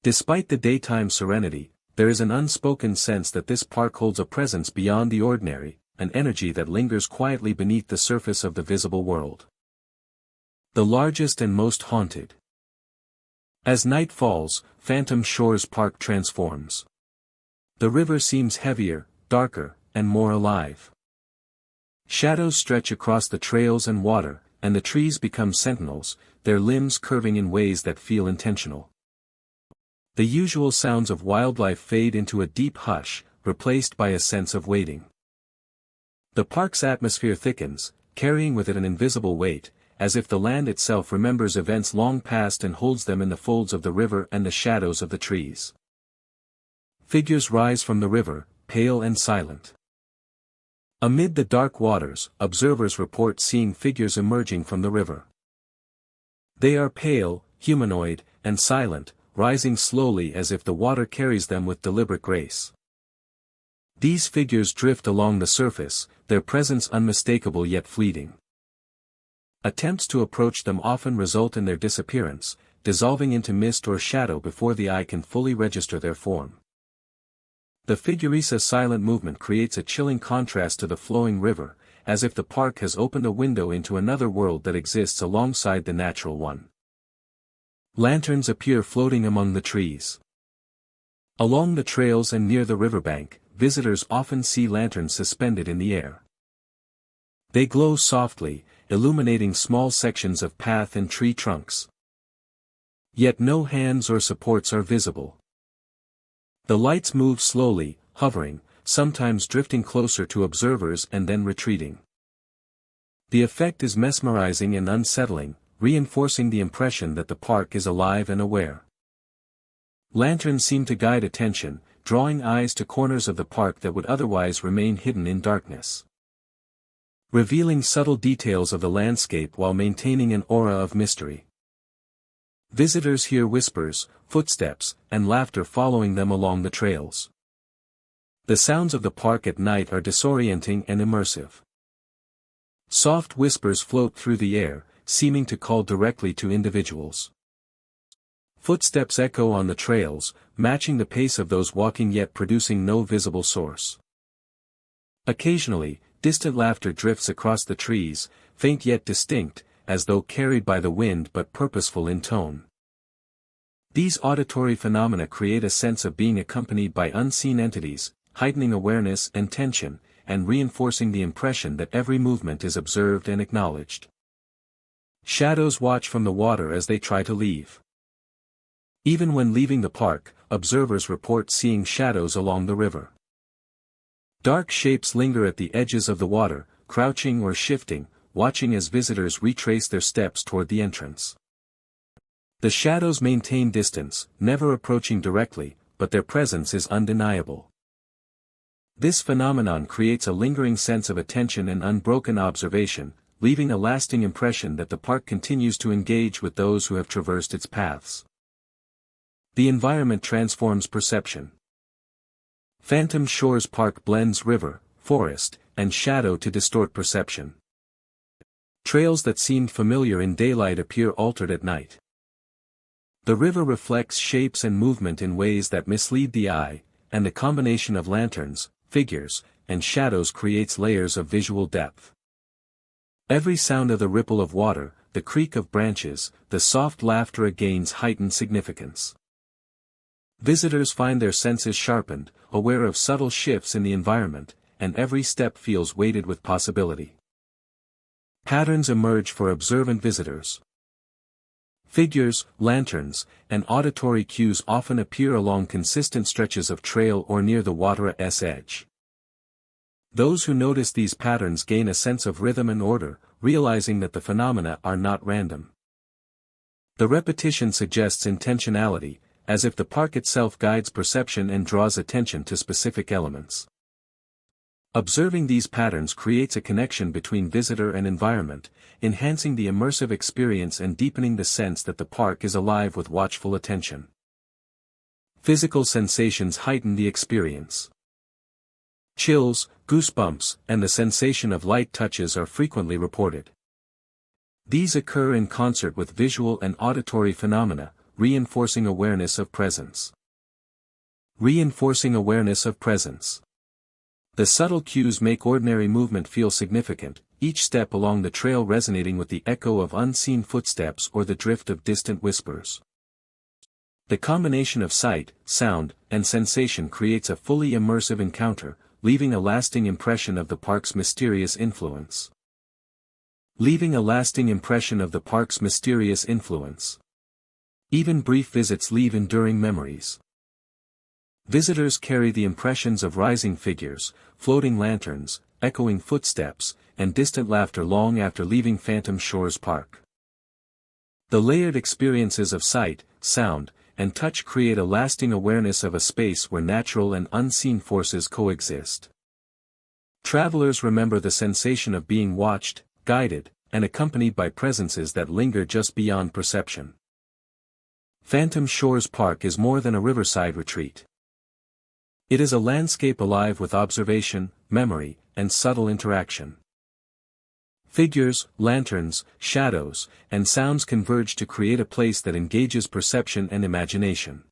A: Despite the daytime serenity, there is an unspoken sense that this park holds a presence beyond the ordinary, an energy that lingers quietly beneath the surface of the visible world. The largest and most haunted. As night falls, Phantom Shores Park transforms. The river seems heavier, darker, and more alive. Shadows stretch across the trails and water, and the trees become sentinels, their limbs curving in ways that feel intentional. The usual sounds of wildlife fade into a deep hush, replaced by a sense of waiting. The park's atmosphere thickens, carrying with it an invisible weight, as if the land itself remembers events long past and holds them in the folds of the river and the shadows of the trees. Figures rise from the river, pale and silent. Amid the dark waters, observers report seeing figures emerging from the river. They are pale, humanoid, and silent, rising slowly as if the water carries them with deliberate grace. These figures drift along the surface, their presence unmistakable yet fleeting. Attempts to approach them often result in their disappearance, dissolving into mist or shadow before the eye can fully register their form. The figuri's silent movement creates a chilling contrast to the flowing river, as if the park has opened a window into another world that exists alongside the natural one. Lanterns appear floating among the trees. Along the trails and near the riverbank, visitors often see lanterns suspended in the air. They glow softly, illuminating small sections of path and tree trunks. Yet no hands or supports are visible. The lights move slowly, hovering, sometimes drifting closer to observers and then retreating. The effect is mesmerizing and unsettling, reinforcing the impression that the park is alive and aware. Lanterns seem to guide attention, drawing eyes to corners of the park that would otherwise remain hidden in darkness. Revealing subtle details of the landscape while maintaining an aura of mystery. Visitors hear whispers, footsteps, and laughter following them along the trails. The sounds of the park at night are disorienting and immersive. Soft whispers float through the air, seeming to call directly to individuals. Footsteps echo on the trails, matching the pace of those walking yet producing no visible source. Occasionally, distant laughter drifts across the trees, faint yet distinct, as though carried by the wind but purposeful in tone. These auditory phenomena create a sense of being accompanied by unseen entities, heightening awareness and tension, and reinforcing the impression that every movement is observed and acknowledged. Shadows watch from the water as they try to leave. Even when leaving the park, observers report seeing shadows along the river. Dark shapes linger at the edges of the water, crouching or shifting, watching as visitors retrace their steps toward the entrance. The shadows maintain distance, never approaching directly, but their presence is undeniable. This phenomenon creates a lingering sense of attention and unbroken observation, leaving a lasting impression that the park continues to engage with those who have traversed its paths. The environment transforms perception. Phantom Shores Park blends river, forest, and shadow to distort perception. Trails that seemed familiar in daylight appear altered at night. The river reflects shapes and movement in ways that mislead the eye, and the combination of lanterns, figures, and shadows creates layers of visual depth. Every sound of the ripple of water, the creak of branches, the soft laughter gains heightened significance. Visitors find their senses sharpened, aware of subtle shifts in the environment, and every step feels weighted with possibility. Patterns emerge for observant visitors. Figures, lanterns, and auditory cues often appear along consistent stretches of trail or near the water's edge. Those who notice these patterns gain a sense of rhythm and order, realizing that the phenomena are not random. The repetition suggests intentionality, as if the park itself guides perception and draws attention to specific elements. Observing these patterns creates a connection between visitor and environment, enhancing the immersive experience and deepening the sense that the park is alive with watchful attention. Physical sensations heighten the experience. Chills, goosebumps, and the sensation of light touches are frequently reported. These occur in concert with visual and auditory phenomena, reinforcing awareness of presence. Reinforcing awareness of presence. The subtle cues make ordinary movement feel significant, each step along the trail resonating with the echo of unseen footsteps or the drift of distant whispers. The combination of sight, sound, and sensation creates a fully immersive encounter, leaving a lasting impression of the park's mysterious influence. Leaving a lasting impression of the park's mysterious influence. Even brief visits leave enduring memories. Visitors carry the impressions of rising figures, floating lanterns, echoing footsteps, and distant laughter long after leaving Phantom Shores Park. The layered experiences of sight, sound, and touch create a lasting awareness of a space where natural and unseen forces coexist. Travelers remember the sensation of being watched, guided, and accompanied by presences that linger just beyond perception. Phantom Shores Park is more than a riverside retreat. It is a landscape alive with observation, memory, and subtle interaction. Figures, lanterns, shadows, and sounds converge to create a place that engages perception and imagination.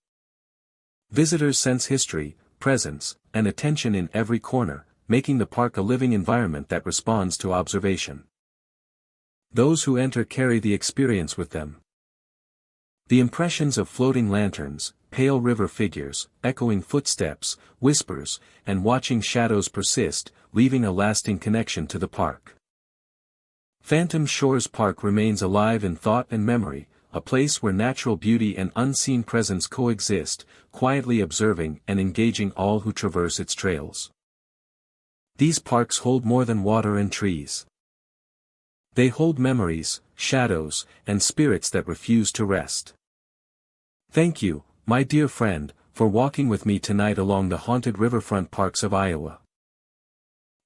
A: Visitors sense history, presence, and attention in every corner, making the park a living environment that responds to observation. Those who enter carry the experience with them. The impressions of floating lanterns, pale river figures, echoing footsteps, whispers, and watching shadows persist, leaving a lasting connection to the park. Phantom Shores Park remains alive in thought and memory, a place where natural beauty and unseen presence coexist, quietly observing and engaging all who traverse its trails. These parks hold more than water and trees. They hold memories, shadows, and spirits that refuse to rest. Thank you, my dear friend, for walking with me tonight along the haunted riverfront parks of Iowa.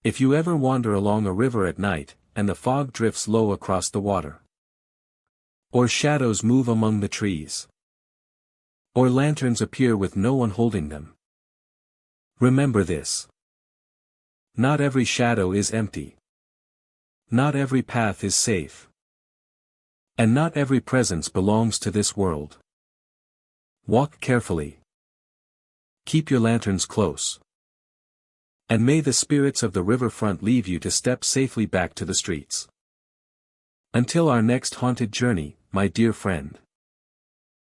A: If you ever wander along a river at night, and the fog drifts low across the water, or shadows move among the trees, or lanterns appear with no one holding them, remember this. Not every shadow is empty. Not every path is safe. And not every presence belongs to this world. Walk carefully. Keep your lanterns close. And may the spirits of the riverfront leave you to step safely back to the streets. Until our next haunted journey, my dear friend.